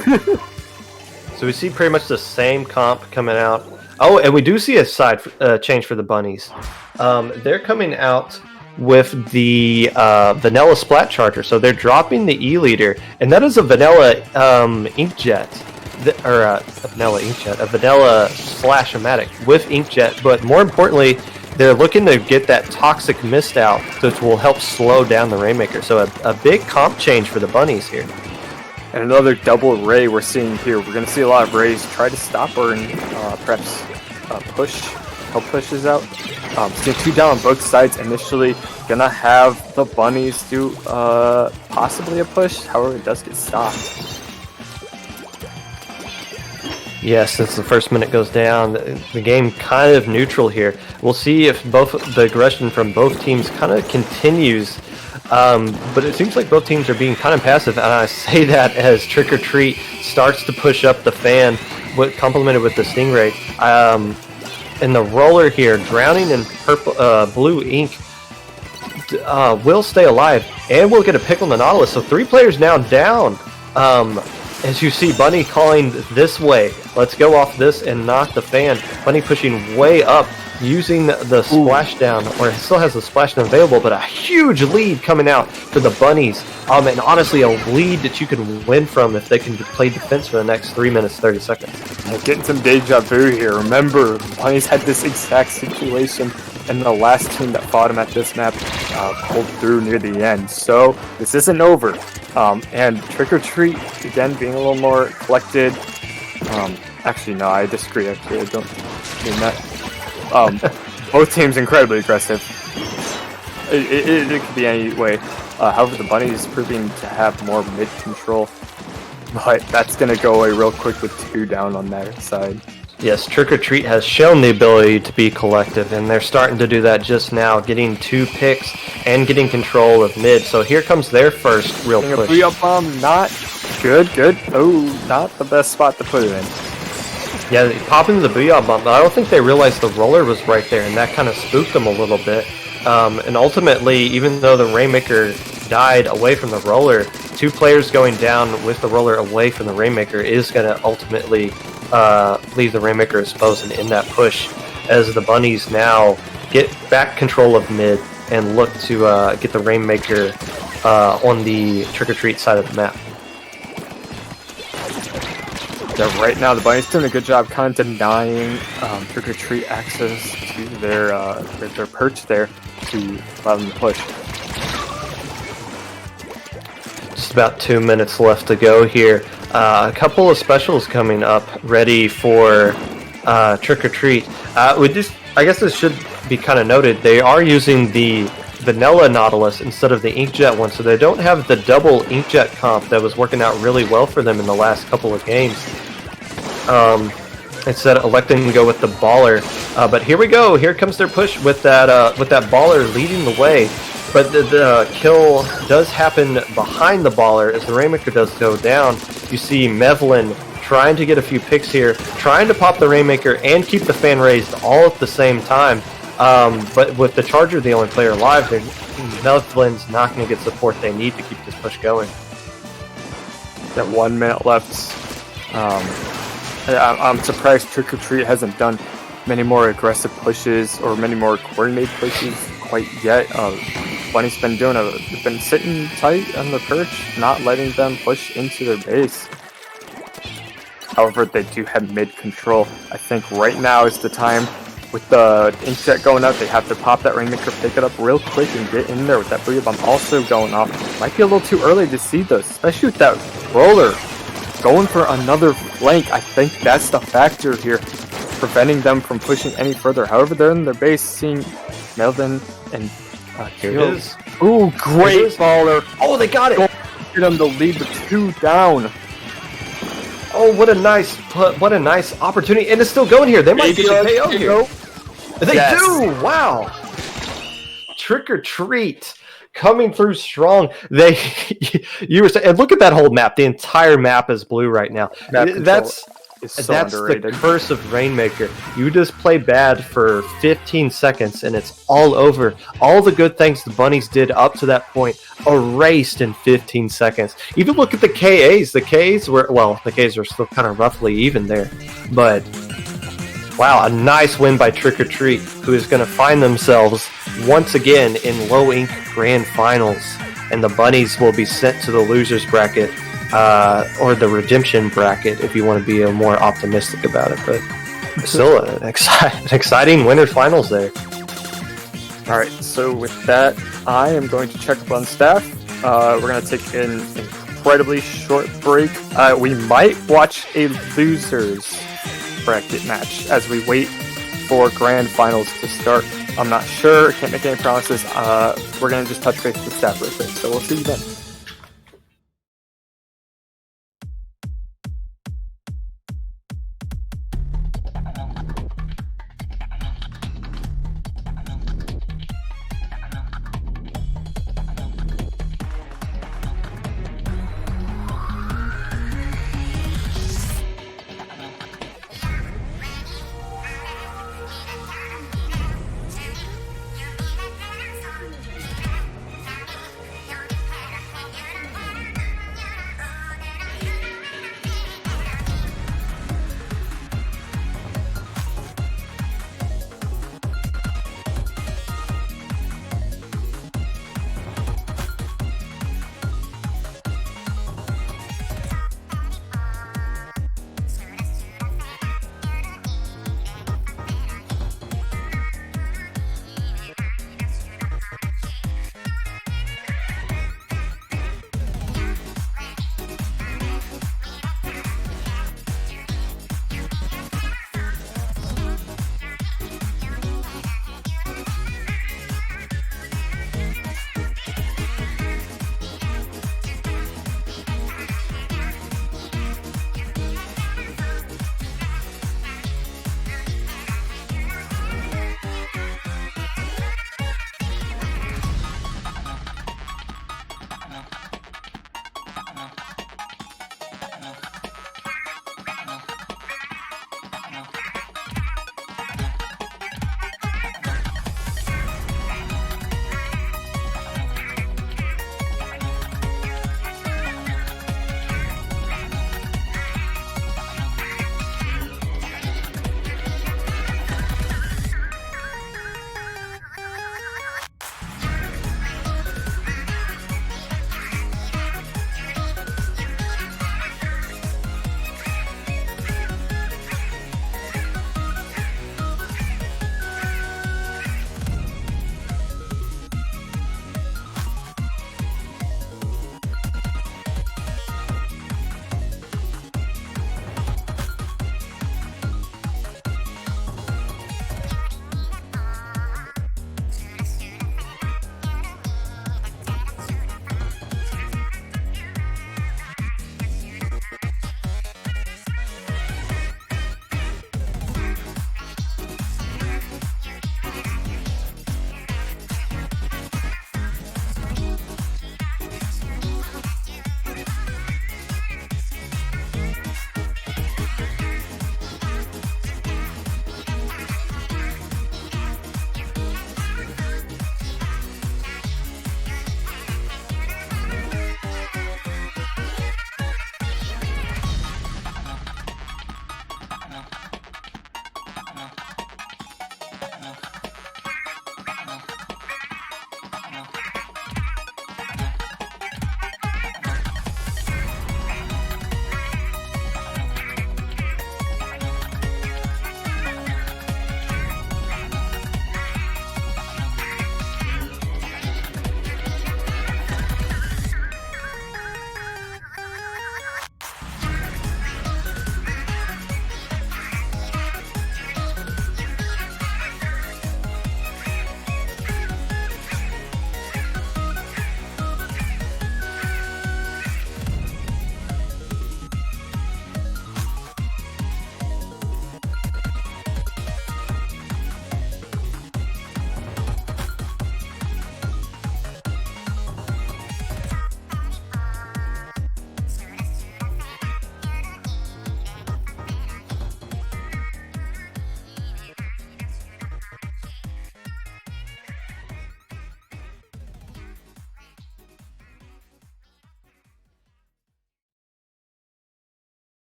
So we see pretty much the same comp coming out. Oh, and we do see a side change for the bunnies. They're coming out with the vanilla splat charger, so they're dropping the E-leader, and that is a vanilla inkjet, a vanilla Slash-O-Matic with inkjet. But more importantly, they're looking to get that toxic mist out, which will help slow down the Rainmaker. So a big comp change for the bunnies here. And another double Ray we're seeing here. We're going to see a lot of Rays try to stop her and perhaps help pushes out. So 2 down on both sides initially. Gonna have the bunnies do possibly a push. However, it does get stopped. Yeah, since the first minute goes down, the game kind of neutral here. We'll see if the aggression from both teams kind of continues. But it seems like both teams are being kind of passive, and I say that as Trick or Treat starts to push up the fan, complemented with the Stingray. And the roller here, drowning in blue ink, will stay alive, and we'll get a pick on the Nautilus. So 3 players now down. As you see, Bunny calling this way. Let's go off this and knock the fan. Bunny pushing way up, using the splashdown, or it still has the splashdown available, but a huge lead coming out for the bunnies. And honestly, a lead that you can win from if they can play defense for the next 3 minutes, 30 seconds. Getting some deja vu here. Remember, bunnies had this exact situation, and the last team that fought him at this map pulled through near the end. So this isn't over. And Trick or Treat, again, being a little more collected. Actually, no, I disagree. Actually, I don't mean that. Both teams incredibly aggressive. It could be any way. However, the bunnies proving to have more mid control. But that's going to go away real quick with 2 down on their side. Yes, Trick or Treat has shown the ability to be collective, and they're starting to do that just now, getting 2 picks and getting control of mid. So here comes their first real push. A Booyah Bomb, not good. Oh, not the best spot to put it in. Yeah, they pop into the Booyah Bomb, but I don't think they realized the roller was right there, and that kind of spooked them a little bit. And ultimately, even though the Rainmaker died away from the roller, 2 players going down with the roller away from the Rainmaker is going to ultimately leave the Rainmaker exposed and in that push, as the bunnies now get back control of mid and look to get the Rainmaker on the Trick or Treat side of the map. Yeah, right now the bunnies doing a good job kind of denying Trick or Treat access to their perch there to allow them to push. about 2 minutes left to go here. A couple of specials coming up, ready for Trick or Treat. I guess this should be kind of noted. They are using the vanilla Nautilus instead of the Inkjet one, so they don't have the double Inkjet comp that was working out really well for them in the last couple of games. Instead of electing to go with the Baller, but here we go. Here comes their push with that Baller leading the way. But the kill does happen behind the Baller as the Rainmaker does go down. You see Mevlin trying to get a few picks here, trying to pop the Rainmaker and keep the fan raised all at the same time. But with the Charger the only player alive, Mevlin's not going to get support they need to keep this push going. Got 1 minute left. I'm surprised Trick or Treat hasn't done many more aggressive pushes or many more coordinated pushes quite yet. Bunny's been sitting tight on the perch, not letting them push into their base. However, they do have mid control. I think right now is the time. With the Inkjet going up, they have to pop that Rainmaker, pick it up real quick, and get in there with that Booyah Bomb also going off. Might be a little too early to see this, especially with that Roller going for another flank. I think that's the factor here, preventing them from pushing any further. However, they're in their base, seeing Melvin and Here it is. Ooh, great Baller. Oh, they got it! Get them to lead the 2 down. Oh, what a nice opportunity, and it's still going here. They might get a KO here. They do! Wow! Trick or Treat coming through strong. You were saying, and look at that whole map. The entire map is blue right now. That's the curse of Rainmaker. You just play bad for 15 seconds and it's all over. All the good things the Bunnies did up to that point erased in 15 seconds. Even look at the KAs. The KAs are still kind of roughly even there. But wow, a nice win by Trick or Treat, who is going to find themselves once again in Low Ink Grand Finals. And the Bunnies will be sent to the losers bracket. Or the redemption bracket, if you want to be more optimistic about it. But still an exciting winter finals there. All right, so with that, I am going to check up on staff. We're going to take an incredibly short break. We might watch a losers bracket match as we wait for grand finals to start. I'm not sure. Can't make any promises. We're going to just touch base with staff real quick, so we'll see you then.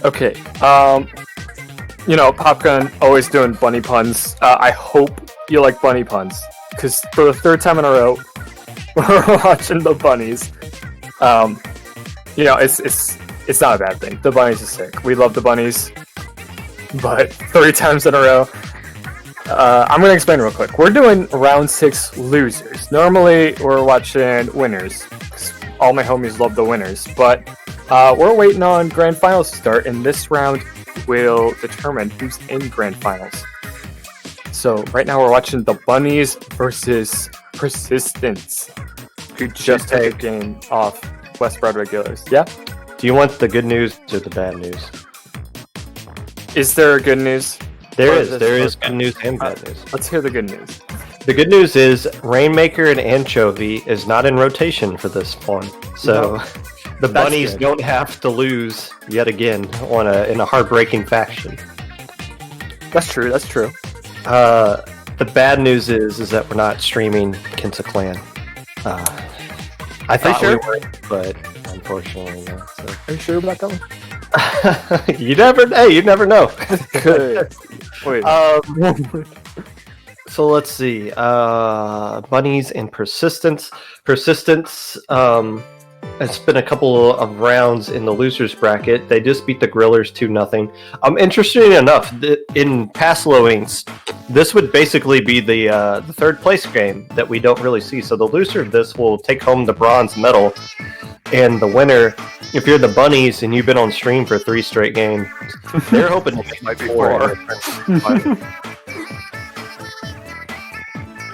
Okay. Popgun always doing bunny puns. I hope you like bunny puns, because for the third time in a row, we're watching the bunnies. It's not a bad thing. The bunnies are sick. We love the bunnies, but 3 times in a row. I'm gonna explain real quick. We're doing round 6 losers. Normally, we're watching winners. All my homies love the winners, but we're waiting on grand finals to start, and this round will determine who's in grand finals. So right now we're watching the bunnies versus Persistence, who just took a game off West Broad regulars. Yeah. Do you want the good news or the bad news? Is there good news? There is good news and bad news. Let's hear the good news. The good news is Rainmaker and Anchovy is not in rotation for this one, so the bunnies good. don't have to lose yet again in a heartbreaking fashion. That's true. That's true. The bad news is that we're not streaming Kinsa Clan. I thought sure? we were, but unfortunately not. So. Are you sure about that one? You never know. Good. Wait. So let's see. Bunnies and Persistence. Persistence. It's been a couple of rounds in the losers bracket. They just beat the Grillers 2-0. Interestingly enough, in past lowings, this would basically be the third place game that we don't really see. So the loser of this will take home the bronze medal, and the winner, if you're the Bunnies and you've been on stream for 3 straight games, they're hoping to make 4.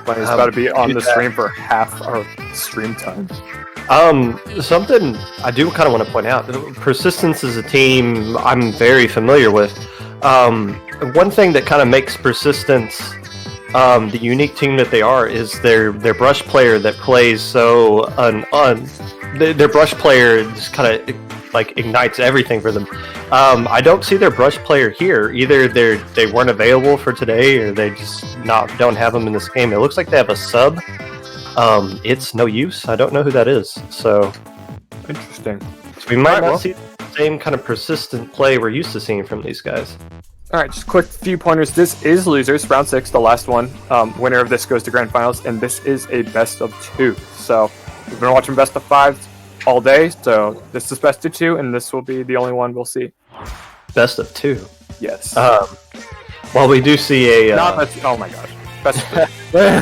Bunny's about to be on the stream for half our stream time. Something I do kind of want to point out. Persistence is a team I'm very familiar with. One thing that kind of makes Persistence the unique team that they are is their brush player that plays so their brush player just kind of like ignites everything for them. I don't see their brush player here. Either they weren't available for today, or they just don't have them in this game. It looks like they have a sub. It's no use. I don't know who that is. So Interesting. we might not see the same kind of persistent play we're used to seeing from these guys. All right, just quick few pointers. This is losers, round 6, the last one. Winner of this goes to grand finals, and this is a best of 2. So we've been watching best of 5 all day. So this is best of 2, and this will be the only one we'll see. Best of 2. Yes. Well, we do see a. Oh my gosh. Best of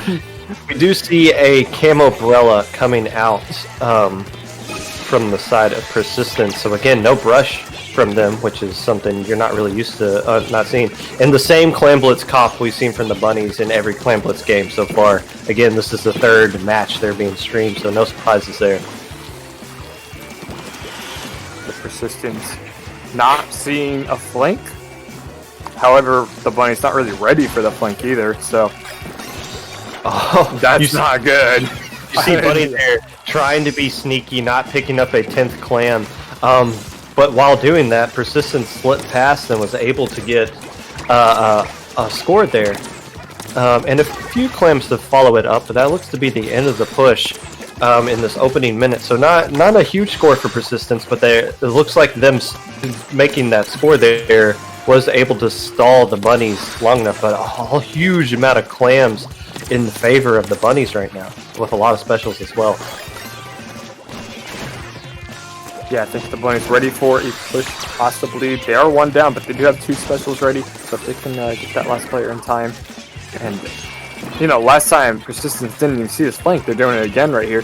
3. We do see a camo umbrella coming out from the side of Persistence. So again, no brush from them, which is something you're not really used to not seeing. And the same Clan Blitz cop we've seen from the Bunnies in every Clan Blitz game so far. Again, this is the 3rd match they're being streamed, so no surprises there. The Persistence not seeing a flank. However, the Bunny's not really ready for the flank either, so that's not good. You see Bunny there trying to be sneaky, not picking up a 10th clan. But while doing that, Persistence slipped past and was able to get a score there. And a few clams to follow it up, but that looks to be the end of the push in this opening minute. So not a huge score for Persistence, but it looks like them making that score there was able to stall the Bunnies long enough. But a huge amount of clams in favor of the Bunnies right now, with a lot of specials as well. Yeah, I think the Bunny's ready for a push, possibly. They are 1 down, but they do have 2 specials ready, so if they can get that last player in time. And, last time Persistence didn't even see this flank. They're doing it again right here.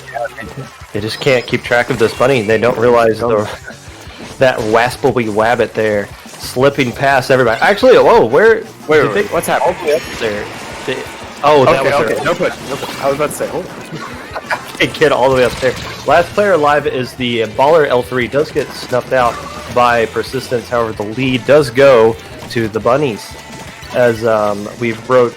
They just can't keep track of this Bunny. They don't realize that waspily wabbit there slipping past everybody. Actually, whoa, wait, what's happening? All the way up there. That was okay. No push. I was about to say, hold on. They get all the way up there. Last player alive is the Baller L3. Does get snuffed out by Persistence. However, the lead does go to the Bunnies as we approach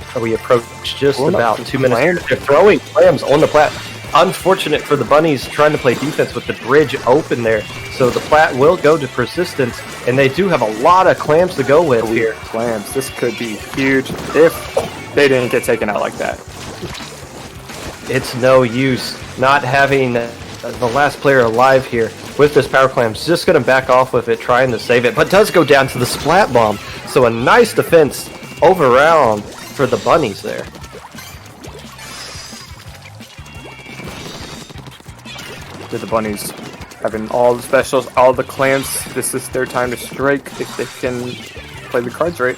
just about 2 minutes. They're throwing clams on the plat. Unfortunate for the Bunnies trying to play defense with the bridge open there. So the plat will go to Persistence, and they do have a lot of clams to go with here. Clams. This could be huge if they didn't get taken out like that. It's no use not having the last player alive here with this power clam is just going to back off with it, trying to save it, but does go down to the splat bomb. So a nice defense over round for the bunnies there. The bunnies having all the specials, all the clams. This is their time to strike if they can play the cards right.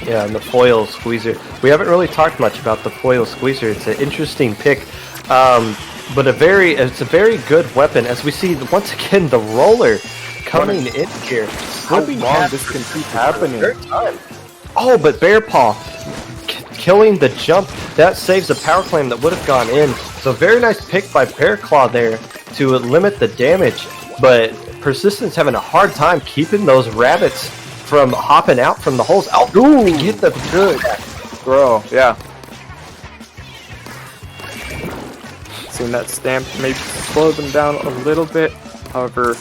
Yeah, and the foil squeezer. We haven't really talked much about the foil squeezer. It's an interesting pick, but it's a very good weapon. As we see once again the roller coming in here. How long this can keep happening? Oh, but Bear Paw killing the jump, that saves a power clam that would have gone in. So very nice pick by Bear Claw there to limit the damage, but Persistence having a hard time keeping those rabbits from hopping out from the holes. Oh, get the good throw, yeah. Seeing that stamp maybe slow them down a little bit. However,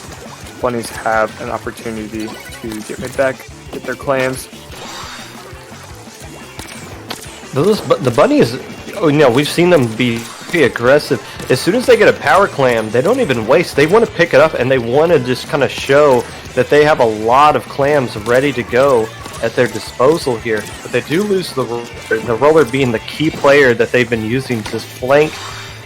bunnies have an opportunity to get right back, get their clams. The bunnies, we've seen them be aggressive. As soon as they get a power clam, they don't even waste. They want to pick it up and they want to just kind of show that they have a lot of clams ready to go at their disposal here. But they do lose the roller being the key player that they've been using to flank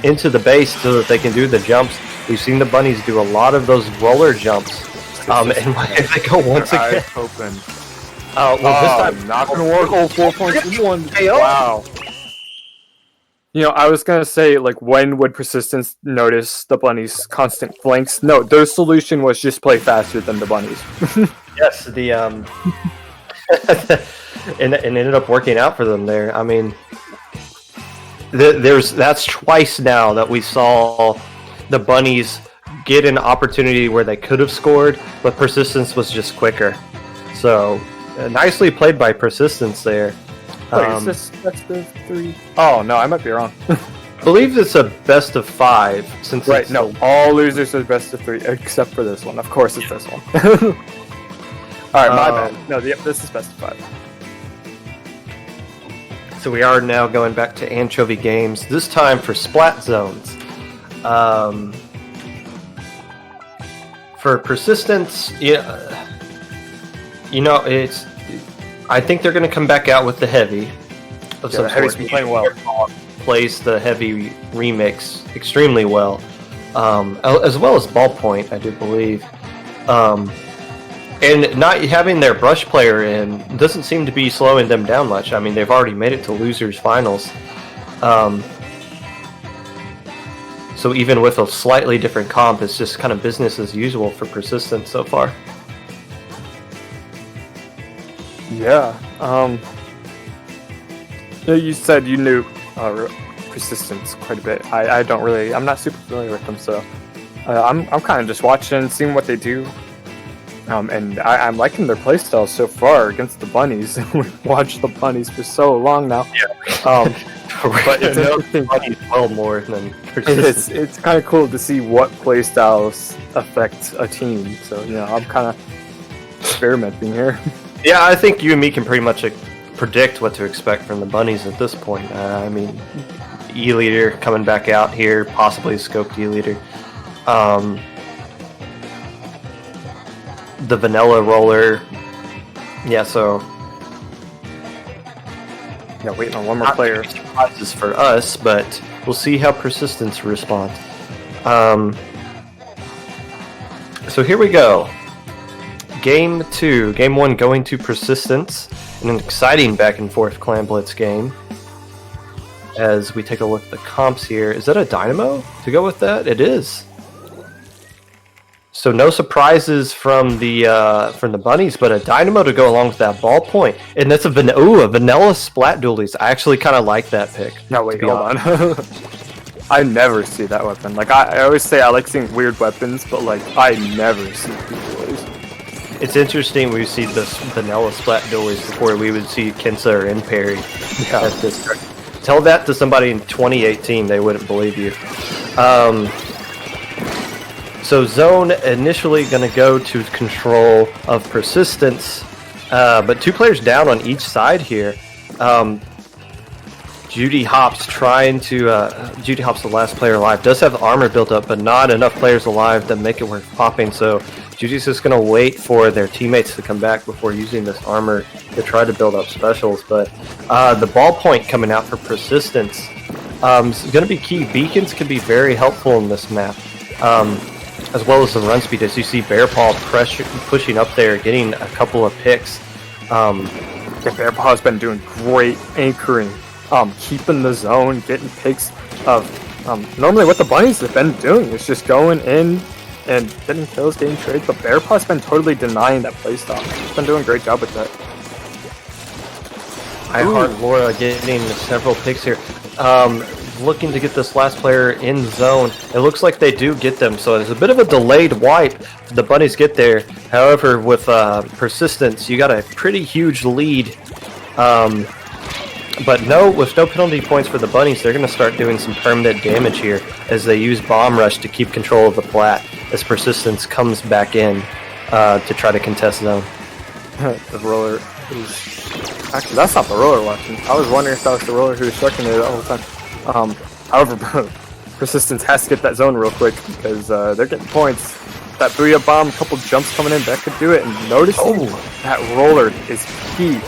into the base so that they can do the jumps. We've seen the bunnies do a lot of those roller jumps. And if they go once again. Open. This time not gonna work. 4.1. KO. Wow. I was gonna say, like, when would Persistence notice the bunnies' constant flanks? No, their solution was just play faster than the bunnies. Yes, and it ended up working out for them there. I mean, that's twice now that we saw the bunnies get an opportunity where they could have scored, but Persistence was just quicker. So nicely played by Persistence there. Wait, is this best of 3? Oh no, I might be wrong. I believe it's a best of 5 since right. No, all losers are best of 3 except for this one. Of course, it's this one. All right, my bad. No, this is best of 5. So we are now going back to Anchovy Games. This time for Splat Zones. For Persistence, it's. I think they're going to come back out with the heavy. The heavy's been playing well. Plays the heavy remix extremely well, as well as Ballpoint, I do believe. And not having their brush player in doesn't seem to be slowing them down much. I mean, they've already made it to losers finals. So even with a slightly different comp, it's just kind of business as usual for Persistence so far. Yeah. You said you knew Persistence quite a bit. I'm not super familiar with them, so I'm kind of just watching, seeing what they do. And I'm liking their playstyle so far against the bunnies. We've watched the bunnies for so long now. Yeah. But it's interesting. Bunnies well more than Persistence. It's kind of cool to see what playstyles affect a team. So I'm kind of experimenting here. Yeah, I think you and me can pretty much predict what to expect from the bunnies at this point. I mean, E-Leader coming back out here, possibly scoped E-Leader. The vanilla roller. Yeah, so. Yeah, waiting on one more player. Surprises for us, but we'll see how Persistence responds. So here we go. Game 2. Game 1 going to Persistence in an exciting back and forth Clan Blitz game. As we take a look at the comps here. Is that a Dynamo to go with that? It is. So no surprises from the bunnies, but a Dynamo to go along with that Ballpoint. And that's a vanilla Splat Dualies. I actually kind of like that pick. No, wait, hold on. I never see that weapon. Like, I always say I like seeing weird weapons, but like, I never see dualies. It's interesting we see this vanilla Splat Dualies before we would see Kensa or Inparry. Yeah. Tell that to somebody in 2018, they wouldn't believe you. So Zone initially going to go to control of Persistence, but 2 players down on each side here. Judy Hopps Judy Hopps, the last player alive, does have armor built up, but not enough players alive to make it worth popping. So Judy's just going to wait for their teammates to come back before using this armor to try to build up specials. But the ballpoint coming out for Persistence is going to be key. Beacons can be very helpful in this map, as well as the run speed. As you see Bearpaw pushing up there, getting a couple of picks. Bearpaw's been doing great anchoring, keeping the zone, getting picks of normally what the bunnies have been doing is just going in and getting kills, getting trades, but Bearpaw's been totally denying that playstyle. He's been doing a great job with that. I Heart Laura getting several picks here. Looking to get this last player in zone. It looks like they do get them, so there's a bit of a delayed wipe. The bunnies get there. However, with Persistence, you got a pretty huge lead. But with no penalty points for the bunnies, they're going to start doing some permanent damage here as they use Bomb Rush to keep control of the plat as Persistence comes back in to try to contest zone. The roller is... Actually, that's not the roller watching. I was wondering if that was the roller who was shucking it the whole time. However, Persistence has to get that zone real quick because they're getting points. That Booyah Bomb, a couple jumps coming in, that could do it. And notice that roller is key.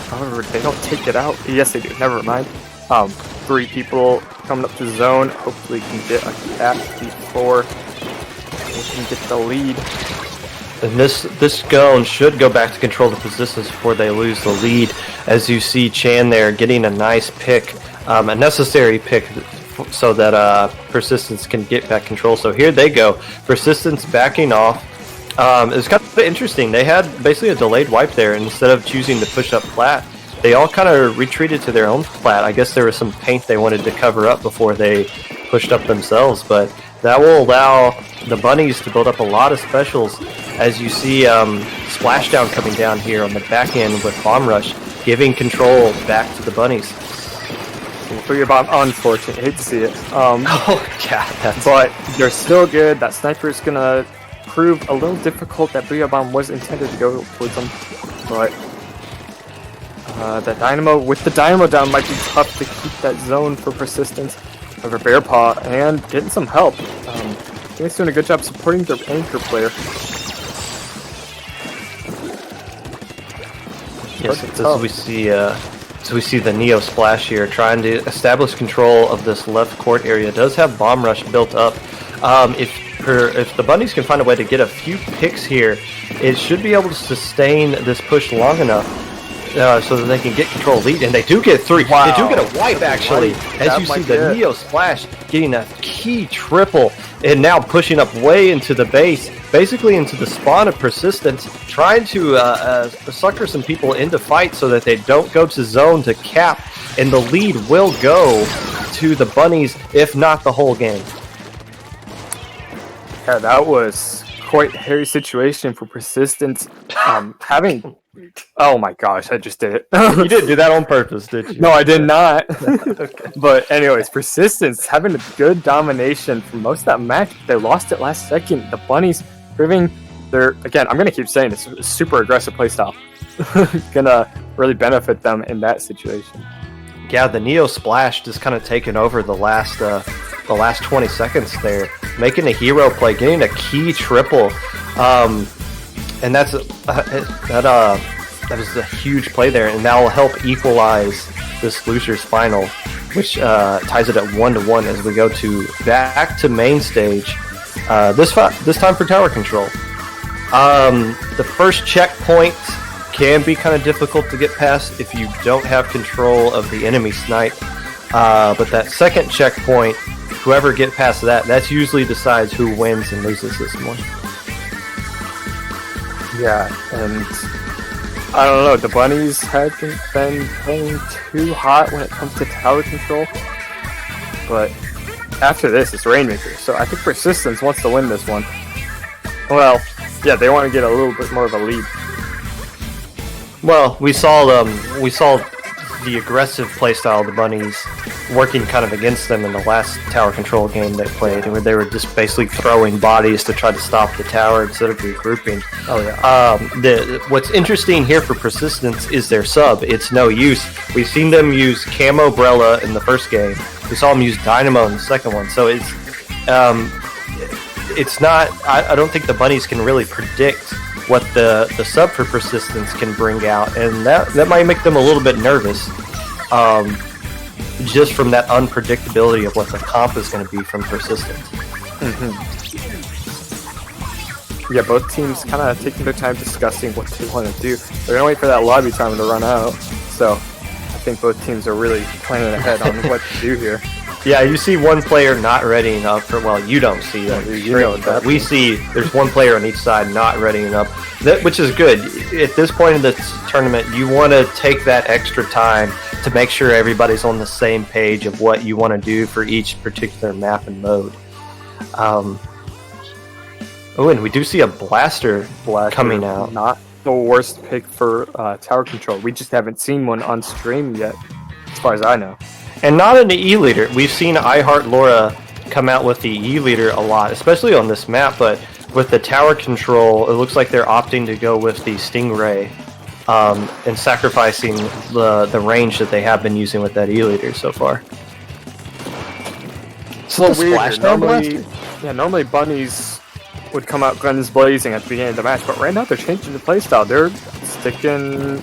However, they don't take it out. Yes, they do. Never mind. 3 people coming up to zone. Hopefully can get a cap before they can get the lead. And this zone should go back to control the Persistence before they lose the lead. As you see Chan there getting a nice pick, a necessary pick so that Persistence can get back control. So here they go. Persistence backing off. It's kind of interesting. They had basically a delayed wipe there. Instead of choosing to push up plat, they all kind of retreated to their own plat. I guess there was some paint they wanted to cover up before they pushed up themselves, but that will allow the bunnies to build up a lot of specials. As you see Splashdown coming down here on the back end with Bomb Rush, giving control back to the bunnies. Booyah Bomb, unfortunate. Hate to see it. Yeah, but they're still good. That sniper is gonna prove a little difficult. That Booyah Bomb was intended to go towards them, but that Dynamo with the Dynamo down might be tough to keep that zone for Persistence over Bearpaw and getting some help. He's doing a good job supporting their anchor player. Yes, as we see the Neo Splash here trying to establish control of this left court area. Does have Bomb Rush built up. If the bunnies can find a way to get a few picks here, it should be able to sustain this push long enough so that they can get control lead, and they do get 3. Wow. They do get a wipe actually, as you see the Neo Splash getting a key triple, and now pushing up way into the base, basically into the spawn of Persistence, trying to sucker some people into fight so that they don't go to zone to cap, and the lead will go to the bunnies, if not the whole game. Yeah, that was quite a hairy situation for Persistence. Oh my gosh, I just did it. You didn't do that on purpose, did you? No, I did not. Okay. But anyways, Persistence having a good domination for most of that match. They lost it last second. The bunnies proving again, I'm gonna keep saying it's a super aggressive playstyle. Gonna really benefit them in that situation. Yeah, the Neo Splash just kind of taken over the last 20 seconds there, making a hero play, getting a key triple, and that was a huge play there, and that will help equalize this loser's final, which ties it at 1-1 as we go back to main stage. This time for tower control. The first checkpoint can be kind of difficult to get past if you don't have control of the enemy snipe, but that second checkpoint, whoever get past that usually decides who wins and loses this one. Yeah, and I don't know, the bunnies haven't been playing too hot when it comes to tower control, but after this it's Rainmaker, so I think Persistence wants to win this one. Well, yeah, they want to get a little bit more of a lead. Well, we saw the aggressive playstyle of the bunnies working kind of against them in the last tower control game they played, where they were just basically throwing bodies to try to stop the tower instead of regrouping. Oh yeah. What's interesting here for Persistence is their sub. It's no use. We've seen them use Camo Brella in the first game. We saw them use Dynamo in the second one. So it's not. I don't think the bunnies can really predict what the sub for Persistence can bring out, and that might make them a little bit nervous. Just from that unpredictability of what the comp is going to be from Persistence. Yeah, both teams kind of taking their time discussing what they want to do. They're going to wait for that lobby time to run out. So I think both teams are really planning ahead on what to do here. Yeah, you see one player not readying up for, well, you don't see that. You know that. We see there's one player on each side not readying up, which is good. At this point in the tournament, you want to take that extra time to make sure everybody's on the same page of what you want to do for each particular map and mode. Oh, and we do see a Blaster coming out. Not the worst pick for tower control. We just haven't seen one on stream yet, as far as I know. And not an E-Leader. We've seen iHeartLaura come out with the E-Leader a lot, especially on this map, but with the tower control, it looks like they're opting to go with the Stingray and sacrificing the range that they have been using with that E-Leader so far. It's a little weird. Normally bunnies would come out guns blazing at the beginning of the match, but right now they're changing the playstyle. They're sticking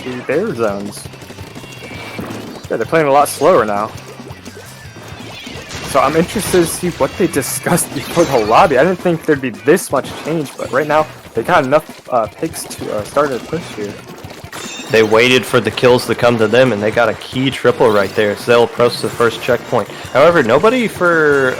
to their zones. Yeah, they're playing a lot slower now. So I'm interested to see what they discussed before the lobby. I didn't think there'd be this much change, but right now they got enough picks to start a push here. They waited for the kills to come to them, and they got a key triple right there. So they'll approach the first checkpoint. However, nobody for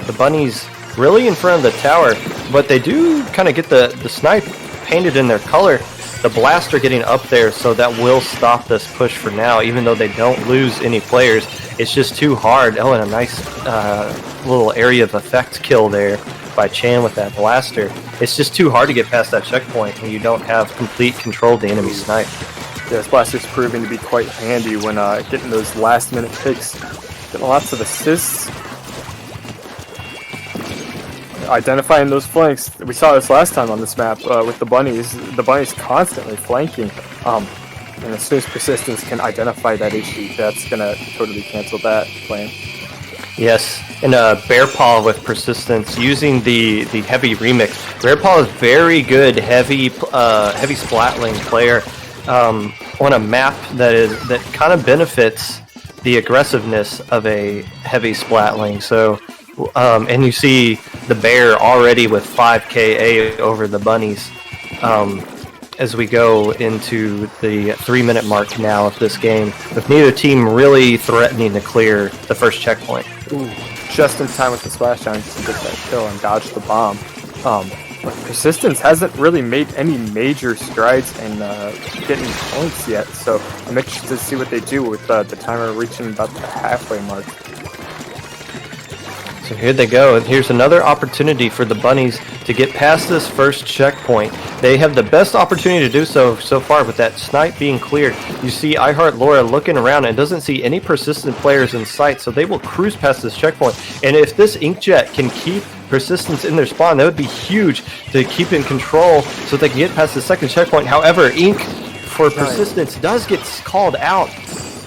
the bunnies really in front of the tower, but they do kind of get the snipe painted in their color. The Blaster getting up there, so that will stop this push for now, even though they don't lose any players. It's just too hard. Oh, and a nice little area of effect kill there by Chan with that Blaster. It's just too hard to get past that checkpoint when you don't have complete control of the enemy snipe. Yeah, this Blaster's proving to be quite handy when getting those last-minute picks. Getting lots of assists. Identifying those flanks. We saw this last time on this map with the bunnies. The bunnies constantly flanking. And as soon as Persistence can identify that issue, that's going to totally cancel that plan. Yes, and Bear Paw with Persistence using the heavy remix. Bear Paw is very good heavy splatling player on a map that kind of benefits the aggressiveness of a heavy splatling. So. And you see the Bear already with 5 KA over the bunnies as we go into the 3-minute mark now of this game, with neither team really threatening to clear the first checkpoint. Ooh, just in time with the splash down to get that kill and dodge the bomb. But Persistence hasn't really made any major strides in getting points yet, so I'm interested to see what they do with the timer reaching about the halfway mark. So here they go, and here's another opportunity for the bunnies to get past this first checkpoint. They have the best opportunity to do so far with that snipe being cleared. You see iHeartLaura looking around and doesn't see any Persistent players in sight, so they will cruise past this checkpoint. And if this Inkjet can keep Persistence in their spawn, that would be huge to keep in control so they can get past the second checkpoint. However, Ink for Persistence does get called out.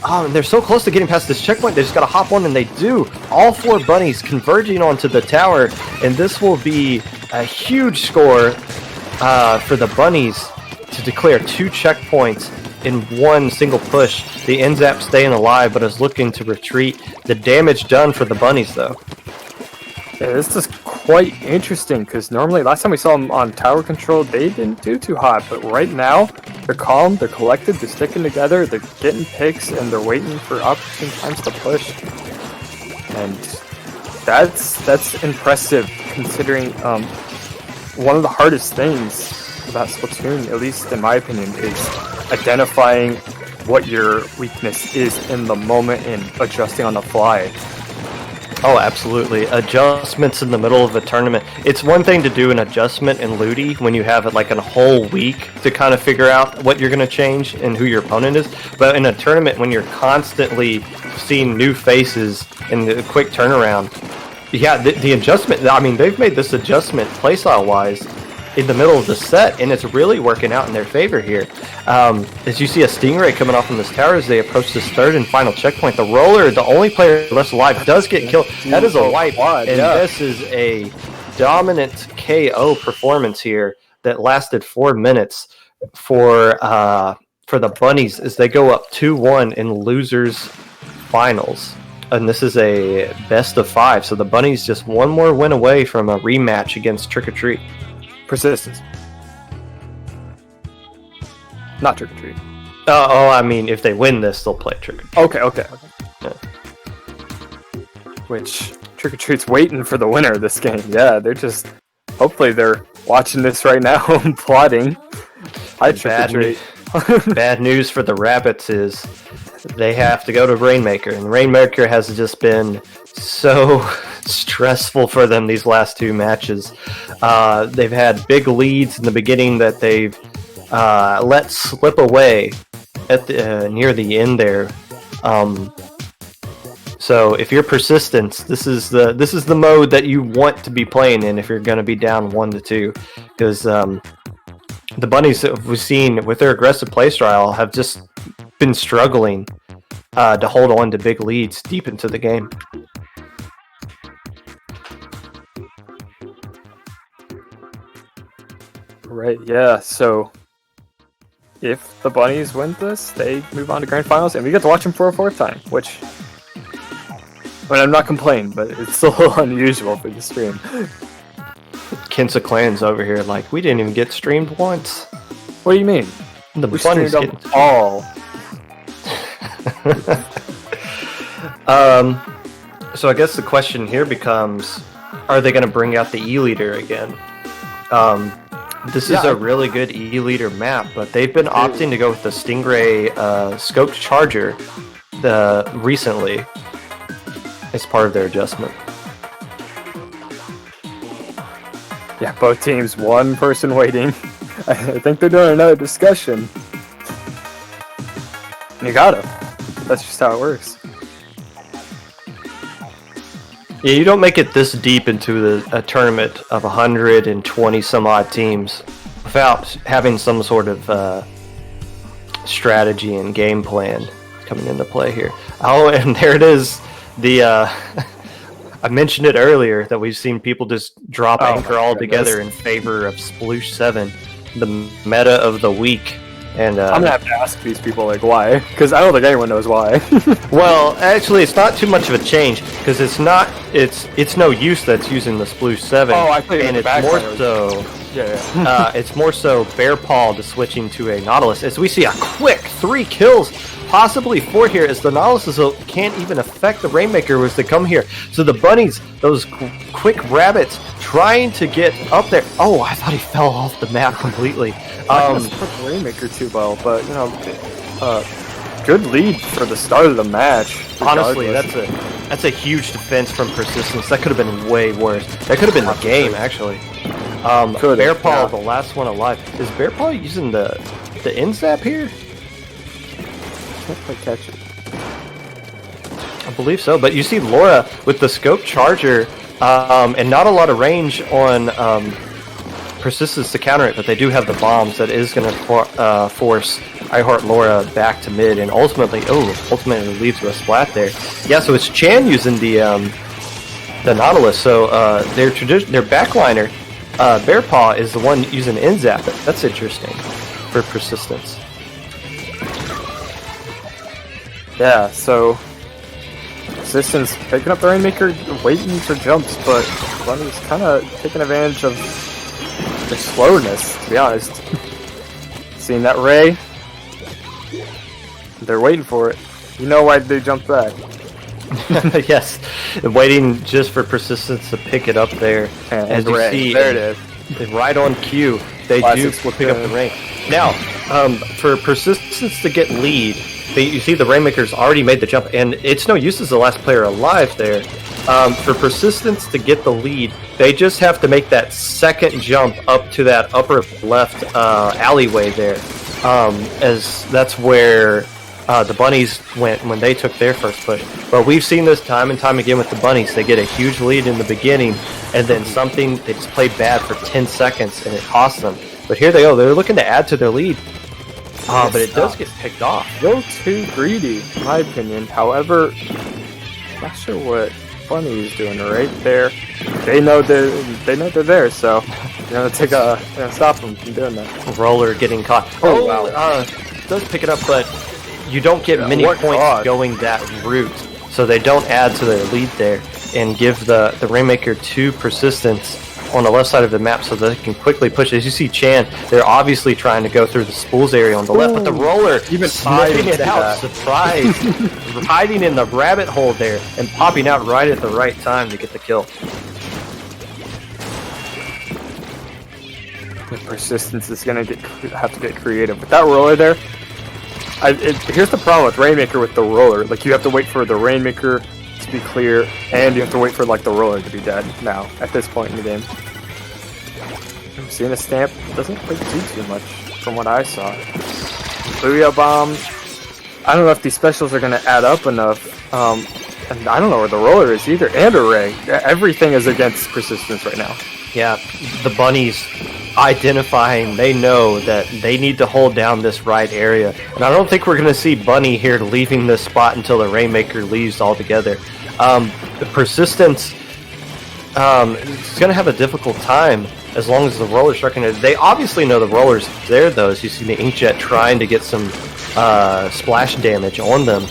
And they're so close to getting past this checkpoint, they just gotta hop on, and they do. All 4 bunnies converging onto the tower, and this will be a huge score for the bunnies to declare 2 checkpoints in one single push. The NZAP staying alive, but is looking to retreat. The damage done for the bunnies, though. Yeah, this is quite interesting, because normally, last time we saw them on tower control, they didn't do too hot, but right now, they're calm, they're collected, they're sticking together, they're getting picks, and they're waiting for opportune times to push. And that's impressive, considering one of the hardest things about Splatoon, at least in my opinion, is identifying what your weakness is in the moment and adjusting on the fly. Oh, absolutely. Adjustments in the middle of a tournament. It's one thing to do an adjustment in Ludi when you have like a whole week to kind of figure out what you're going to change and who your opponent is. But in a tournament, when you're constantly seeing new faces and the quick turnaround, yeah, the adjustment, I mean, they've made this adjustment playstyle-wise in the middle of the set, and it's really working out in their favor here. As you see a Stingray coming off from this tower as they approach this third and final checkpoint. The Roller, the only player left alive, does get killed. That is a wipe, and this is a dominant KO performance here that lasted 4 minutes for the Bunnies as they go up 2-1 in losers finals. And this is a best of 5, so the Bunnies just one more win away from a rematch against Trick or Treat. Persistence. Not Trick or Treat. I mean, if they win this, they'll play Trick or Treat. Okay. Yeah. Which Trick or Treat's waiting for the winner of this game. Yeah, they're just. Hopefully, they're watching this right now and plotting. Hi, Trick or Treat. Bad news for the Rabbits is they have to go to Rainmaker, and Rainmaker has just been so stressful for them these last 2 matches. They've had big leads in the beginning that they've let slip away at the near the end there. So if you're Persistence, this is the mode that you want to be playing in if you're going to be down 1-2, because the Bunnies that we've seen with their aggressive playstyle have just been struggling to hold on to big leads deep into the game. Right, yeah, so if the Bunnies win this, they move on to Grand Finals, and we get to watch them for a 4th time, which, I mean, I'm not complaining, but it's still a little unusual for the stream. Kinsa Clan's over here like, we didn't even get streamed once. What do you mean? The We Bunnies streamed them all. So I guess the question here becomes, are they going to bring out the E-Leader again? This is a really good E-Leader map, but they've been opting to go with the Stingray Scoped Charger recently as part of their adjustment. Yeah, both teams, one person waiting. I think they're doing another discussion. You gotta. That's just how it works. Yeah, you don't make it this deep into a tournament of 120 some odd teams without having some sort of strategy and game plan coming into play here. Oh, and there it is. I mentioned it earlier that we've seen people just drop Anchor altogether in favor of Sploosh 7, the meta of the week. And I'm gonna have to ask these people like why, because I don't think anyone knows why. Well, actually, it's not too much of a change because it's no use that's using the Sploosh 7. Oh, I played and in the it's more background. so. Yeah. It's more so Bear Paw to switching to a Nautilus as we see a quick 3 kills, possibly 4 here, as the Nautilus can't even affect the Rainmaker as they come here. So the Bunnies, those quick rabbits, trying to get up there. Oh, I thought he fell off the map completely. I didn't put the Rainmaker too well, but you know, good lead for the start of the match. Honestly, regardless. that's a huge defense from Persistence. That could have been way worse. That could have been the game, actually. Bear Paw, the last one alive. Is Bear Paw using the end zap here? Can't quite catch it. I believe so, but you see Laura with the scope charger and not a lot of range on Persistence to counter it, but they do have the bombs that is going to force iHeart Laura back to mid, and ultimately leads to a splat there. Yeah, so it's Chan using the Nautilus, so their backliner, Bear Paw, is the one using NZAP. That's interesting for Persistence. Yeah, so Persistence picking up the Rainmaker, waiting for jumps, but Bunny's kind of taking advantage of their slowness, to be honest. Seeing that Ray, they're waiting for it. You know why they jumped back. Yes, waiting just for Persistence to pick it up there. And you see, there it is. Right on cue, they do pick up the Rain. Now, for Persistence to get lead, you see the Rainmaker's already made the jump, and it's no use as the last player alive there. For Persistence to get the lead, they just have to make that second jump up to that upper left alleyway there, as that's where the Bunnies went when they took their first push. But we've seen this time and time again with the Bunnies. They get a huge lead in the beginning, and then they just play bad for 10 seconds, and it costs them. But here they go. They're looking to add to their lead. But it does get picked off. A little too greedy, in my opinion. However, not sure what Bunny is doing right there. They know they're there, so you're gonna stop them from doing that. Roller getting caught. Oh, wow. Does pick it up, but you don't get many points going that route, so they don't add to their lead there and give the Rainmaker 2 Persistence on the left side of the map so they can quickly push. As you see Chan, they're obviously trying to go through the spools area on the left, but the Roller even sniffing it out, surprise, hiding in the rabbit hole there and popping out right at the right time to get the kill. The Persistence is gonna have to get creative with that Roller there. Here's the problem with Rainmaker with the Roller. Like, you have to wait for the Rainmaker to be clear, and you have to wait for like the Roller to be dead now at this point in the game. Seeing a stamp doesn't quite do too much from what I saw. Booyah Bomb. I don't know if these specials are going to add up enough. And I don't know where the Roller is either, and a Ray. Everything is against Persistence right now. Yeah, the Bunnies identifying, they know that they need to hold down this right area. And I don't think we're going to see Bunny here leaving this spot until the Rainmaker leaves altogether. The Persistence is going to have a difficult time as long as the Roller's striking it. They obviously know the Roller's there, though, as you see the Inkjet trying to get some splash damage on them.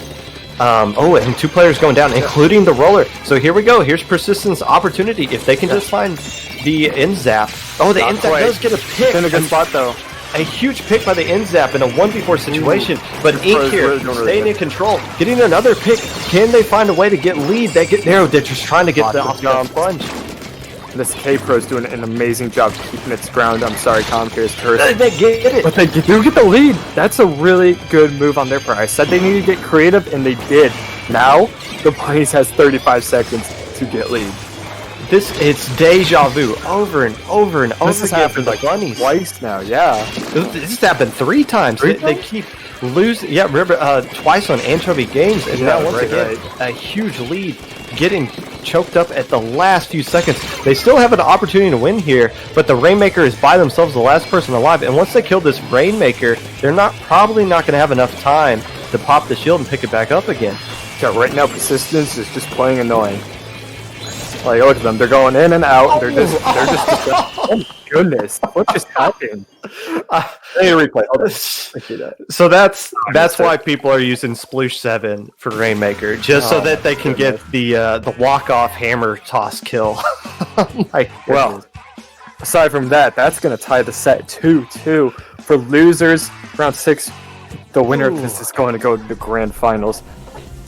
And 2 players going down, including the Roller. So here we go. Here's Persistence opportunity. If they can just find the end zap. Oh, the end zap does get a pick. In a good spot, though. A huge pick by the end zap in a 1v4 situation. But Ink here, staying in control, getting another pick. Can they find a way to get lead? They get narrowed. They're just trying to get the sponge. This K-Pro is doing an amazing job keeping its ground. I'm sorry, Comcare's cursed. They get it. But they do get the lead. That's a really good move on their part. I said they needed to get creative, and they did. Now, the Bunnies has 35 seconds to get lead. It's deja vu over and over and over This has again for happened the like Bunnies. twice now, yeah. This has happened 3 times. They keep losing. Yeah, remember twice on Anchovy Games, and now once again a huge lead, getting choked up at the last few seconds. They still have an opportunity to win here, but the Rainmaker is by themselves, the last person alive. And once they kill this Rainmaker, they're probably not going to have enough time to pop the shield and pick it back up again. Yeah, right now Persistence is just playing annoying. Like, look at them, they're going in and out. They're just oh my goodness, what just happened? Hey, replay. So that's why people are using Sploosh 7 for Rainmaker, just so that they can get the walk-off hammer toss kill. Well, aside from that, that's gonna tie the set 2-2 for losers. Round 6, the winner of this is going to go to the grand finals.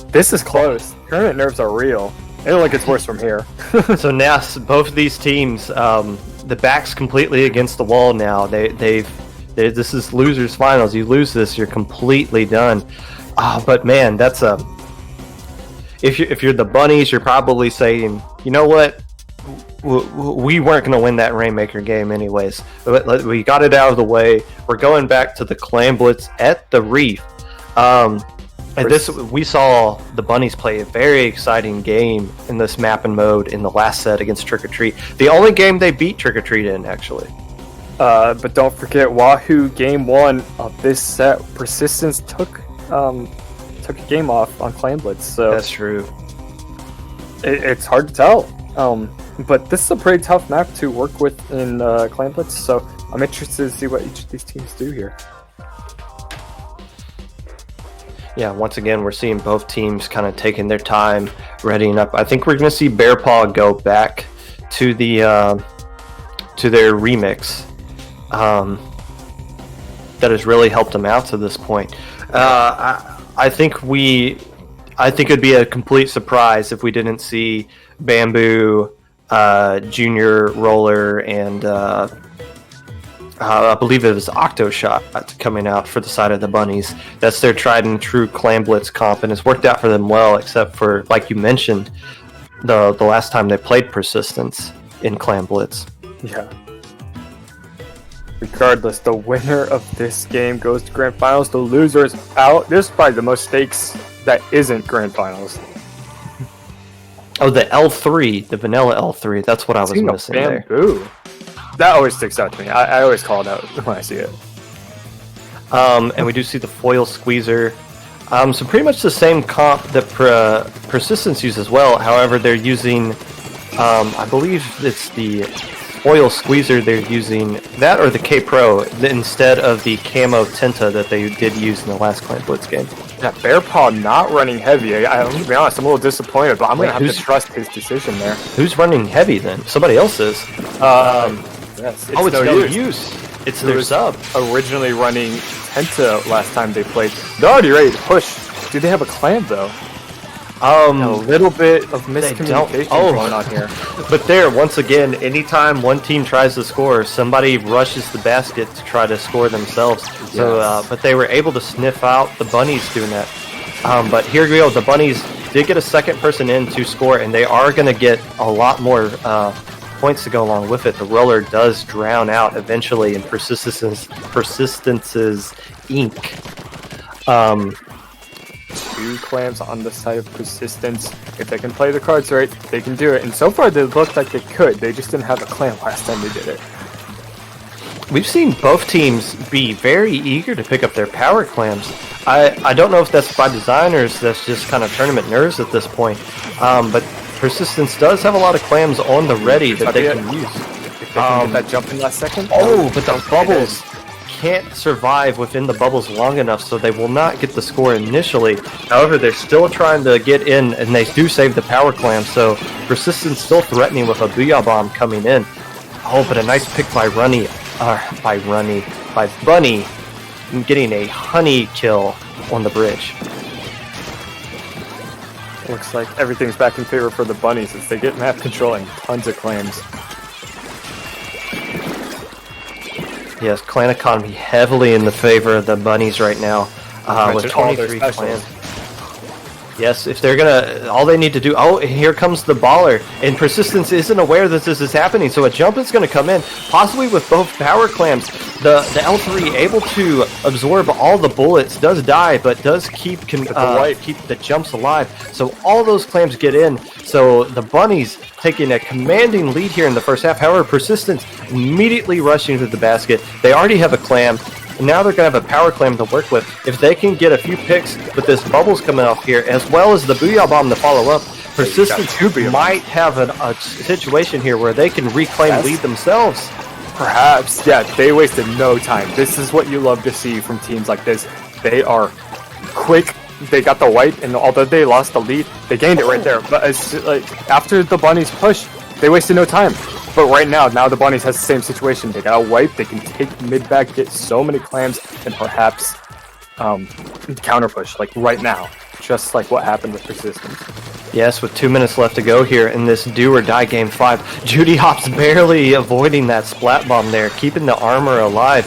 This is close. Tournament nerves are real. It only gets worse from here. So now both of these teams, the back's completely against the wall now. This is losers finals. You lose this, you're completely done. But man, that's if you're the Bunnies, you're probably saying, you know what, we weren't going to win that Rainmaker game anyways. We got it out of the way. We're going back to the Clan Blitz at the Reef. And we saw the Bunnies play a very exciting game in this map and mode in the last set against Trick or Treat. The only game they beat Trick or Treat in, actually. But don't forget, Wahoo game 1 of this set, Persistence took a game off on Clan Blitz. So that's true. It's hard to tell. But this is a pretty tough map to work with in Clan Blitz. So I'm interested to see what each of these teams do here. Yeah, once again, we're seeing both teams kind of taking their time, readying up. I think we're going to see Bearpaw go back to the to their remix that has really helped them out to this point. I think it'd be a complete surprise if we didn't see Bamboo, Junior, Roller, and I believe it was Octoshot coming out for the side of the Bunnies. That's their tried and true Clan Blitz comp, and it's worked out for them well, except for, like you mentioned, the last time they played Persistence in Clan Blitz. Yeah. Regardless, the winner of this game goes to Grand Finals. The loser is out. This is probably the most stakes that isn't Grand Finals. Oh, the L3, the vanilla L3. That's what I was missing there. Bamboo. That always sticks out to me. I always call it out when I see it. And we do see the foil squeezer. So pretty much the same comp that Persistence uses as well. However, they're using, I believe it's the foil squeezer. They're using that or the K Pro instead of the camo Tenta that they did use in the last Clan Blitz game. Yeah, Bear Paw not running heavy. I'm going to be honest, I'm a little disappointed, but I'm going to have to trust his decision there. Who's running heavy then? Somebody else is. Yes, it's no use. It's their sub. Originally running Tenta last time they played. They're already ready to push. Do they have a clan though? A little bit of miscommunication going on here. But there, once again, anytime one team tries to score, somebody rushes the basket to try to score themselves. Yes. So, but they were able to sniff out the bunnies doing that. But here we go. The bunnies did get a second person in to score, and they are going to get a lot more points to go along with it. The roller does drown out eventually in Persistence's ink. 2 clams on the side of Persistence. If they can play the cards right, they can do it. And so far, they looked like they could. They just didn't have a clam last time they did it. We've seen both teams be very eager to pick up their power clams. I don't know if that's by design or if that's just kind of tournament nerves at this point. But Persistence does have a lot of clams on the ready that they can use. If they can get that jump in last second. Oh, but the bubbles can't survive within the bubbles long enough, so they will not get the score initially. However, they're still trying to get in, and they do save the power clam, so Persistence still threatening with a Booyah Bomb coming in. Oh, but a nice pick by Bunny, getting a honey kill on the bridge. Looks like everything's back in favor for the bunnies as they get map control and tons of claims. Yes, clan economy heavily in the favor of the bunnies right now, with 23 clans. Yes, if they're gonna, all they need to do. Oh, here comes the baller, and Persistence isn't aware that this is happening, so a jump is going to come in, possibly with both power clams. The L3 able to absorb all the bullets, does die, but does keep the jumps alive. So all those clams get in. So the bunnies taking a commanding lead here in the first half. However, Persistence immediately rushing to the basket. They already have a clam. Now they're going to have a power clam to work with. If they can get a few picks with this bubbles coming off here, as well as the Booyah Bomb to follow up, Persistence might have a situation here where they can reclaim lead themselves. Perhaps. Yeah, they wasted no time. This is what you love to see from teams like this. They are quick. They got the wipe, and although they lost the lead, they gained it right there. But after the bunnies push, they wasted no time. But right now the bunnies has the same situation. They got a wipe. They can take mid back, get so many clams, and perhaps counter push like right now, just like what happened with Persistence. Yes, with 2 minutes left to go here in this do or die game 5. Judy Hopps barely avoiding that splat bomb there, keeping the armor alive.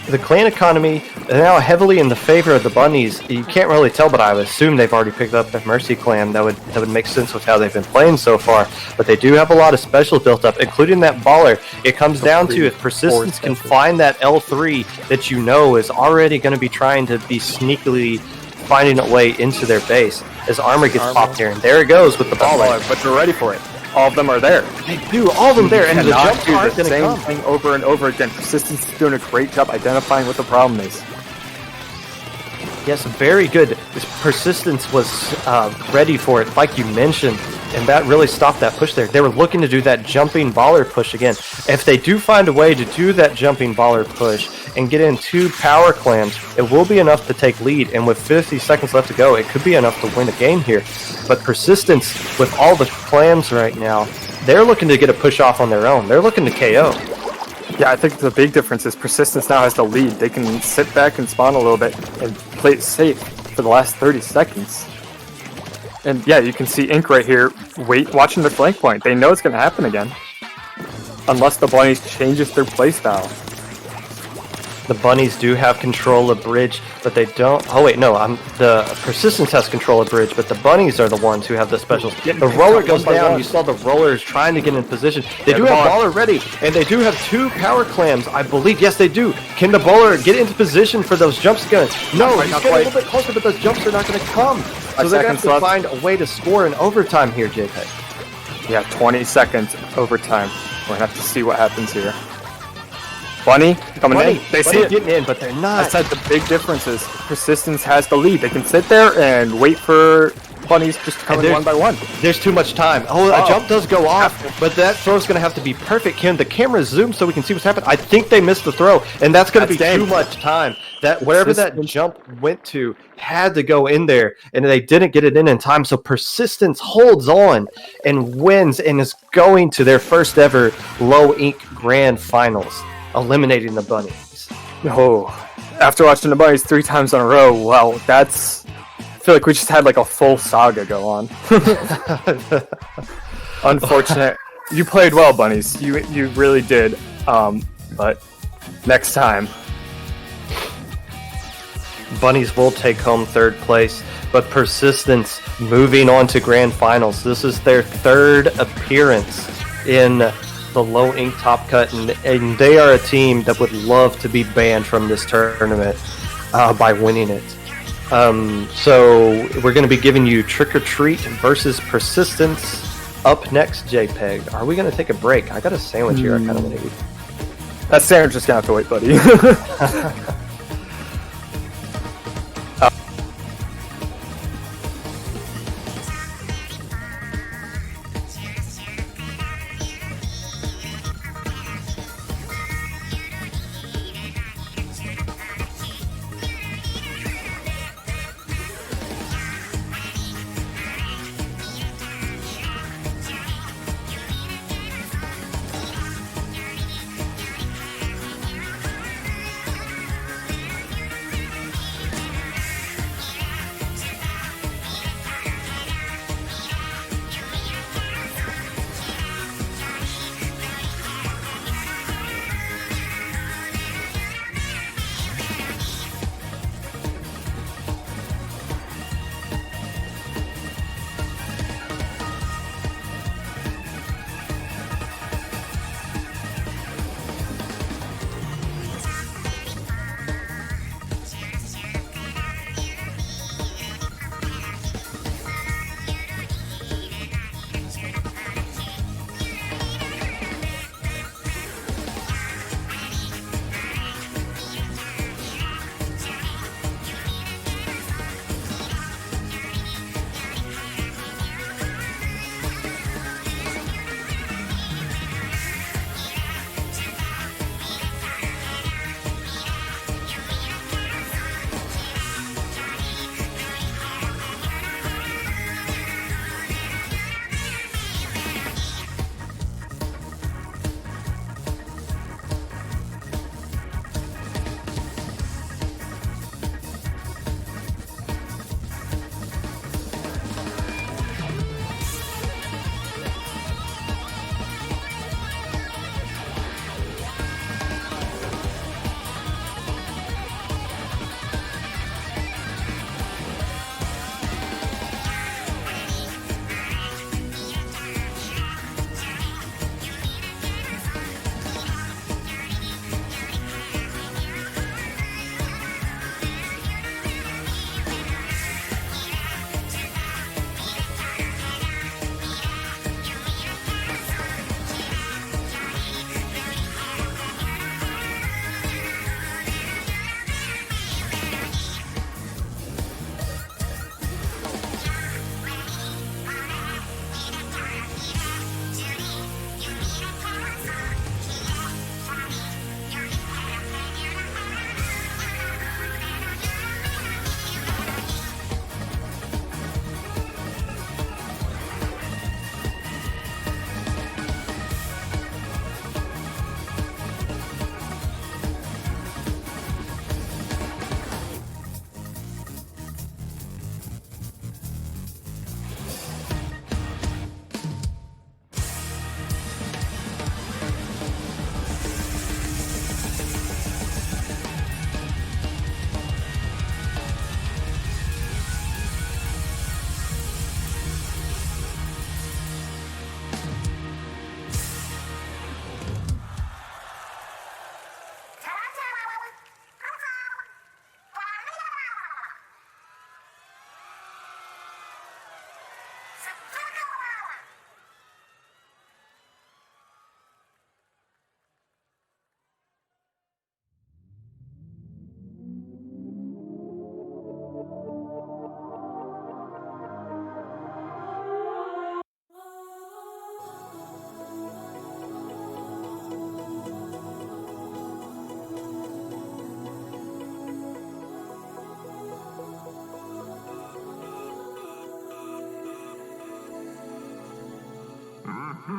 The clan economy now heavily in the favor of the bunnies. You can't really tell, but I would assume they've already picked up the Mercy clan. That would make sense with how they've been playing so far. But they do have a lot of specials built up, including that baller. It comes down to if Persistence can find that L3 that you know is already going to be trying to be sneakily finding a way into their base. As armor gets popped here, and there it goes with the baller. But they're ready for it. All of them are there. They do, all of them there, and the jump do the same thing over and over again. Persistence is doing a great job identifying what the problem is. Yes, very good. This Persistence was ready for it, like you mentioned, and that really stopped that push there. They were looking to do that jumping baller push again. If they do find a way to do that jumping baller push and get in 2 power clams, it will be enough to take lead, and with 50 seconds left to go, it could be enough to win a game here. But Persistence, with all the clams right now, they're looking to get a push off on their own. They're looking to KO. Yeah, I think the big difference is Persistence now has the lead. They can sit back and spawn a little bit and play it safe for the last 30 seconds. And yeah, you can see Ink right here watching the flank point. They know it's going to happen again. Unless the bunnies changes their playstyle. The bunnies do have control of bridge, but they don't. Oh wait, no. The persistence has control of bridge, but the bunnies are the ones who have the specials. Getting The picked roller up goes one by down. one. You saw the rollers trying to get in position. They Yeah, do the have ball- baller ready, and they do have 2 power clams, I believe. Yes, they do. Can the bowler get into position for those jumps again? No, quite, he's not getting a quite. little bit closer, but those jumps are not going to come. So 5 they're going seconds to have to left. find a way to score in overtime here, JPEG. Yeah, 20 seconds overtime. We're gonna have to see what happens here. Bunny coming in. They see it. getting in, but they're I not. said the big difference is Persistence has the lead. They can sit there and wait for bunnies just to come And in one by one. There's too much time. Oh, a Oh. jump does go off, but that throw's going to have to be perfect. Can the camera zoom so we can see what's happening? I think they missed the throw, and that's going to be That's too game. much time. That wherever that Persistence. jump went to had to go in there, and they didn't get it in time. So Persistence holds on and wins, and is going to their first ever Low Ink Grand Finals, eliminating the bunnies. Oh, after watching the bunnies 3 times in a row, well, that's. I feel like we just had like a full saga go on. Unfortunate. You played well, bunnies. You really did. But next time. Bunnies will take home 3rd place, but Persistence moving on to Grand Finals. This is their 3rd appearance in the Low Ink Top Cut, and they are a team that would love to be banned from this tournament by winning it. So we're going to be giving you Trick or Treat versus Persistence up next, JPEG. Are we going to take a break? I got a sandwich here. I kind of want to eat. That sandwich is gonna have to wait, buddy. All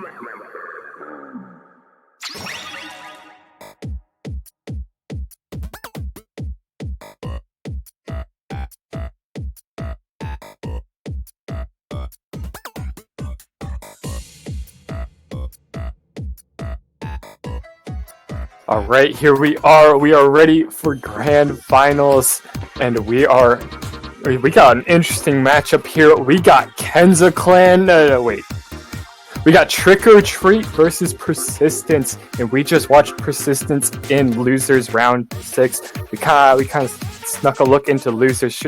right, here we are. We are ready for grand finals, and we got an interesting matchup here. We got Kenza Clan. Wait. We got Trick or Treat versus Persistence, and we just watched Persistence in losers round 6. We kind of snuck a look into losers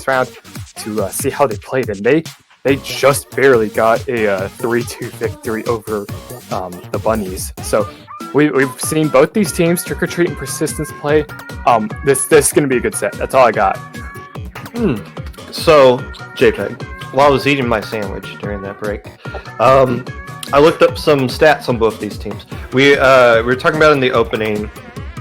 round to see how they played, and they just barely got a 3-2 victory over the Bunnies. So we've seen both these teams, Trick or Treat and Persistence, play. This is going to be a good set. That's all I got. So, JPEG, while I was eating my sandwich during that break, I looked up some stats on both these teams. We were talking about in the opening,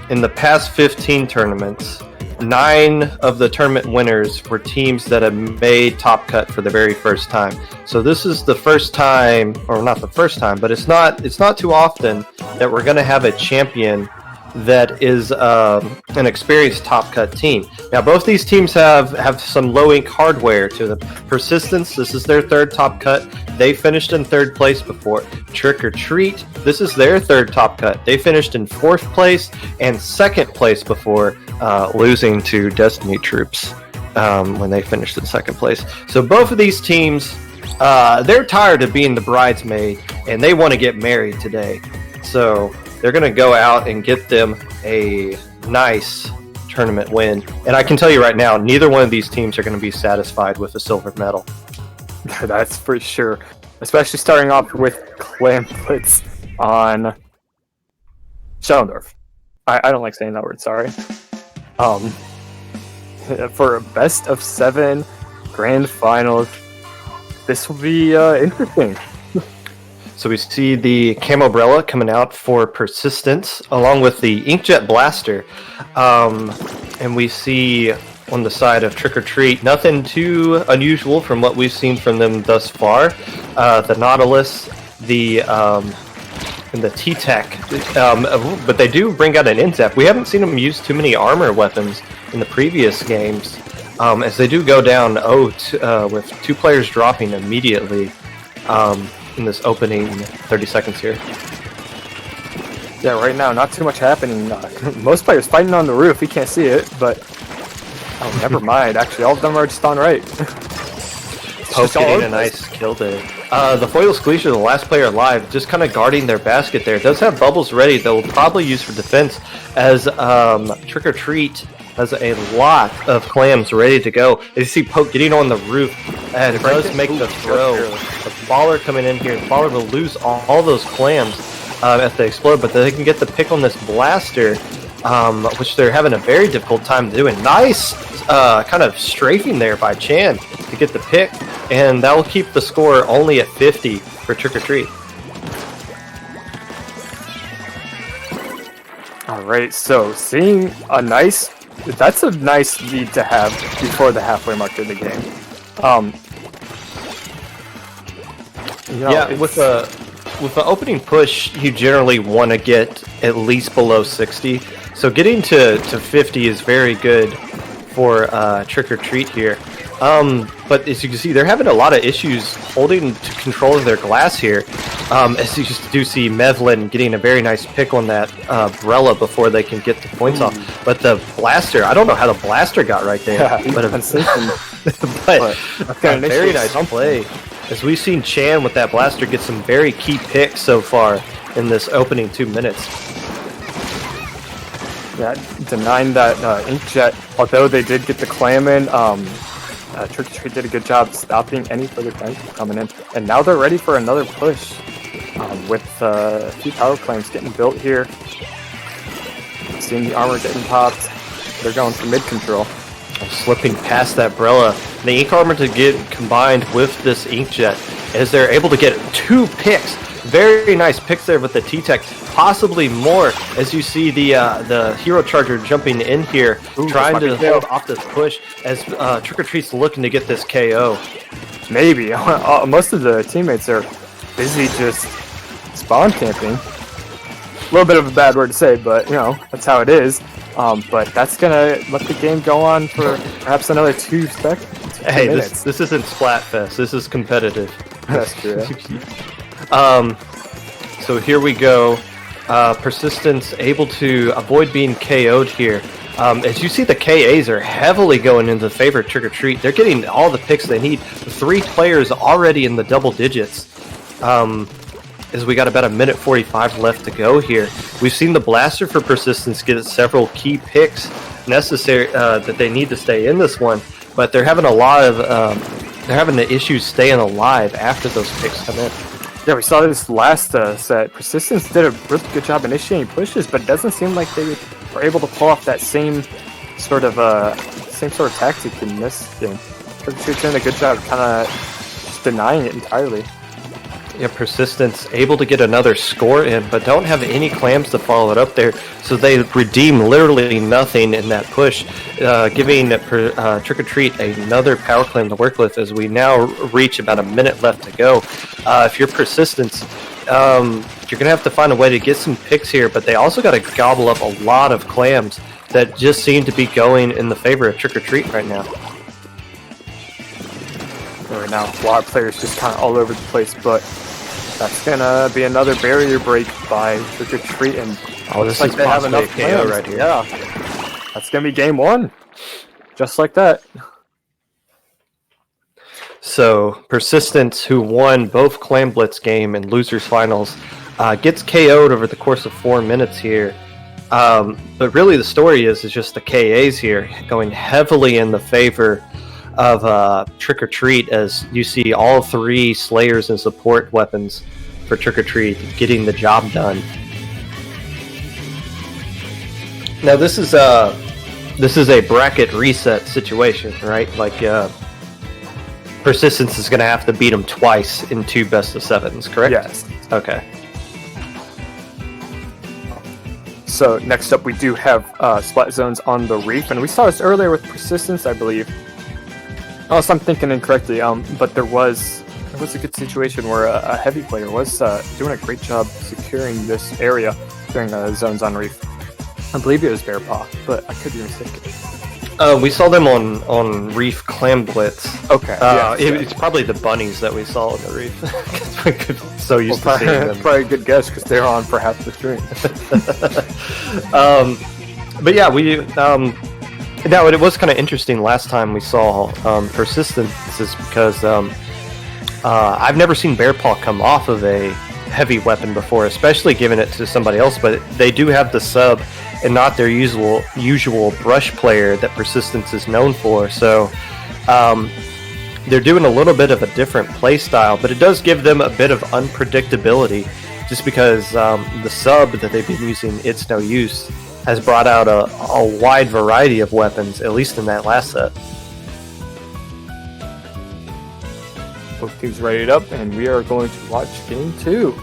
in the past 15 tournaments, 9 of the tournament winners were teams that have made Top Cut for the very first time. So this is the first time, or not the first time, but it's not too often that we're going to have a champion that is an experienced Top Cut team. Now, both these teams have some low ink hardware to them. Persistence, this is their third Top Cut. They finished in 3rd place before. Trick or Treat, this is their 3rd Top Cut. They finished in 4th place and 2nd place before, losing to Destiny Troops when they finished in 2nd place. So both of these teams, they're tired of being the bridesmaid, and they want to get married today. So they're going to go out and get them a nice tournament win. And I can tell you right now, neither one of these teams are going to be satisfied with a silver medal. That's for sure. Especially starting off with Clamblitz on Schellendorf. I don't like saying that word, sorry. For a best of 7 grand finals, this will be interesting. So we see the Camobrella coming out for Persistence, along with the Inkjet Blaster. And we see on the side of Trick or Treat, nothing too unusual from what we've seen from them thus far. The Nautilus, and the T-Tech, but they do bring out an Inzep. We haven't seen them use too many armor weapons in the previous games, as they do go down with 2 players dropping immediately in this opening 30 seconds here. Yeah, right now, not too much happening. Most players fighting on the roof. We can't see it, but oh, never mind. Actually, all of them are just on right. Poke getting a nice kill there. The Foil Skleesha, the last player alive, just kind of guarding their basket there. Does have bubbles ready. They'll probably use for defense, as Trick or Treat has a lot of clams ready to go. You see Poke getting on the roof, and it does make the throw. The Baller coming in here. The Baller will lose all those clams as they explode, but they can get the pick on this Blaster, which they're having a very difficult time doing. Nice kind of strafing there by Chan to get the pick, and that will keep the score only at 50 for Trick or Treat. All right, so seeing that's a nice lead to have before the halfway mark of the game. With the opening push, you generally want to get at least below 60. So getting to 50 is very good for Trick or Treat here. But as you can see, they're having a lot of issues holding to control of their glass here. As you do see Mevlin getting a very nice pick on that Brella before they can get the points off. But the Blaster, I don't know how the Blaster got right there. Yeah, but very nice play. As we've seen Chan with that Blaster get some very key picks so far in this opening 2 minutes. Yeah, denying that Inkjet, although they did get the clam in, Trick or Treat did a good job stopping any further clams from coming in. And now they're ready for another push, with a few power claims getting built here. Seeing the armor getting popped, they're going for mid control. Slipping past that Brella. The Ink Armor to get combined with this Inkjet, as they're able to get 2 picks. Very nice picks there with the T-Tech, possibly more, as you see the Hero Charger jumping in here, trying to hold off this push, as Trick or Treat's looking to get this KO. Maybe. Most of the teammates are busy just spawn camping. A little bit of a bad word to say, but you know, that's how it is. But that's gonna let the game go on for perhaps another 2 Hey, minutes. this isn't Splatfest. This is competitive. That's true. So here we go. Persistence able to avoid being KO'd here. As you see, the KAs are heavily going into the favor of Trick or Treat. They're getting all the picks they need. 3 players already in the double digits. As we got about 1:45 left to go here. We've seen the Blaster for Persistence get several key picks necessary that they need to stay in this one, but they're having a lot of they're having the issues staying alive after those picks come in. Yeah, we saw this last set. Persistence did a really good job initiating pushes, but it doesn't seem like they were able to pull off that same sort of tactic in this game. They're doing a good job kind of just denying it entirely. Yeah, Persistence able to get another score in, but don't have any clams to follow it up there, so they redeem literally nothing in that push, giving Trick or Treat another power clam to work with as we now reach about 1 minute left to go. If you're Persistence, you're going to have to find a way to get some picks here, but they also got to gobble up a lot of clams that just seem to be going in the favor of Trick or Treat right now. Right now, a lot of players just kind of all over the place, but that's gonna be another barrier break by Trick or Treat, and This like is they have possibly enough a KO plans. right here. Yeah, that's gonna be game 1, just like that. So Persistence, who won both Clam Blitz game and Losers Finals, gets KO'd over the course of 4 minutes here. But really the story is just the KAs here going heavily in the favor of Trick or Treat, as you see all 3 Slayers and support weapons for Trick or Treat getting the job done. Now this is a bracket reset situation, right? Like Persistence is going to have to beat them twice in 2 best-of-7s, correct? Yes. Okay. So next up, we do have splat zones on the Reef, and we saw this earlier with Persistence, I believe. Unless I'm thinking incorrectly, but there was a good situation where a heavy player was doing a great job securing this area during zones on Reef. I believe it was Bear Paw, but I could be mistaken. We saw them on Reef Clam Blitz. Okay. It's probably the bunnies that we saw on the Reef. 'Cause we're so used to seeing them. Probably a good guess because they're on for half the stream. But yeah, now it was kind of interesting last time we saw Persistence, is because I've never seen Bear Paw come off of a heavy weapon before, especially giving it to somebody else, but they do have the sub and not their usual brush player that Persistence is known for, so they're doing a little bit of a different play style, but it does give them a bit of unpredictability, just because the sub that they've been using, It's No Use, has brought out a wide variety of weapons, at least in that last set. Both teams readied up, and we are going to watch game 2.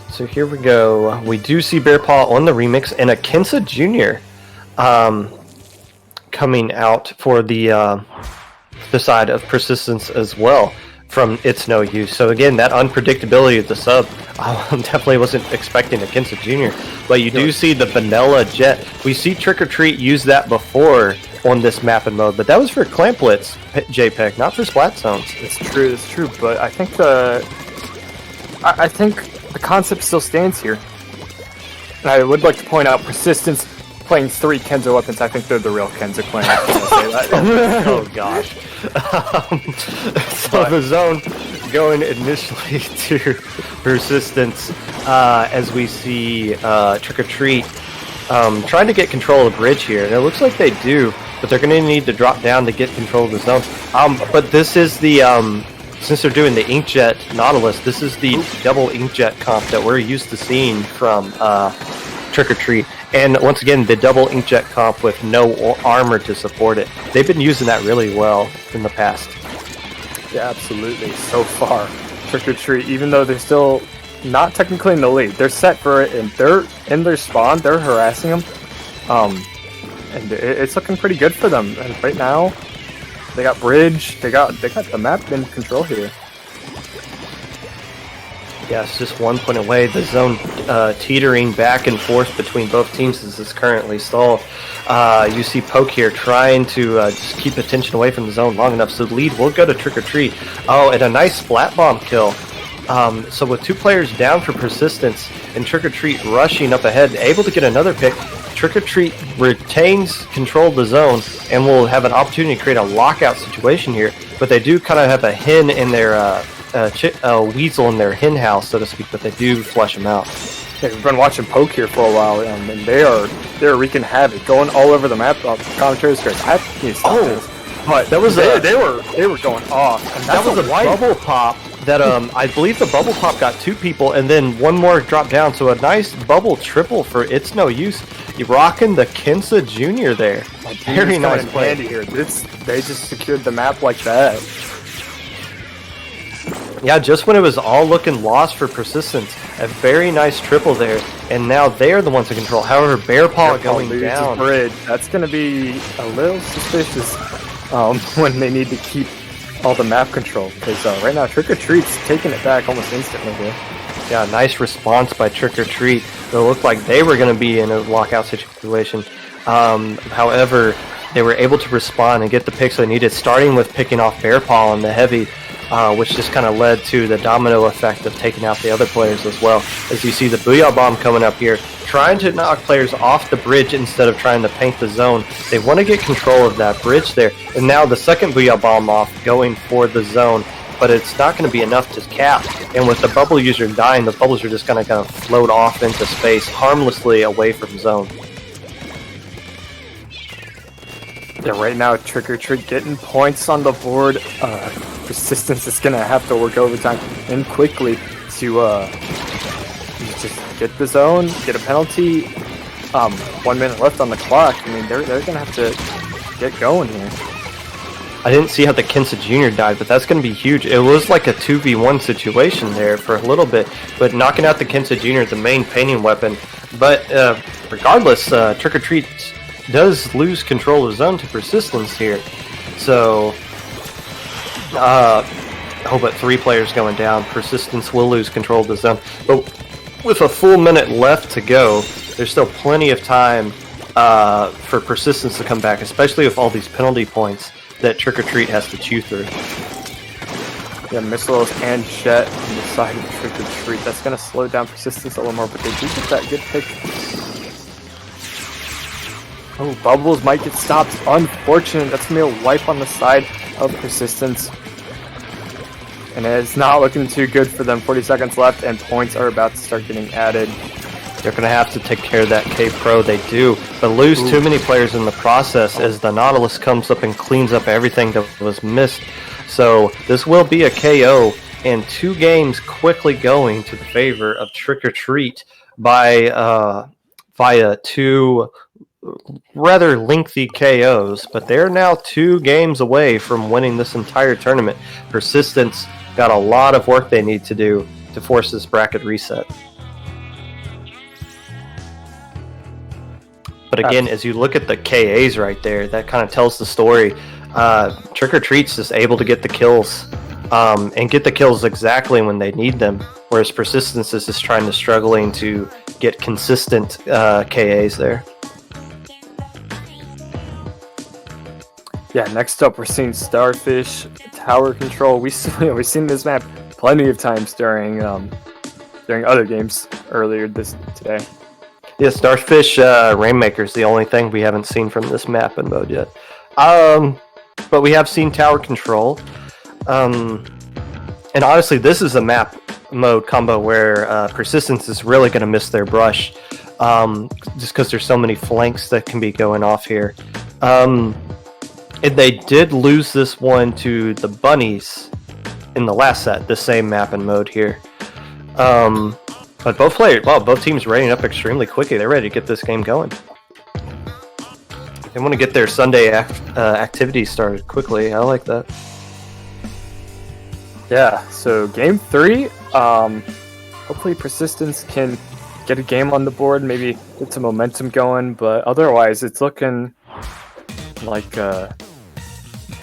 So here we go. We do see Bear Paw on the remix, and a Kensa Jr. Coming out for the side of Persistence as well from It's No Use. So again, that unpredictability of the sub, I definitely wasn't expecting a Kensa Jr. But you do see the Vanilla Jet. We see Trick or Treat use that before on this map and mode, but that was for Clam Blitz, JPEG, not for Splat Zones. It's true, but I think the concept still stands here. And I would like to point out Persistence playing 3 Kensa weapons. I think they're the real Kensa clan. I was gonna say that. Oh gosh. So the zone going initially to Persistence, as we see Trick or Treat trying to get control of the bridge here, and it looks like they do, but they're going to need to drop down to get control of the zone. But this is the since they're doing the Inkjet Nautilus, this is the double Inkjet comp that we're used to seeing from Trick or Treat. And once again, the double Inkjet comp with no armor to support it. They've been using that really well in the past. Yeah, absolutely. So far, Trick or Treat, even though they're still not technically in the lead, they're set for it, and they're in their spawn. They're harassing them. and it's looking pretty good for them. And right now, they got bridge. They got the map in control here. Yeah, it's just 1 point away. The zone teetering back and forth between both teams as it's currently stalled. You see Poke here trying to just keep attention away from the zone long enough, so the lead will go to Trick or Treat. Oh, and a nice splat bomb kill. So with 2 players down for Persistence and Trick or Treat rushing up ahead, able to get another pick, Trick or Treat retains control of the zone and will have an opportunity to create a lockout situation here. But they do kind of have a hen in their weasel in their hen house, so to speak, but they do flush them out. Yeah, we've been watching Poke here for a while, and they're wreaking havoc, going all over the map. Commentary's great. I need to stop this. But that was They were going off, and that was a bubble pop that I believe the bubble pop got 2 people, and then 1 more dropped down. So a nice bubble triple for It's No Use. You rocking the Kensa Jr. there. Very nice play here. They just secured the map like that. Yeah, just when it was all looking lost for Persistence, a very nice triple there, and now they're the ones in control. However, Bear Paw going down. Bridge. That's going to be a little suspicious when they need to keep all the map control, because right now Trick or Treat's taking it back almost instantly here. Yeah, nice response by Trick or Treat. It looked like they were going to be in a lockout situation. However, they were able to respond and get the picks they needed, starting with picking off Bear Paw on the heavy, which just kind of led to the domino effect of taking out the other players as well. As you see the Booyah Bomb coming up here, trying to knock players off the bridge instead of trying to paint the zone. They want to get control of that bridge there. And now the second Booyah Bomb off, going for the zone. But it's not going to be enough to cap. And with the bubble user dying, the bubbles are just going to kind of float off into space, harmlessly away from zone. Yeah, right now Trick or Treat getting points on the board. Persistence is gonna have to work overtime and quickly to just get the zone, get a penalty. 1 minute left on the clock. I mean, they're gonna have to get going here. I didn't see how the Kensa Jr. died, but that's going to be huge. It was like a 2v1 situation there for a little bit, but knocking out the Kensa Jr., the main painting weapon. But regardless, Trick or Treat does lose control of zone to Persistence here. So, but 3 players going down. Persistence will lose control of the zone. But with a full minute left to go, there's still plenty of time for Persistence to come back, especially with all these penalty points that Trick or Treat has to chew through. Yeah, Missiles and Jet on the side of Trick or Treat. That's going to slow down Persistence a little more, but they do get that good pick. Oh, Bubbles might get stopped. Unfortunate. That's going to be a wipe on the side of Persistence. And it's not looking too good for them. 40 seconds left, and points are about to start getting added. They're going to have to take care of that K-Pro. They do, but lose too many players in the process as the Nautilus comes up and cleans up everything that was missed. So this will be a KO, and 2 games quickly going to the favor of Trick or Treat by via 2 rather lengthy KOs. But they're now 2 games away from winning this entire tournament. Persistence got a lot of work they need to do to force this bracket reset. But again, as you look at the KAs right there, that kind of tells the story. Trick or Treat's just able to get the kills, and get the kills exactly when they need them, whereas Persistence is just struggling to get consistent KAs there. Yeah, next up we're seeing Starfish Tower Control. We've seen this map plenty of times during other games earlier today. Yeah, Starfish Rainmaker is the only thing we haven't seen from this map and mode yet. But we have seen Tower Control. And honestly, this is a map mode combo where Persistence is really going to miss their brush. Just because there's so many flanks that can be going off here. And they did lose this one to the Bunnies in the last set, the same map and mode here. But both teams rating up extremely quickly. They're ready to get this game going. They want to get their Sunday activities started quickly. I like that. Yeah, so game 3. Hopefully Persistence can get a game on the board, maybe get some momentum going, but otherwise it's looking like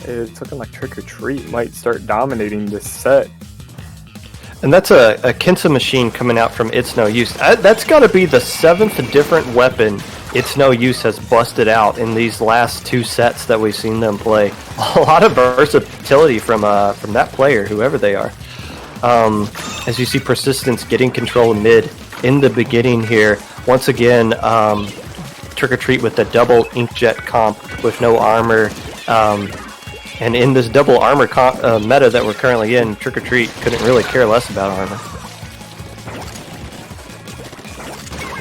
it's looking like Trick or Treat might start dominating this set. And that's a Kensa machine coming out from It's No Use. That's got to be the 7th different weapon It's No Use has busted out in these last 2 sets that we've seen them play. A lot of versatility from that player, whoever they are. As you see Persistence getting control of mid in the beginning here. Once again, Trick or Treat with the double Inkjet comp with no armor. And in this double armor meta that we're currently in, Trick or Treat couldn't really care less about armor.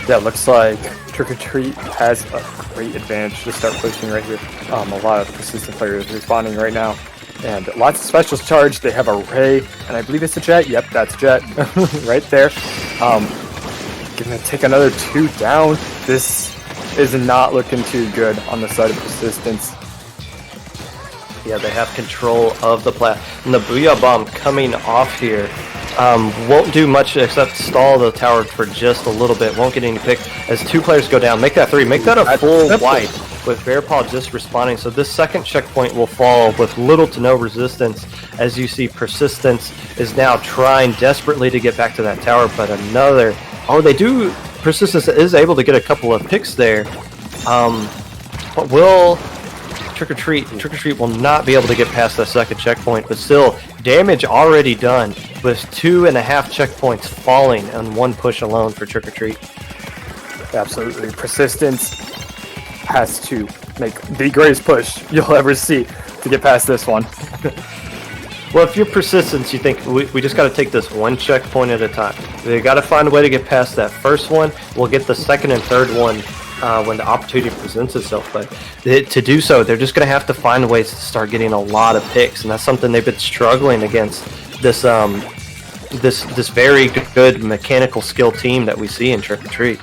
Yeah, looks like Trick or Treat has a great advantage to start pushing right here. A lot of Persistent players responding right now. And lots of specials charged. They have a Ray, and I believe it's a Jet. Yep, that's Jet right there. Gonna take another 2 down. This is not looking too good on the side of Persistence. Yeah, they have control of the plat. And the Booyah Bomb coming off here won't do much except stall the tower for just a little bit. Won't get any pick as 2 players go down. Make that 3. Make that a full wipe with Bearpaw just responding. So this second checkpoint will fall with little to no resistance. As you see, Persistence is now trying desperately to get back to that tower, but another... Oh, they do... Persistence is able to get a couple of picks there. But will... Trick or Treat will not be able to get past that second checkpoint, but still, damage already done with 2.5 checkpoints falling on 1 push alone for Trick or Treat. Absolutely. Persistence has to make the greatest push you'll ever see to get past this one. Well, if you're Persistence, you think we just got to take this 1 checkpoint at a time. They got to find a way to get past that first one. We'll get the second and third one when the opportunity presents itself. But to do so, they're just going to have to find ways to start getting a lot of picks, and that's something they've been struggling against this this very good mechanical skill team that we see in Trick or Treat.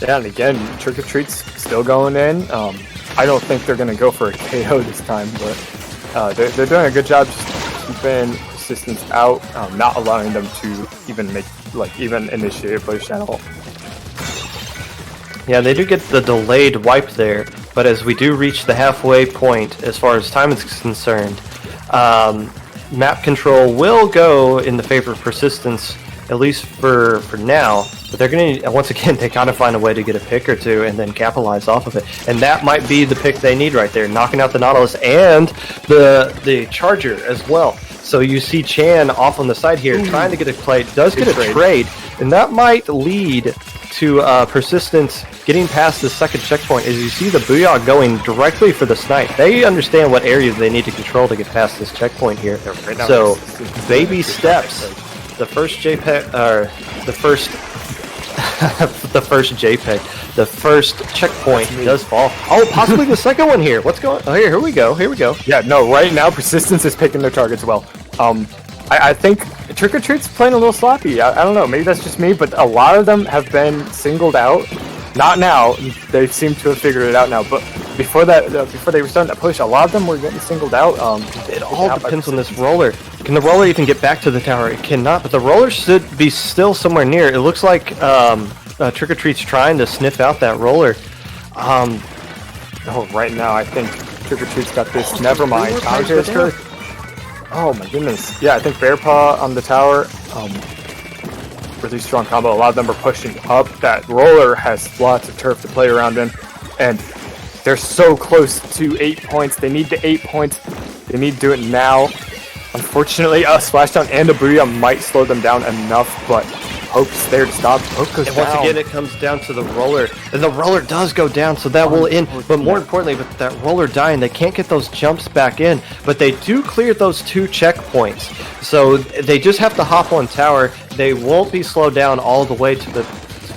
Yeah, and again, Trick or Treat's still going in. I don't think they're going to go for a KO this time, but they're doing a good job just keeping Persistence out, not allowing them to even initiate a push at all. Yeah, they do get the delayed wipe there, but as we do reach the halfway point as far as time is concerned, map control will go in the favor of Persistence, at least for now. But they're going to, once again, they gotta find a way to get a pick or 2 and then capitalize off of it. And that might be the pick they need right there, knocking out the Nautilus and the Charger as well. So you see Chan off on the side here trying to get a play, does get a trade, and that might lead to Persistence getting past the second checkpoint. As you see the Booyah going directly for the snipe. They understand what areas they need to control to get past this checkpoint here. Right now, so baby steps. The first JPEG, the first the first checkpoint does fall. Oh, possibly the second one here. What's going? Oh, here we go. Yeah, no, right now Persistence is picking their targets well. I think Trick or Treat's playing a little sloppy. I don't know, maybe that's just me, but a lot of them have been singled out. Not now, they seem to have figured it out now, but before that, before they were starting to push, a lot of them were getting singled out. It all depends on this roller. Can the roller even get back to the tower? It cannot, but the roller should be still somewhere near. It looks like Trick or Treat's trying to sniff out that roller. Oh, right now, I think Trick or Treat's got this. Never mind. Oh my goodness. Yeah, I think Bearpaw on the tower. Really strong combo. A lot of them are pushing up. That roller has lots of turf to play around in, and they're so close to 8 points. They need the 8 points. They need to do it now. Unfortunately, a splashdown and a Booyah might slow them down enough, but Hope's there to stop. Hope goes and down. Once again, it comes down to the roller, and the roller does go down, so that will end. But more importantly, with that roller dying, they can't get those jumps back in, but they do clear those 2 checkpoints. So they just have to hop on tower. They won't be slowed down all the way to the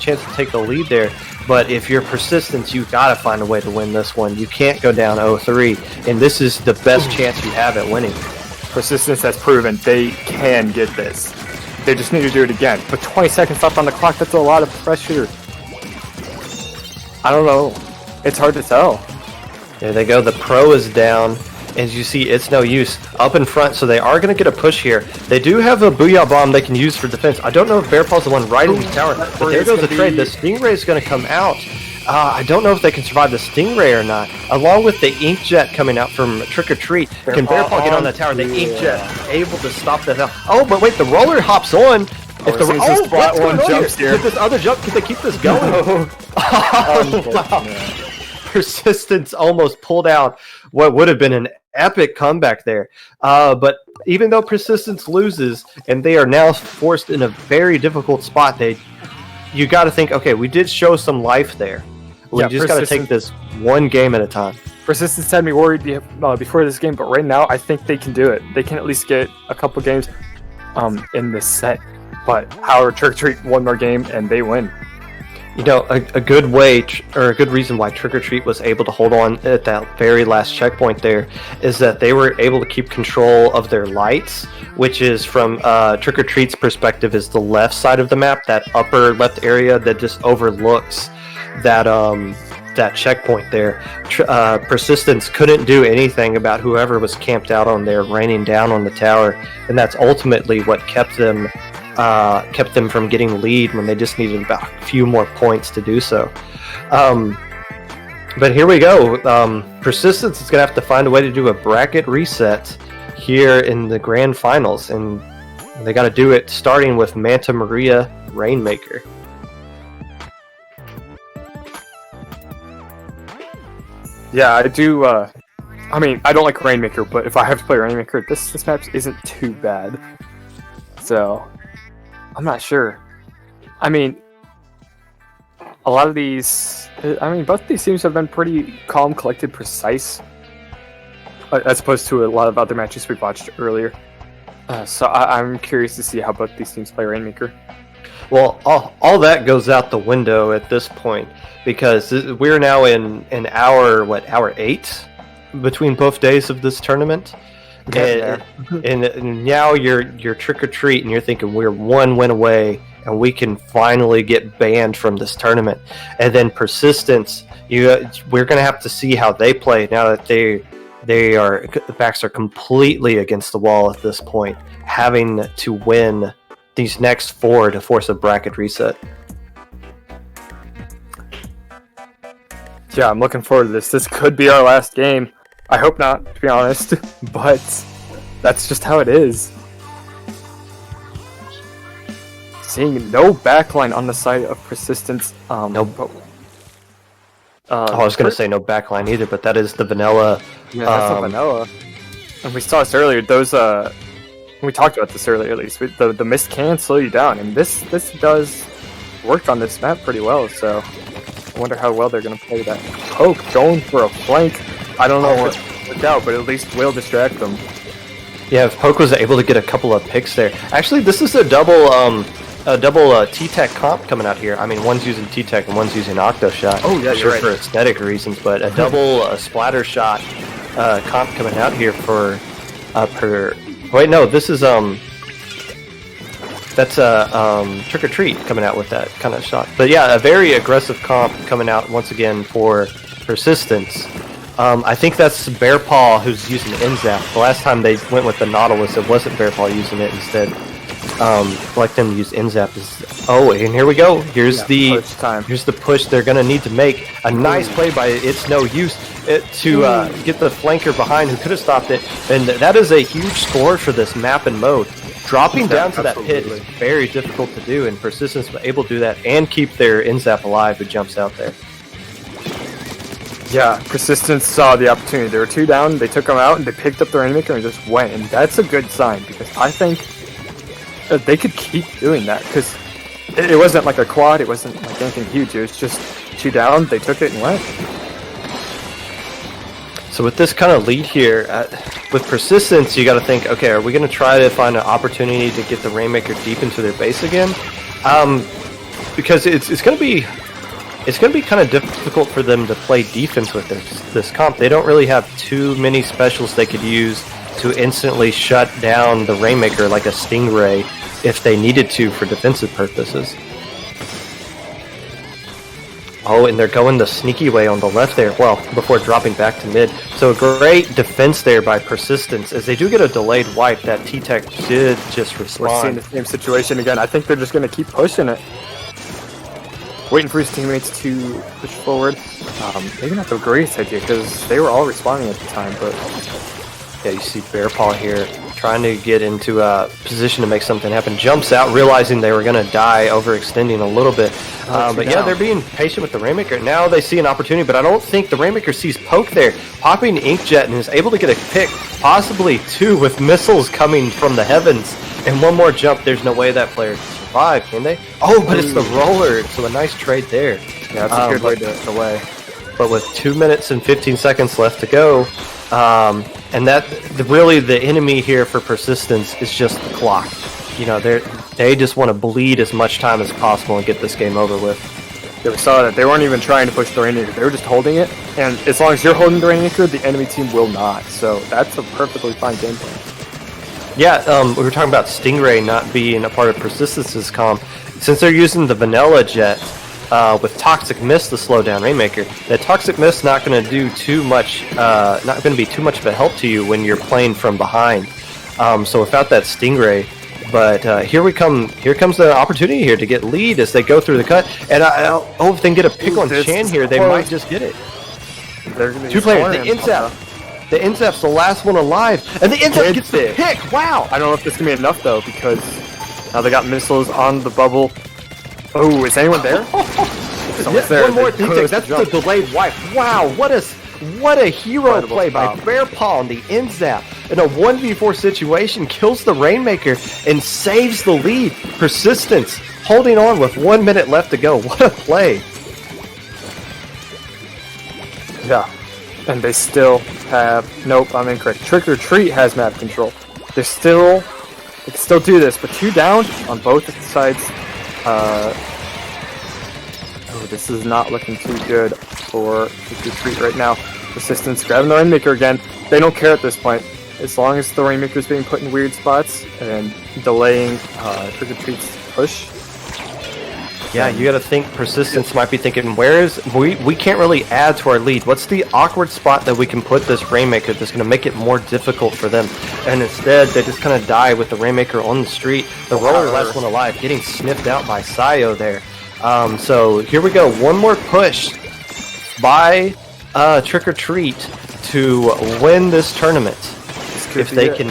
chance to take the lead there. But if you're Persistence, you gotta find a way to win this one. You can't go down 0-3, and this is the best chance you have at winning. Persistence has proven they can get this. They just need to do it again. But 20 seconds left on the clock, that's a lot of pressure. I don't know. It's hard to tell. There they go. The pro is down. As you see, It's No Use up in front, so they are going to get a push here. They do have a Booyah Bomb they can use for defense. I don't know if Bearpaw's the one right in the tower, but there goes the trade. The Stingray is going to come out. I don't know if they can survive the Stingray or not. Along with the Inkjet coming out from Trick or Treat, can Bear Paw get on the tower? The Inkjet able to stop that. Oh, but wait, the roller hops on. If the spot one jumps here. Did this other jump? Can they keep this going? Wow. Persistence almost pulled out what would have been an epic comeback there. But even though Persistence loses, and they are now forced in a very difficult spot, you got to think, okay, we did show some life there. We just got to take this one game at a time. Persistence had me worried before this game, but right now I think they can do it. They can at least get a couple games in this set. But however, Trick or Treat one more game and they win. You know, a good way, or a good reason why Trick or Treat was able to hold on at that very last checkpoint there is that they were able to keep control of their lights, which is from Trick or Treat's perspective is the left side of the map, that upper left area that just overlooks that checkpoint there. Persistence couldn't do anything about whoever was camped out on there, raining down on the tower, and that's ultimately what kept them from getting lead when they just needed about a few more points to do so. But here we go. Persistence is going to have to find a way to do a bracket reset here in the grand finals, and they got to do it starting with Manta Maria Rainmaker. Yeah, I do. I mean, I don't like Rainmaker, but if I have to play Rainmaker, this map isn't too bad. So, I'm not sure. I mean, a lot of these... both of these teams have been pretty calm, collected, precise, as opposed to a lot of other matches we watched earlier. So I'm curious to see how both these teams play Rainmaker. Well, all that goes out the window at this point, because we're now in hour 8 between both days of this tournament. And now you're Trick or Treat, and you're thinking we're one win away, and we can finally get banned from this tournament. And then Persistence, we're going to have to see how they play now that the backs are completely against the wall at this point, having to win these next 4 to force a bracket reset. Yeah, I'm looking forward to this. This could be our last game. I hope not, to be honest, but that's just how it is. Seeing no backline on the side of Persistence. No. I was going to say no backline either, but that is the vanilla. Yeah, that's the vanilla. And we saw this earlier. Those we talked about this earlier, at least. The mist can slow you down, and this does work on this map pretty well. So I wonder how well they're going to play that. Poke going for a flank. I don't know if it's worked out, but at least will distract them. Yeah, if Poke was able to get a couple of picks there. Actually, this is a double T-Tech comp coming out here. I mean, one's using T-Tech and one's using Octoshot. Oh yeah, you're right. For aesthetic reasons, but a double splatter shot comp coming out here for Wait, no, this is that's Trick or Treat coming out with that kind of shot. But yeah, a very aggressive comp coming out once again for Persistence. I think that's Bear Paw who's using NZAP. The last time they went with the Nautilus, it wasn't Bear Paw using it instead. Like them to use NZAP. Oh, and here we go. Here's the push they're gonna need to make. A nice play by It's No Use to get the flanker behind who could have stopped it. And that is a huge score for this map and mode. Dropping down to that pit is very difficult to do, and Persistence was able to do that and keep their NZAP alive who jumps out there. Yeah, Persistence saw the opportunity. They were 2 down, they took them out, and they picked up the Rainmaker and just went. And that's a good sign, because I think they could keep doing that, because it wasn't like a quad, it wasn't like anything huge, it was just 2 down, they took it and went. So with this kind of lead here, with Persistence, you got to think, okay, are we going to try to find an opportunity to get the Rainmaker deep into their base again? Because it's going to be kind of difficult for them to play defense with this comp. They don't really have too many specials they could use to instantly shut down the Rainmaker like a Stingray if they needed to for defensive purposes. Oh, and they're going the sneaky way on the left there, well, before dropping back to mid. So a great defense there by Persistence. As they do get a delayed wipe, that T-Tech did just respond. We're seeing the same situation again. I think they're just going to keep pushing it. waiting for his teammates to push forward. Maybe not the greatest idea because they were all responding at the time, but Yeah, you see Bear Paw here trying to get into a position to make something happen. Jumps out, realizing they were going to die, overextending a little bit. But yeah, they're being patient with the Rainmaker. Now they see an opportunity, but I don't think the Rainmaker sees Poke there. Popping Inkjet and is able to get a pick, possibly two, with missiles coming from the heavens. And one more jump, there's no way that player can survive, can they? Oh, but it's the roller, so a nice trade there. yeah, that's a good way to delay. But with 2 minutes and 15 seconds left to go, and really the enemy here for Persistence is just the clock. You know, they just want to bleed as much time as possible and get this game over with. Yeah, we saw that they weren't even trying to push the Rainmaker; they were just holding it. And as long as you're holding the Rainmaker, the enemy team will not. So that's a perfectly fine game plan. Yeah, we were talking about Stingray not being a part of Persistence's comp. Since they're using the Vanilla Jet with Toxic Mist to slow down Rainmaker, that Toxic Mist not going to do too much, not going to be too much of a help to you when you're playing from behind. So without that Stingray, but here comes the opportunity here to get lead as they go through the cut. And if they can get a pick on Chan here, they might just get it. Two players, the Inzap. The Inzap's the last one alive, and the Inzap gets the pick. Wow! I don't know if this can be enough though, because now they got missiles on the bubble. Oh, is anyone there? Yeah, there. one more T-Tech. That's the delayed wipe. Wow! What a hero Incredible play by stop. Bear Paw on the Inzap in a 1v4 situation, kills the Rainmaker and saves the lead. Persistence holding on with 1 minute left to go. What a play! Yeah. And they still have... Nope, I'm incorrect. Trick or Treat has map control. They can still do this, but 2 down on both sides. Oh, this is not looking too good for Trick or Treat right now. Persistence grabbing the Rainmaker again. They don't care at this point. As long as the Rainmaker is being put in weird spots and delaying Trick or Treat's push. Yeah, you got to think Persistence might be thinking, we can't really add to our lead. What's the awkward spot that we can put this Rainmaker that's going to make it more difficult for them? And instead, they just kind of die with the Rainmaker on the street. The roller last one alive, getting sniffed out by Sayo there. So here we go. One more push by Trick or Treat to win this tournament. If they can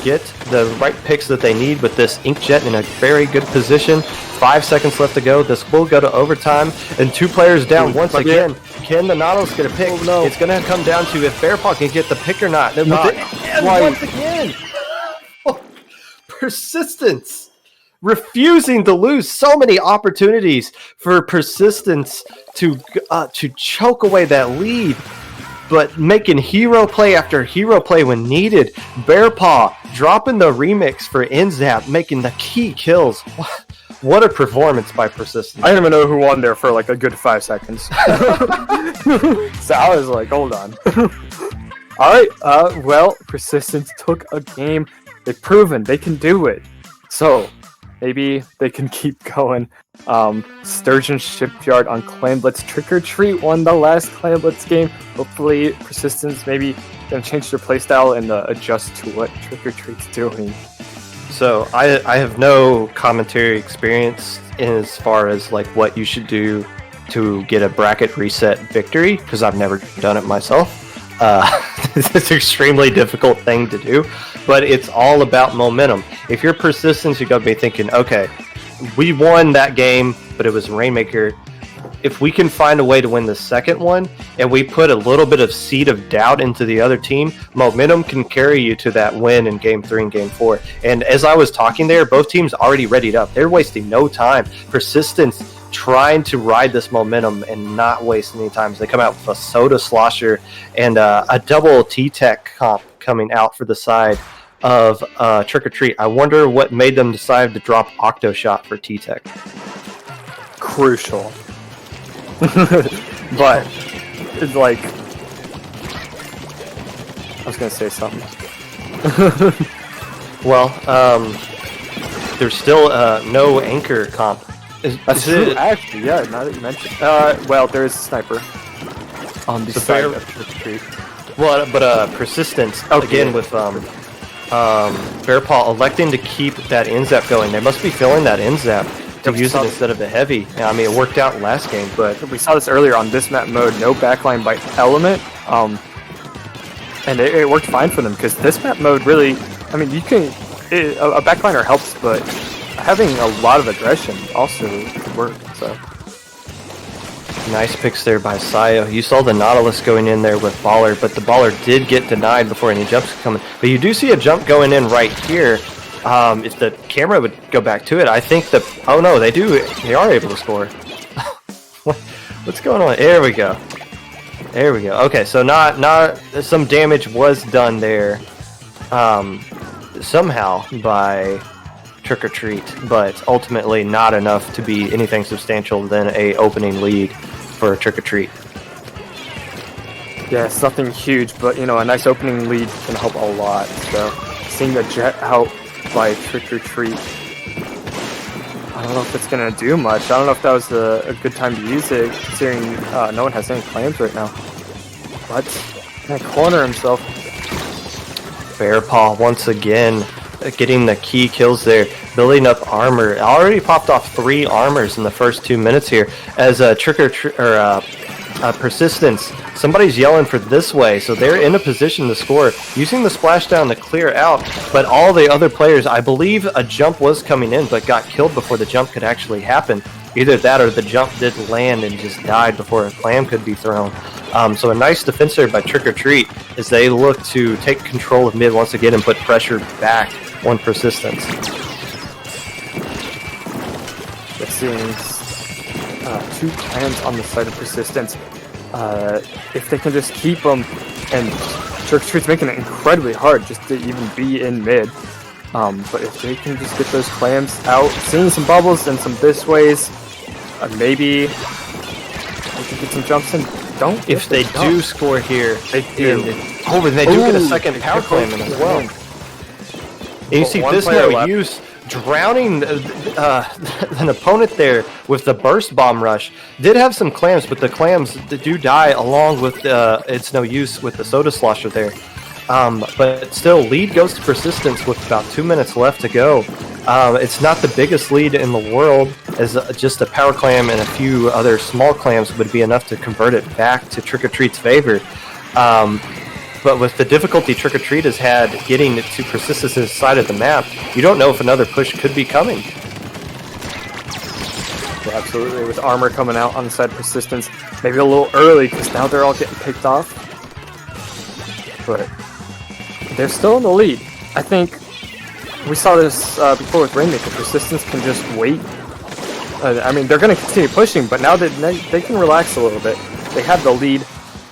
get the right picks that they need with this Inkjet in a very good position. 5 seconds left to go. This will go to overtime. And 2 players down once again. Can the Nautilus get a pick? Oh, no. It's going to come down to if Bear Paw can get the pick or not. And once again, Persistence refusing to lose. So many opportunities for Persistence to choke away that lead. But making hero play after hero play when needed. Bear Paw dropping the remix for Inzap, making the key kills. What a performance by Persistence. I didn't even know who won there for like a good 5 seconds. So I was like, hold on. Alright, well, Persistence took a game. They've proven they can do it. So, maybe they can keep going. Sturgeon Shipyard on Clan Blitz. Trick or Treat won the last Clan Blitz game. Hopefully, Persistence maybe gonna change their playstyle and adjust to what Trick or Treat's doing. So I have no commentary experience as far as like what you should do to get a bracket reset victory because I've never done it myself. It's an extremely difficult thing to do, but it's all about momentum. If you're Persistence, you got to be thinking, okay, we won that game, but it was Rainmaker. If we can find a way to win the second one, and we put a little bit of seed of doubt into the other team, momentum can carry you to that win in Game 3 and Game 4. And as I was talking there, both teams already readied up. They're wasting no time. Persistence trying to ride this momentum and not waste any time. They come out with a Soda Slosher and a double T-Tech comp coming out for the side of Trick or Treat. I wonder what made them decide to drop Octoshot for T-Tech. Crucial. But it's like I was gonna say something. Well, there's still no anchor comp. That's true. Actually, yeah. Now that you mention, well, there is a sniper on the side of Trick or Treat. Well, but Persistence again with Bear Paw electing to keep that Inzap going. They must be filling that Inzap to we use saw it instead of the heavy. I mean, it worked out last game, but We saw this earlier on this map mode, no backline by element, and it worked fine for them because this map mode really, I mean, a backliner helps, but having a lot of aggression also could work. So nice picks there by Sayo. You saw the Nautilus going in there with Baller, but the Baller did get denied before any jumps could come in. But you do see a jump going in right here. If the camera would go back to it, I think oh no, they are able to score. What's going on? There we go. There we go. Okay, so not some damage was done there, somehow by Trick or Treat, but ultimately not enough to be anything substantial than a opening lead for Trick or Treat. yeah, it's nothing huge, but a nice opening lead can help a lot. So seeing the jet out by Trick or Treat, I don't know if it's gonna do much. I don't know if that was a good time to use it, considering no one has any claims right now. But gonna corner himself. Bearpaw once again getting the key kills there, building up armor. Already popped off 3 armors in the first 2 minutes here as Persistence. Somebody's yelling for this way, so they're in a position to score, using the splashdown to clear out, but all the other players, I believe a jump was coming in, but got killed before the jump could actually happen. Either that or the jump did land and just died before a clam could be thrown. So a nice defense there by Trick or Treat as they look to take control of mid once again and put pressure back on Persistence. It seems 2 clans on the side of Persistence. If they can just keep them, and Trick or Treat's making it incredibly hard just to even be in mid. But if they can just get those clams out, seeing some bubbles and some this ways, maybe they can get some jumps in. If they do score here, they do. They do get a second power clam in as well. And you see this no use drowning an opponent there with the burst bomb rush. Did have some clams, but the clams do die along with it's no use with the soda slosher there. But still, lead goes to Persistence with about 2 minutes left to go. It's not the biggest lead in the world, as just a power clam and a few other small clams would be enough to convert it back to Trick or Treat's favor. But with the difficulty Trick or Treat has had getting to Persistence's side of the map, you don't know if another push could be coming. Yeah, absolutely. With armor coming out on the side of Persistence, maybe a little early because now they're all getting picked off. But they're still in the lead. I think we saw this before with Rainmaker. Persistence can just wait. I mean, they're going to continue pushing, but now that they can relax a little bit. They have the lead.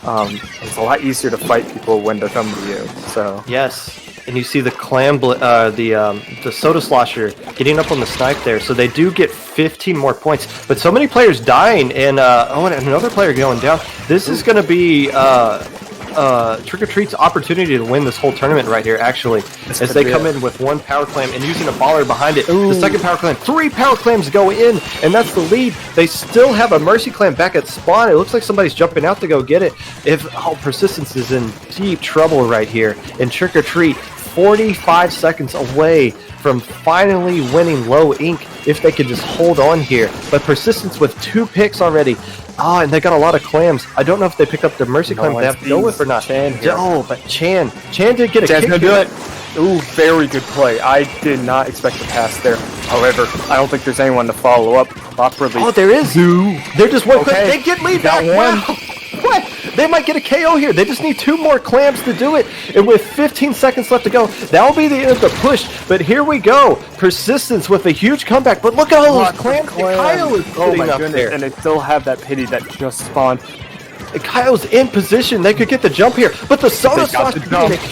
It's a lot easier to fight people when they're coming to you. So yes, and you see the clam, the soda slosher getting up on the snipe there. So they do get 15 more points, but so many players dying, and and another player going down. This is going to be Trick or Treat's opportunity to win this whole tournament right here, actually, as they come in with 1 power clam and using a baller behind it. The second power clam, 3 power clams go in, and that's the lead. They still have a mercy clam back at spawn. It looks like somebody's jumping out to go get it. Persistence is in deep trouble right here, and Trick or Treat 45 seconds away from finally winning low ink if they could just hold on here. But Persistence with 2 picks already. And they got a lot of clams. I don't know if they picked up the mercy clam they have to go with or not. But Chan did get a kick. Gonna do it. Ooh, very good play. I did not expect the pass there. However, I don't think there's anyone to follow up properly. Oh, there is. They're just one click. They get lead back. Wow. What? They might get a KO here. They just need 2 more clams to do it. And with 15 seconds left to go, that'll be the end of the push. But here we go. Persistence with a huge comeback. But look at all those clams that Kyle is putting up there. And they still have that pity that just spawned. And Kyle's in position. They could get the jump here. But the soda sauce.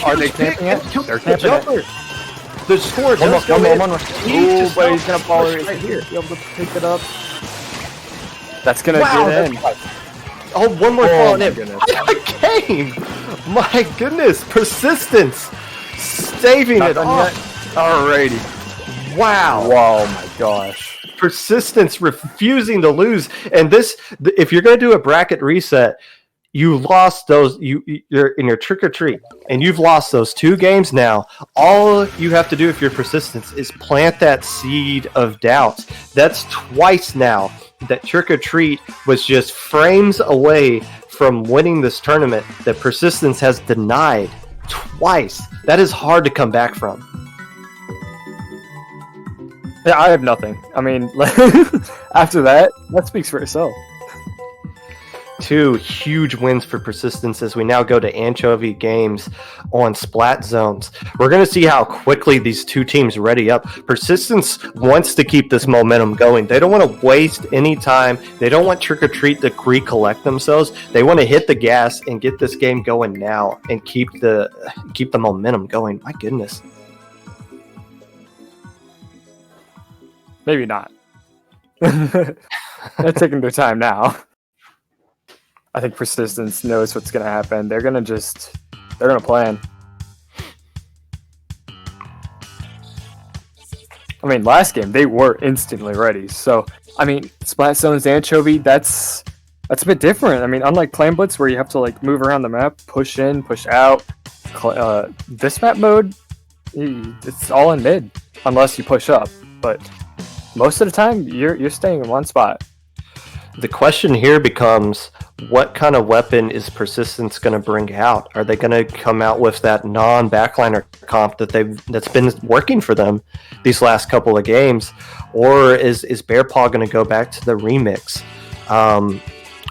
Are they camping it? They're camping it. The score does go in. Ooh, but he's gonna baller right here. Be able to pick it up. That's gonna get in. Oh, one more fall in. Game! My goodness, Persistence staving it off. Alrighty. Wow. Wow, my gosh. Persistence refusing to lose. And this, if you're going to do a bracket reset, you lost those. You're in your trick or treat, and you've lost those 2 games now. All you have to do if you're Persistence is plant that seed of doubt. That's twice now that trick or treat was just frames away from winning this tournament that Persistence has denied twice. That is hard to come back from. Yeah, I have nothing. I mean, after that speaks for itself. 2 huge wins for Persistence as we now go to Anchovy Games on Splat Zones. We're going to see how quickly these 2 teams ready up. Persistence wants to keep this momentum going. They don't want to waste any time. They don't want Trick or Treat to recollect themselves. They want to hit the gas and get this game going now and keep the momentum going. My goodness. Maybe not. They're taking their time now. I think Persistence knows what's going to happen. They're going to plan. I mean, last game, they were instantly ready. So, I mean, Splat Zones Anchovy, that's a bit different. I mean, unlike Clan Blitz, where you have to, like, move around the map, push in, push out, this map mode, it's all in mid, unless you push up. But most of the time, you're staying in one spot. The question here becomes, what kind of weapon is Persistence going to bring out? Are they going to come out with that non-backliner comp that's been working for them these last couple of games, or is Bearpaw going to go back to the remix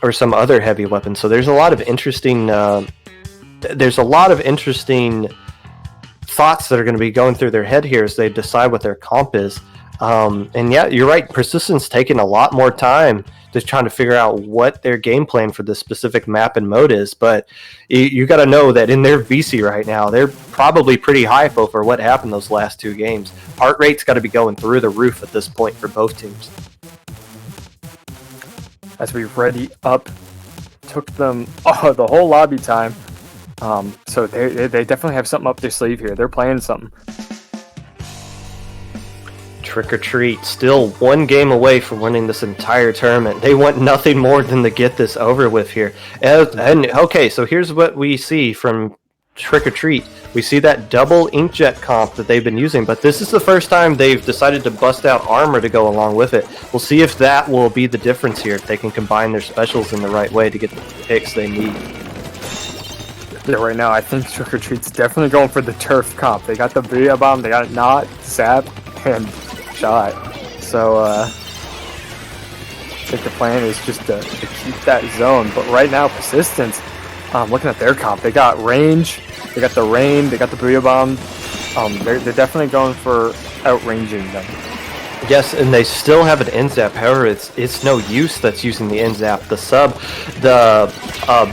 or some other heavy weapon? So there's a lot of interesting thoughts that are going to be going through their head here as they decide what their comp is. And yeah, you're right. Persistence taking a lot more time just trying to figure out what their game plan for this specific map and mode is. But you got to know that in their VC right now, they're probably pretty hype over what happened those last 2 games. Heart rate's got to be going through the roof at this point for both teams. As we ready up, took them the whole lobby time. So they definitely have something up their sleeve here. They're playing something. Trick or Treat still 1 game away from winning this entire tournament. They want nothing more than to get this over with here. And okay, so here's what we see from Trick or Treat. We see that double inkjet comp that they've been using, but this is the first time they've decided to bust out armor to go along with it. We'll see if that will be the difference here, if they can combine their specials in the right way to get the picks they need. Yeah, right now, I think Trick or Treat's definitely going for the turf comp. They got the Booyah Bomb, they got Knot, Zap, and Shot. So, I think the plan is just to keep that zone. But right now, Persistence, looking at their comp, they got range, they got the rain, they got the Booyah Bomb. They're definitely going for outranging them. Yes, and they still have an N-Zap. However, it's no use that's using the N-Zap. The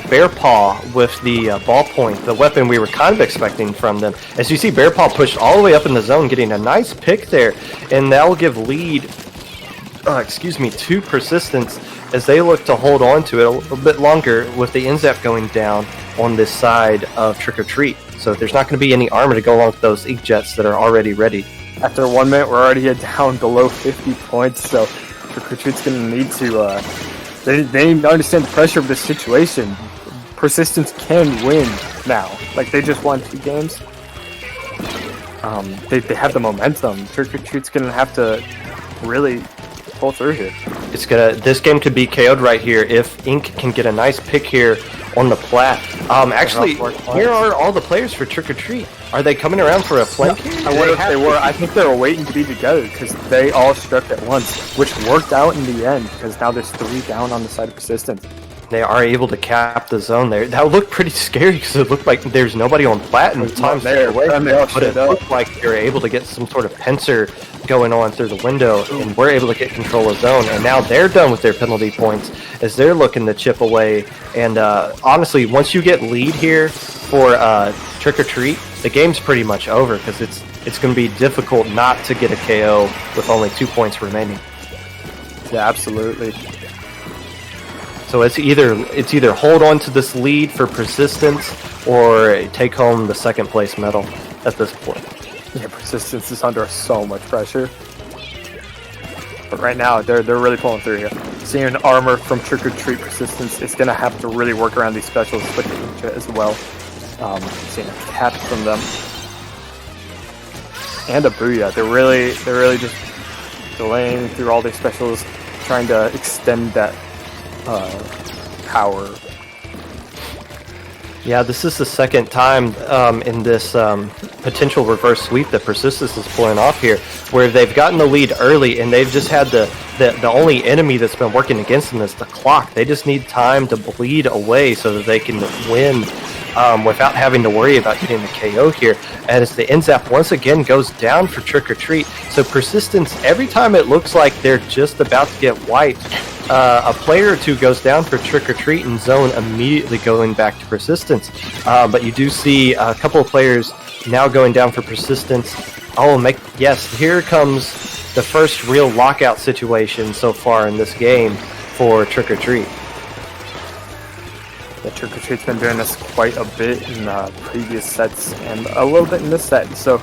Bear Paw with the ballpoint, the weapon we were kind of expecting from them. As you see, Bear Paw pushed all the way up in the zone, getting a nice pick there, and that will give lead, to Persistence as they look to hold on to it a little bit longer with the N-Zap going down on this side of Trick or Treat. So there's not going to be any armor to go along with those inkjets that are already ready. After 1 minute, we're already down below 50 points, so Trick or Treat's going to need to... They need to understand the pressure of this situation. Persistence can win now. Like, they just won 2 games. They have the momentum. Trick or Treat's going to have to really pull through here. This game could be KO'd right here if Ink can get a nice pick here on the plat. Actually, here are all the players for Trick or Treat. Are they coming around for a flank? I wonder if they were. I think they were waiting to be together because they all struck at once, which worked out in the end because now there's 3 down on the side of Persistence. They are able to cap the zone there. That looked pretty scary because it looked like there's nobody on plat and times there. But it looked like they were able to get some sort of pincer going on through the window, and we're able to get control of zone. And now they're done with their penalty points as they're looking to chip away. And honestly, once you get lead here for Trick or Treat, the game's pretty much over because it's going to be difficult not to get a KO with only 2 points remaining. Yeah, absolutely. So it's either hold on to this lead for Persistence or take home the 2nd place medal at this point. Yeah, Persistence is under so much pressure. But right now, they're really pulling through here. Seeing an armor from Trick or Treat Persistence is gonna have to really work around these specials with the Ninja as well. Seeing a cap from them and a Booyah. They're really just delaying through all these specials, trying to extend that power. Yeah, this is the second time in this potential reverse sweep that Persistence is pulling off here, where they've gotten the lead early and they've just had the only enemy that's been working against them is the clock. They just need time to bleed away so that they can win without having to worry about getting the KO here. And as the NZAP once again goes down for Trick or Treat, so Persistence, every time it looks like they're just about to get wiped, a player or two goes down for Trick or Treat and Zone immediately going back to Persistence. But you do see a couple of players now going down for Persistence. Yes, here comes the first real lockout situation so far in this game for Trick or Treat. Yeah, Trick or Treat's been doing this quite a bit in previous sets and a little bit in this set, so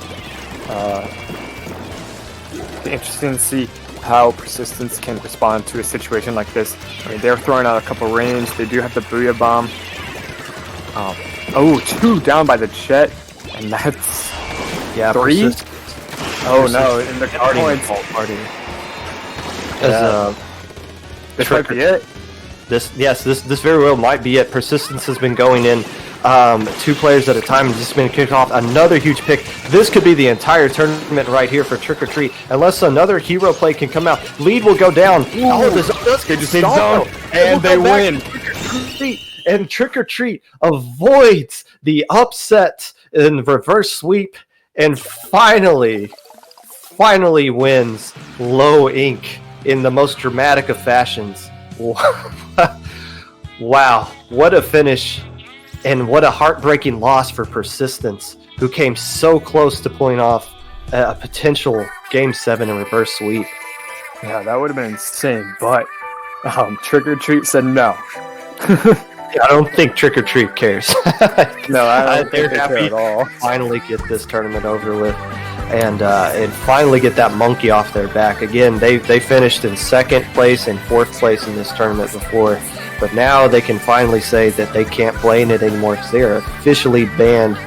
it's interesting to see how Persistence can respond to a situation like this. I mean, they're throwing out a couple range. They do have the Booyah Bomb. Two down by the Jet, and that's 3. Oh no! In the points. This might be it. This very well might be it. Persistence has been going in 2 players at a time and just been kicked off. Another huge pick. This could be the entire tournament right here for Trick or Treat, unless another hero play can come out. Lead will go down. And they win. And Trick or Treat avoids the upset in reverse sweep and finally wins Low Ink in the most dramatic of fashions. Wow, what a finish and what a heartbreaking loss for Persistence, who came so close to pulling off a potential Game 7 in reverse sweep. Yeah, that would have been insane, but Trick or Treat said no. I don't think Trick or Treat cares. No, I don't think they're they happy care at all. to finally get this tournament over with and finally get that monkey off their back. Again, they finished in 2nd place and 4th place in this tournament before, but now they can finally say that they can't play in it anymore because they are officially banned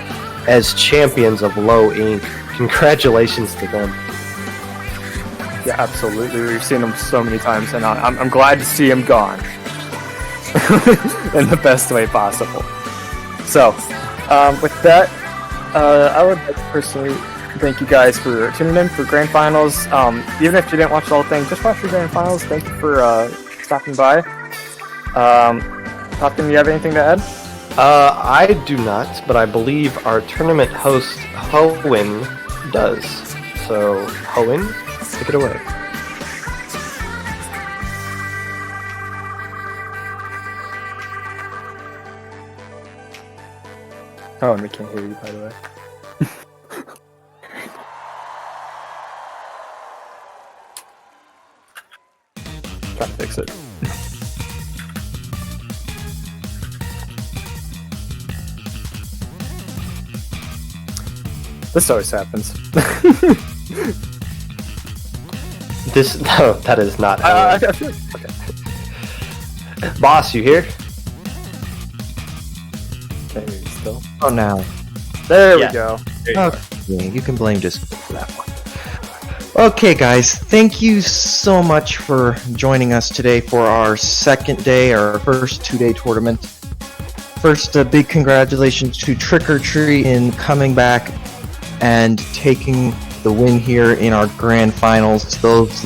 as champions of Low Ink. Congratulations to them. Yeah, absolutely. We've seen them so many times, and I'm glad to see him gone in the best way possible. So, with that, I would like to personally thank you guys for tuning in for Grand Finals. Even if you didn't watch the whole thing, just watch the Grand Finals. Thank you for stopping by. Popkin, do you have anything to add? I do not, but I believe our tournament host, Hoenn, does. So, Hoenn, take it away. Oh, and we can't hear you, by the way. Try to fix it. This always happens. No, that is not. I feel okay. Boss, you here? Maybe still. Oh, now. There Yeah. we go. Okay, you can blame just for that one. Okay, guys, thank you so much for joining us today for our second day, our first 2-day tournament. First, a big congratulations to Trick or Treat in coming back and taking the win here in our grand finals. Those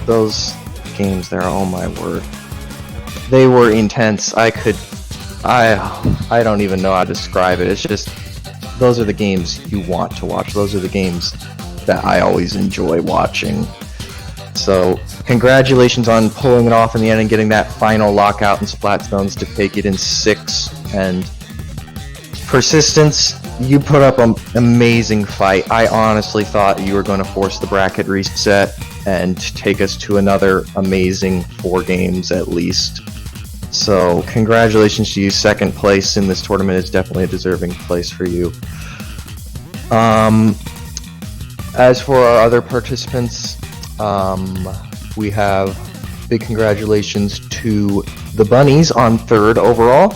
those games there, oh my word, they were intense. I don't even know how to describe it. It's just, those are the games you want to watch. Those are the games that I always enjoy watching. So congratulations on pulling it off in the end and getting that final lockout in Splat Stones to take it in 6. And Persistence, you put up an amazing fight. I honestly thought you were going to force the bracket reset and take us to another amazing 4 games at least. So congratulations to you. 2nd place in this tournament is definitely a deserving place for you. As for our other participants, we have big congratulations to the Bunnies on 3rd overall.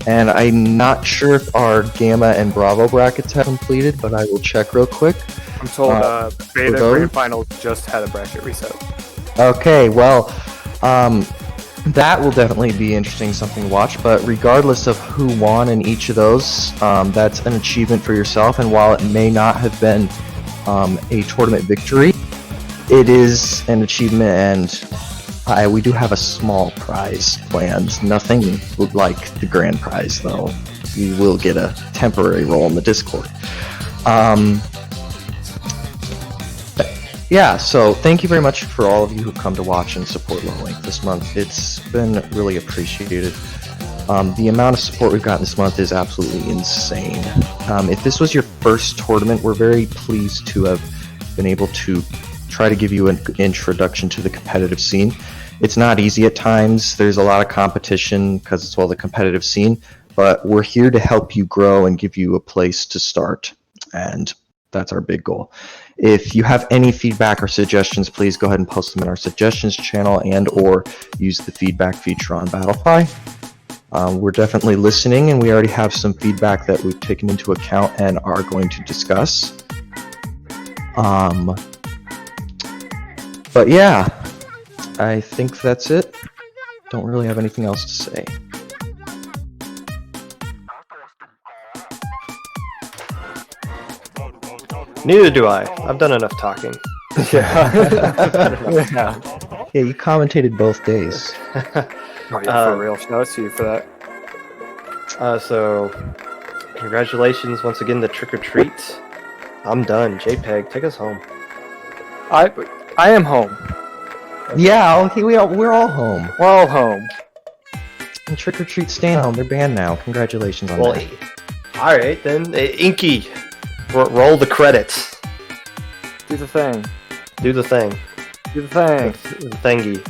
And I'm not sure if our Gamma and Bravo brackets have completed, but I will check real quick. I'm told Beta those? Grand Finals just had a bracket reset. Okay, well, that will definitely be interesting, something to watch. But regardless of who won in each of those, that's an achievement for yourself. And while it may not have been a tournament victory, it is an achievement, and we do have a small prize planned. Nothing like the grand prize, though. You will get a temporary role in the Discord. Yeah, so thank you very much for all of you who come to watch and support Low Link this month. It's been really appreciated. The amount of support we've gotten this month is absolutely insane. If this was your first tournament, we're very pleased to have been able to try to give you an introduction to the competitive scene. It's not easy at times. There's a lot of competition because it's all the competitive scene, but we're here to help you grow and give you a place to start, and that's our big goal. If you have any feedback or suggestions, please go ahead and post them in our suggestions channel and or use the feedback feature on Battlefy. We're definitely listening, and we already have some feedback that we've taken into account and are going to discuss. But yeah, I think that's it. Don't really have anything else to say. Neither do I. I've done enough talking. Yeah. Yeah, you commentated both days. Oh, yeah, for real. Shout out to you for that. So, congratulations once again to Trick or Treat. I'm done. JPEG, take us home. I am home. Yeah, okay, we're all home. We're all home. And Trick or Treat staying home. They're banned now. Congratulations on Well, that. all right then. Inky, roll the credits. Do the thing. Do the thing. Do the thing. The thingy.